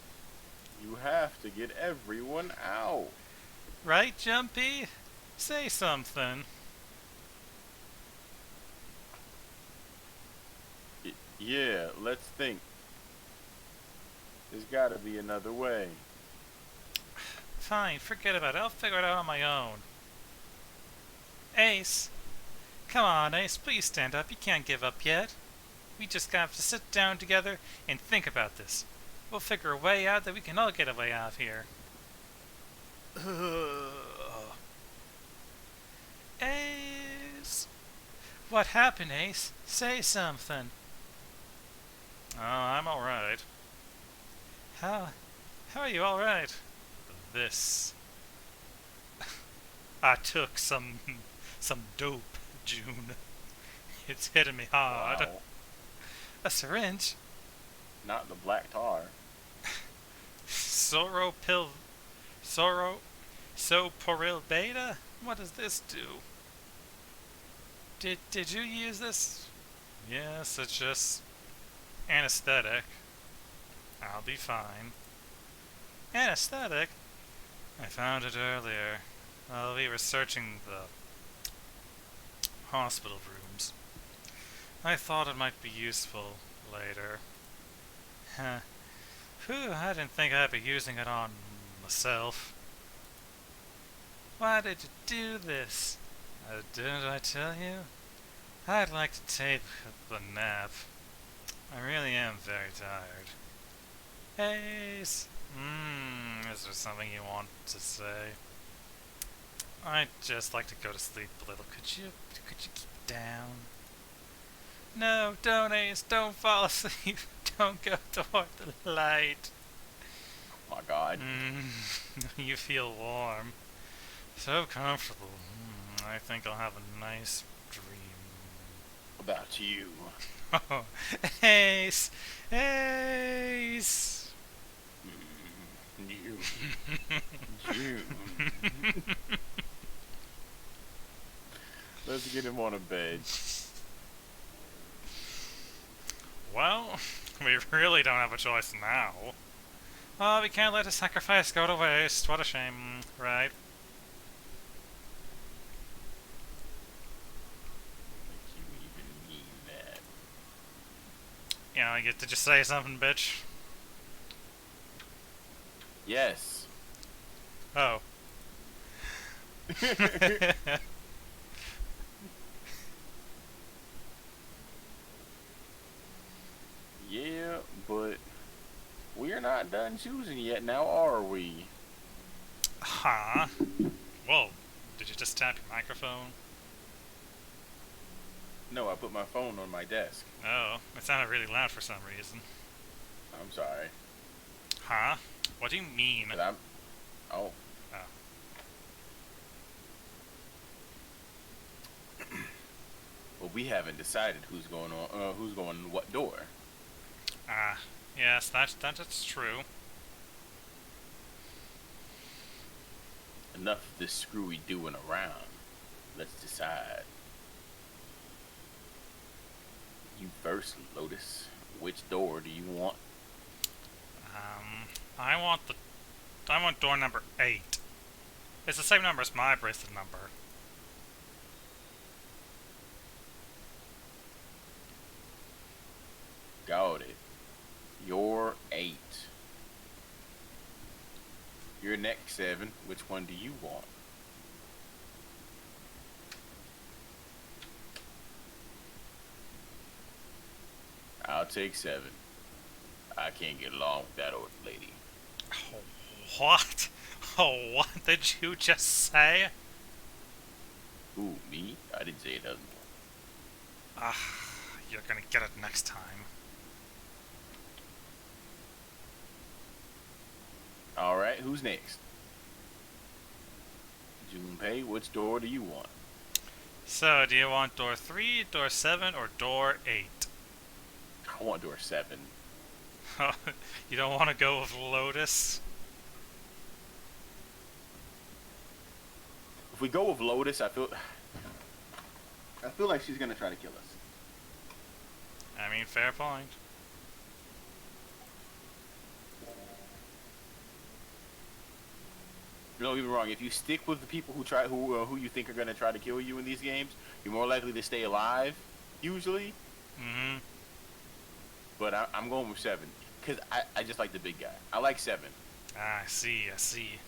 You have to get everyone out. Right, Jumpy? Say something. Yeah, let's think. There's gotta be another way. Fine, forget about it. I'll figure it out on my own. Ace! Come on, Ace, please stand up. You can't give up yet. We just have to sit down together and think about this. We'll figure a way out that we can all get a way out of here. Ace! What happened, Ace? Say something. Oh, I'm alright. How are you alright? This. I took some dope, June. It's hitting me hard. Wow. A syringe? Not the black tar. Soporil beta? What does this do? Did you use this? Yes, it's just anesthetic. I'll be fine. Anesthetic? I found it earlier. While we were searching the hospital rooms. I thought it might be useful later. Huh. Phew, I didn't think I'd be using it on myself. Why did you do this? Didn't I tell you? I'd like to take a nap. I really am very tired. Ace! Is there something you want to say? I'd just like to go to sleep a little. Could you keep down? No, don't, Ace. Don't fall asleep. Don't go toward the light. Oh my God. You feel warm. So comfortable. I think I'll have a nice dream. About you. Oh, Ace! Ace! You. You. Let's get him on a bed. Well, we really don't have a choice now. Oh, we can't let the sacrifice go to waste. What a shame, right? Like you even mean that. You know, I get to just say something, bitch. Yes. Oh. Yeah, but we're not done choosing yet now, are we? Huh? Whoa. Did you just tap your microphone? No, I put my phone on my desk. Oh, it sounded really loud for some reason. I'm sorry. Huh? What do you mean? But I'm. Oh. Oh. Well, we haven't decided who's going on. Who's going in what door? Ah, yes, that's true. Enough of this screwy doing around. Let's decide. You first, Lotus. Which door do you want? I want door number 8. It's the same number as my bracelet number. Got it. You're 8. You're next 7. Which one do you want? I'll take 7. I can't get along with that old lady. Oh, what? Oh, what did you just say? Ooh, me? I didn't say it doesn't. Ah, you're gonna get it next time. Alright, who's next? Junpei, which door do you want? So, do you want door 3, door 7, or door 8? I want door 7. You don't want to go with Lotus? If we go with Lotus, I feel like she's gonna try to kill us. I mean, fair point. Don't get me wrong. If you stick with the people who you think are gonna try to kill you in these games, you're more likely to stay alive, usually. Mm-hmm. But I'm going with 7 because I just like the big guy. I like 7. Ah, I see, I see.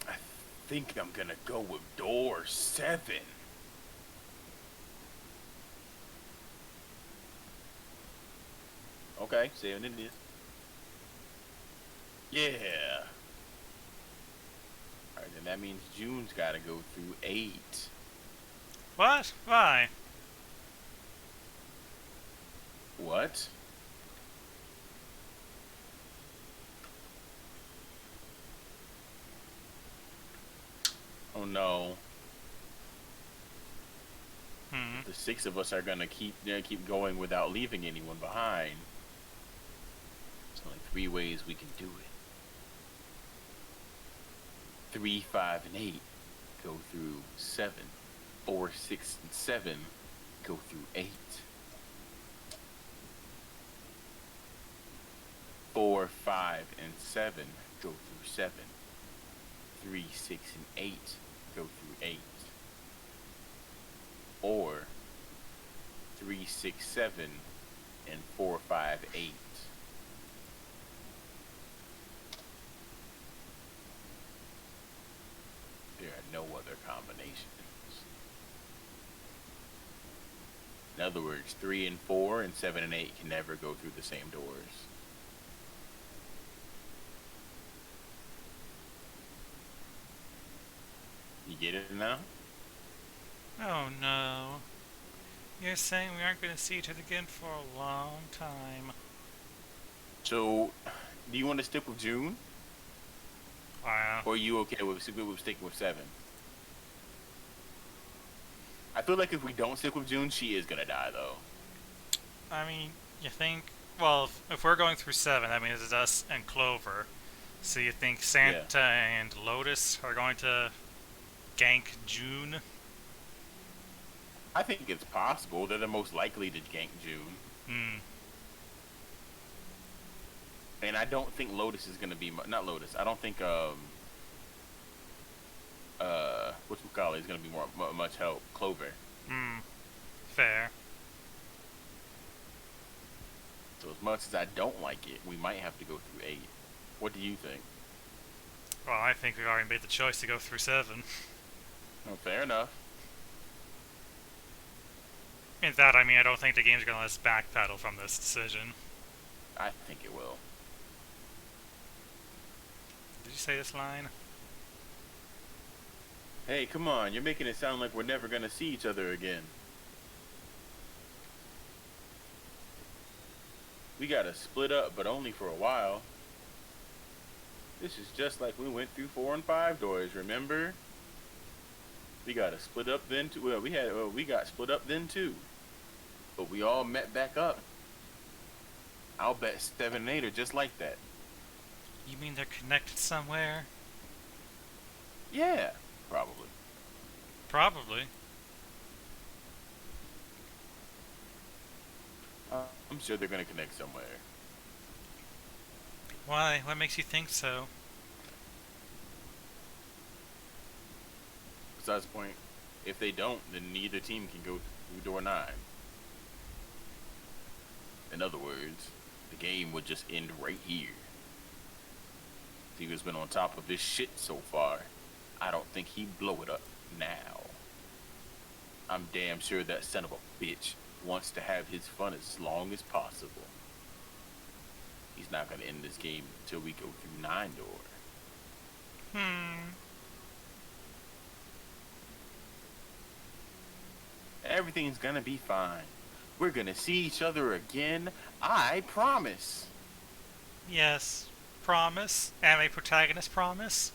I think I'm gonna go with door 7. Okay, 7 it is. Yeah. Alright, then that means June's gotta go through 8. What? Why? What? Oh no. The 6 of us are gonna keep going without leaving anyone behind. There's only 3 ways we can do it. 3, 5, and 8 go through 7. 4, 6, and 7 go through 8. 4, 5, and 7 go through 7. 3, 6, and 8 go through 8. Or 3, 6, 7, and 4, 5, 8. There are no other combinations. In other words, 3 and 4 and 7 and 8 can never go through the same doors. You get it now? Oh no. You're saying we aren't going to see each other again for a long time. So, do you want to stick with June, Wow. or are you okay with sticking with 7? I feel like if we don't stick with June, she is gonna die though. I mean, you think... Well, if we're going through 7, that means it's us and Clover. So you think Santa and Lotus are going to gank June? I think it's possible. They're the most likely to gank June. Hmm. And I don't think Lotus is gonna be not Lotus. I don't think whatchamacallit is gonna be much help. Clover. Hmm. Fair. So as much as I don't like it, we might have to go through 8. What do you think? Well, I think we've already made the choice to go through 7. Oh, fair enough. In that, I mean, I don't think the game's going to let us backpedal from this decision. I think it will. Did you say this line? Hey, come on! You're making it sound like we're never gonna see each other again. We gotta split up, but only for a while. This is just like we went through 4 and 5 doors, remember? We gotta split up then too. Well, we got split up then too. But we all met back up. I'll bet 7 and 8 are just like that. You mean they're connected somewhere? Yeah, probably. Probably. I'm sure they're gonna connect somewhere. Why? What makes you think so? Besides the point, if they don't, then neither team can go through door 9. In other words, the game would just end right here. Tiga's been on top of this shit so far. I don't think he'd blow it up now. I'm damn sure that son of a bitch wants to have his fun as long as possible. He's not gonna end this game until we go through 9 door. Everything's gonna be fine. We're gonna see each other again. I promise. Yes. Promise. Anime protagonist promise.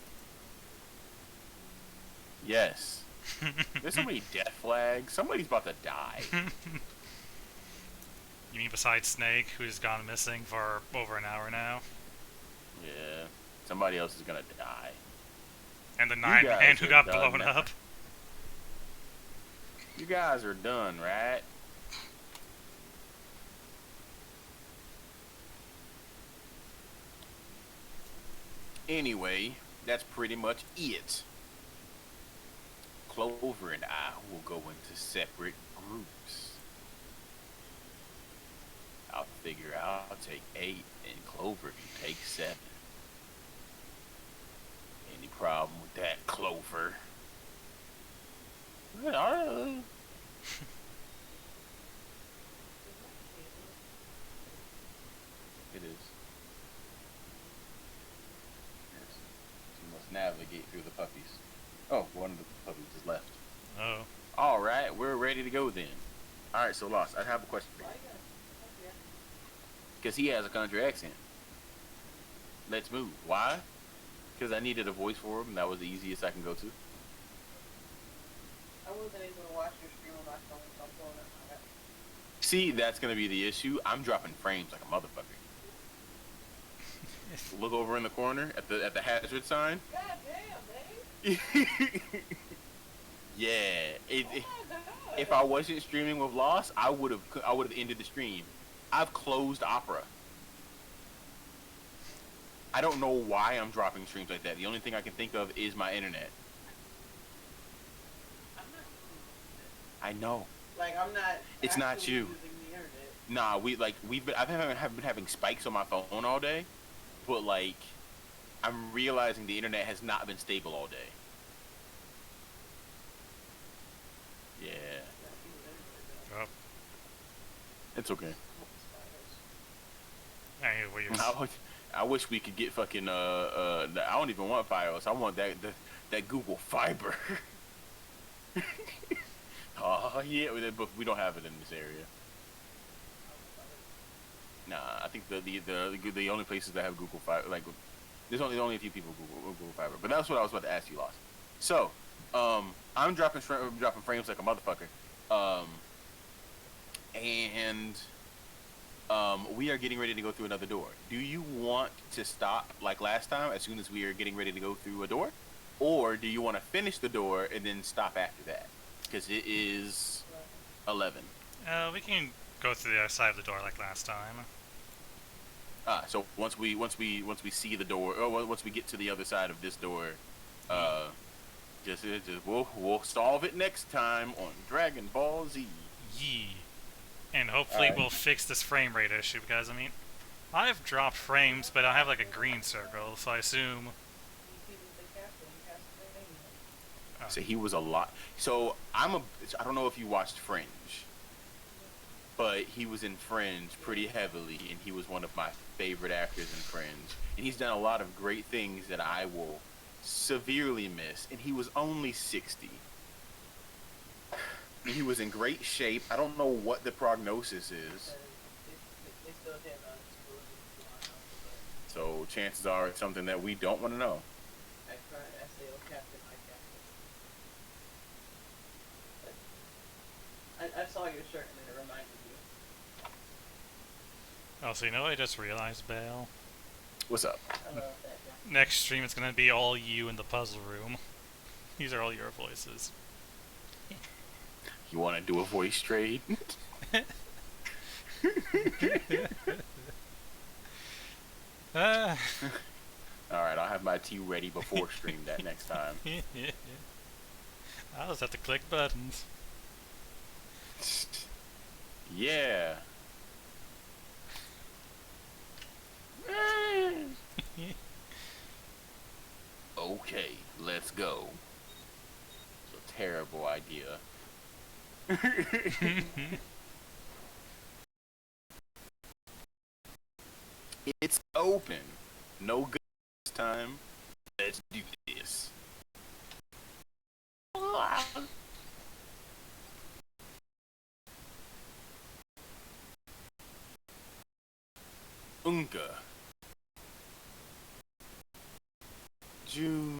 Yes. There's so many death flags. Somebody's about to die. You mean besides Snake, who's gone missing for over an hour now? Yeah. Somebody else is gonna die. And the 9 guys man who are got done blown now. up. You guys are done, right? Anyway, that's pretty much it. Clover and I will go into separate groups. I'll figure I'll take 8 and Clover can take 7. Any problem with that, Clover? It is. Yes. You must navigate through the puppies. Oh, one of the puppies is left. Oh. Alright, we're ready to go then. Alright, so Lost, I have a question for you. Because he has a country accent. Let's move. Why? Because I needed a voice for him, and that was the easiest I can go to. I wasn't able to watch your stream on my phone, so I'm pulling up my app. See, that's going to be the issue. I'm dropping frames like a motherfucker. Look over in the corner at the hazard sign. God damn, man. Yeah. Oh my God. If I wasn't streaming with Lost, I would have ended the stream. I've closed Opera. I don't know why I'm dropping streams like that. The only thing I can think of is my internet. I'm not I know. like I'm not. It's not actually you. using the internet. Nah, I've been having spikes on my phone all day, but like, I'm realizing the internet has not been stable all day. Yeah, Oh. it's okay. Anyway, what you're I wish we could get fucking I don't even want Fios. I want that Google Fiber. Oh yeah, but we don't have it in this area. Nah, I think the only places that have Google Fiber, like, there's only a few people Google Fiber. But that's what I was about to ask you, Lost. So, I'm dropping frames like a motherfucker, um, and we are getting ready to go through another door. Do you want to stop like last time as soon as we are getting ready to go through a door, or do you want to finish the door and then stop after that? Because it is 11. We can go through the other side of the door like last time. So once we see the door, or once we get to the other side of this door, uh, just we'll solve it next time on Dragon Ball Z. Yee. And hopefully we'll fix this frame rate issue, because, I mean, I've dropped frames, but I have like a green circle, so I assume... So he was a lot. So I don't know if you watched Fringe, but he was in Fringe pretty heavily, and he was one of my favorite actors in Fringe. And he's done a lot of great things that I will severely miss. And he was only 60. He was in great shape. I don't know what the prognosis is. So chances are it's something that we don't want to know. I saw your shirt and it reminded you. Oh, so you know what I just realized, Bale? What's up? I love that guy. Next stream it's gonna be all you in the puzzle room. These are all your voices. You want to do a voice trade? Alright, I'll have my tea ready before stream that next time. I'll just have to click buttons. Yeah. Okay, let's go. It's a terrible idea. It's open. No good this time. Let's do this. Unka. June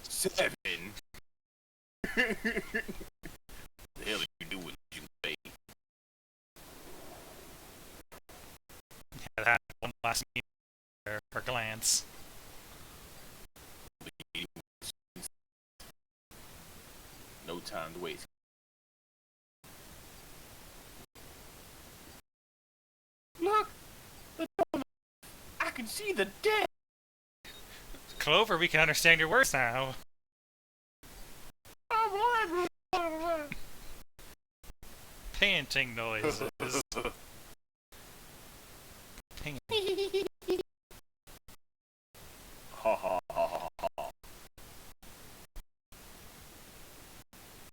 7. The hell are you doing, June 8? Yeah, that one last or glance. No time to waste. Look! The door. I can see the dead! Clover, we can understand your words now. Painting noises. Ha ha ha ha ha.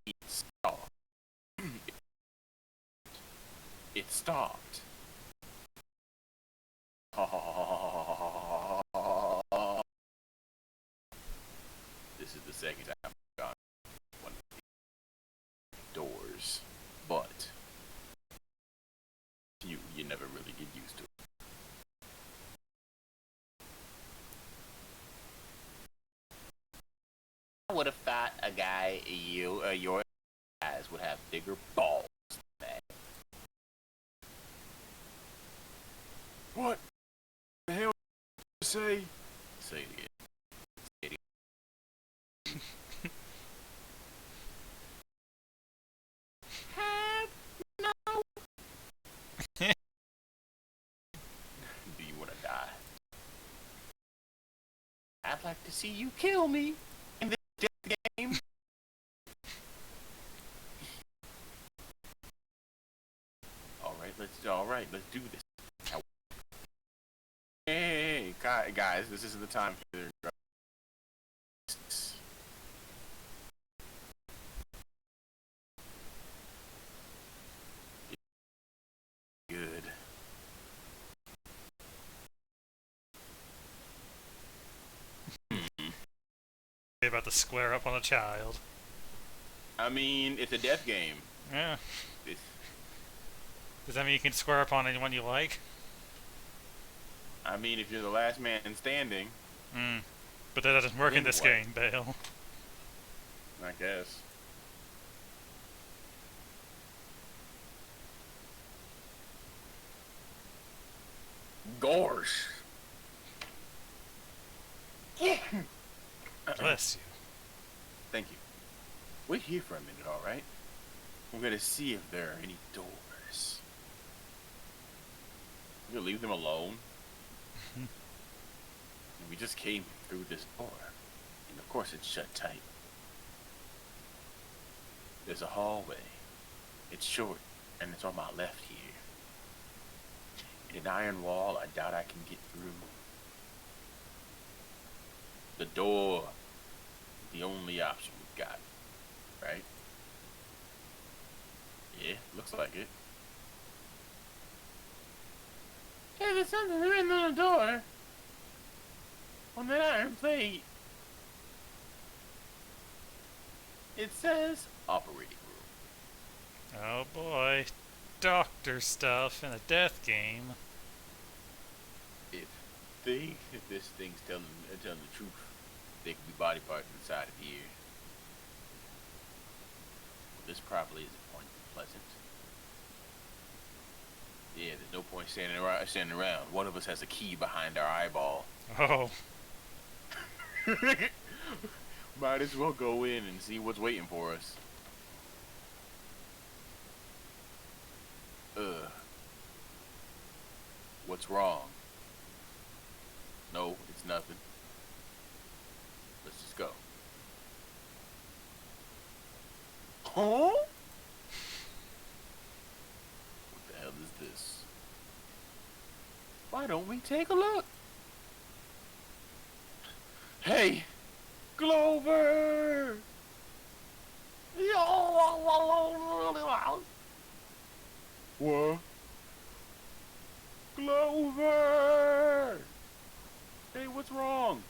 It stopped. It stopped. Ha ha ha ha ha ha. This is the second time I've gone one of the doors, but you never really get used to it. I would have thought a guy your guys would have bigger balls than that. What the hell did you say? Say it again. Say it again. No. Do you want to die? I'd like to see you kill me in this death game. All right, let's do this. Hey, guys, this isn't the time for good. about to square up on a child. I mean, it's a death game. Yeah. It's, Does that mean you can square up on anyone you like? I mean, if you're the last man standing, Hmm. But that doesn't work in Then this what? game, Bale. I guess. Gorsh. Bless you. Thank you. Wait here for a minute, all right? We're gonna see if there are any doors. You gonna leave them alone? We just came through this door, and of course it's shut tight. There's a hallway. It's short, and it's on my left here. And an iron wall I doubt I can get through. The door, the only option we've got, right? Yeah, looks like it. Hey, there's something written on the door. On that iron plate. It says operating room. Oh boy. Doctor stuff in a death game. If this thing's telling the truth, there could be body parts inside of here. Well, this probably isn't point pleasant. Yeah, there's no point standing around. One of us has a key behind our eyeball. Oh. Might as well go in and see what's waiting for us. What's wrong? No, it's nothing. Let's just go. Huh? What the hell is this? Why don't we take a look? Hey, Glover! What? Glover! Hey, what's wrong?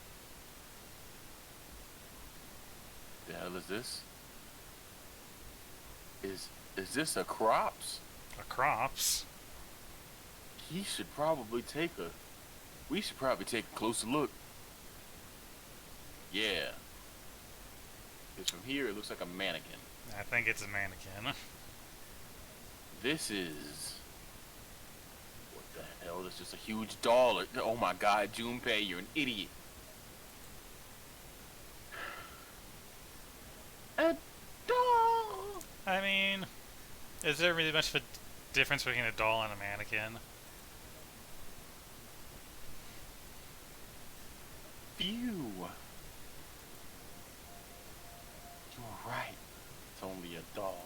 The hell is this? Is this a crops? A crops? We should probably take a closer look. Yeah. Because from here it looks like a mannequin. I think it's a mannequin. This is... What the hell? That's just a huge doll. Oh my god, Junpei, you're an idiot. A doll! I mean, is there really much of a difference between a doll and a mannequin? Phew. You're right. It's only a doll.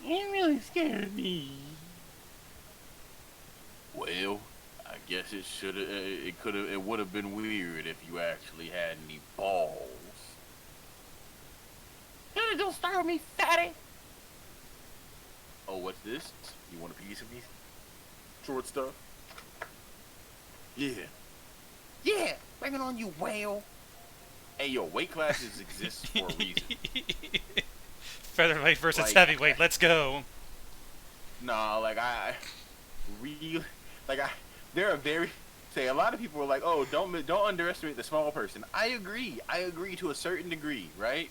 You really scared me. Well, I guess it would have been weird if you actually had any balls. Don't start with me, fatty. Oh, what's this? You want a piece of me? Short stuff? Yeah. Yeah, bring it on, you whale. Hey, yo, weight classes exist for a reason. Featherweight versus Like- heavyweight, let's go. Nah, like there are a lot of people are like, oh, don't underestimate the small person. I agree to a certain degree, right?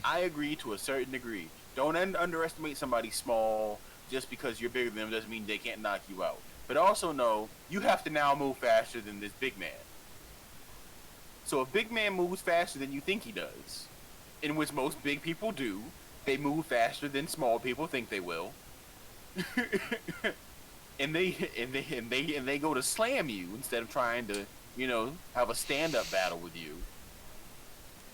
I agree to a certain degree. Don't underestimate somebody small just because you're bigger than them doesn't mean they can't knock you out. But also know you have to now move faster than this big man. So if big man moves faster than you think he does, in which most big people do, they move faster than small people think they will. and they go to slam you instead of trying to, have a stand-up battle with you.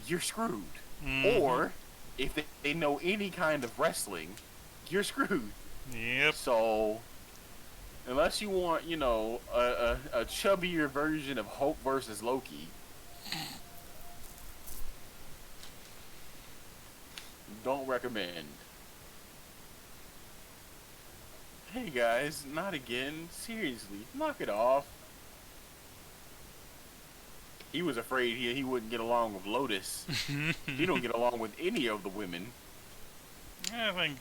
You're screwed. Mhm. Or if they know any kind of wrestling, you're screwed. Yep. So unless you want, a chubbier version of Hulk versus Loki, don't recommend. Hey guys, not again. Seriously, knock it off. He was afraid he wouldn't get along with Lotus. He don't get along with any of the women. I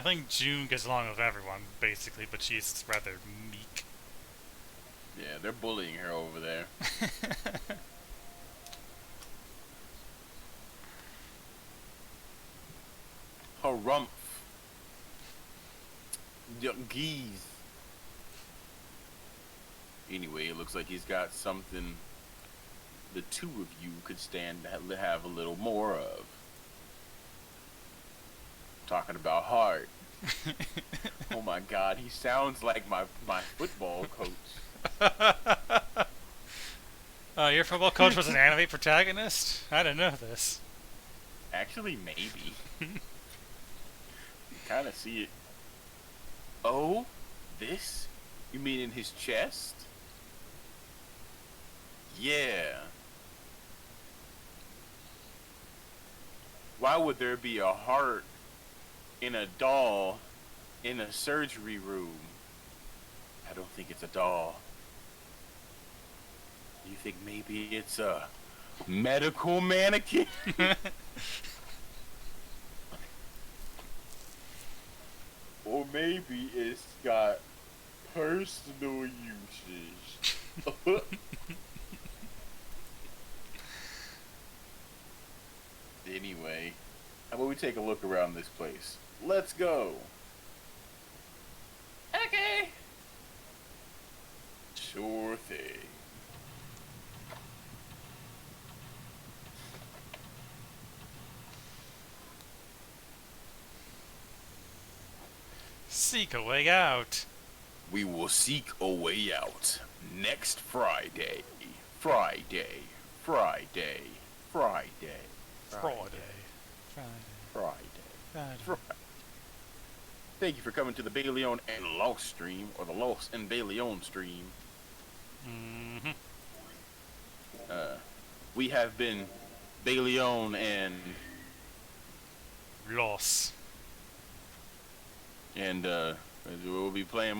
think June gets along with everyone basically, but she's rather meek. Yeah, they're bullying her over there. Harumph. Geese. Anyway, it looks like he's got something the two of you could stand to have a little more of. Talking about heart. Oh my god, he sounds like my football coach. Your football coach was an anime protagonist? I didn't know this. Actually, maybe. You kind of see it. Oh, this? You mean in his chest? Yeah. Why would there be a heart in a doll in a surgery room? I don't think it's a doll. You think maybe it's a medical mannequin? Or maybe it's got personal uses. Anyway, how about we take a look around this place? Let's go. Okay. Sure thing. Seek a way out. We will seek a way out next Friday. Friday. Friday. Friday. Friday. Friday. Thank you for coming to the Bayleon and Lost stream, or the Lost and Bayleon stream. Mm-hmm. We have been Bayleon and Loss. we'll be playing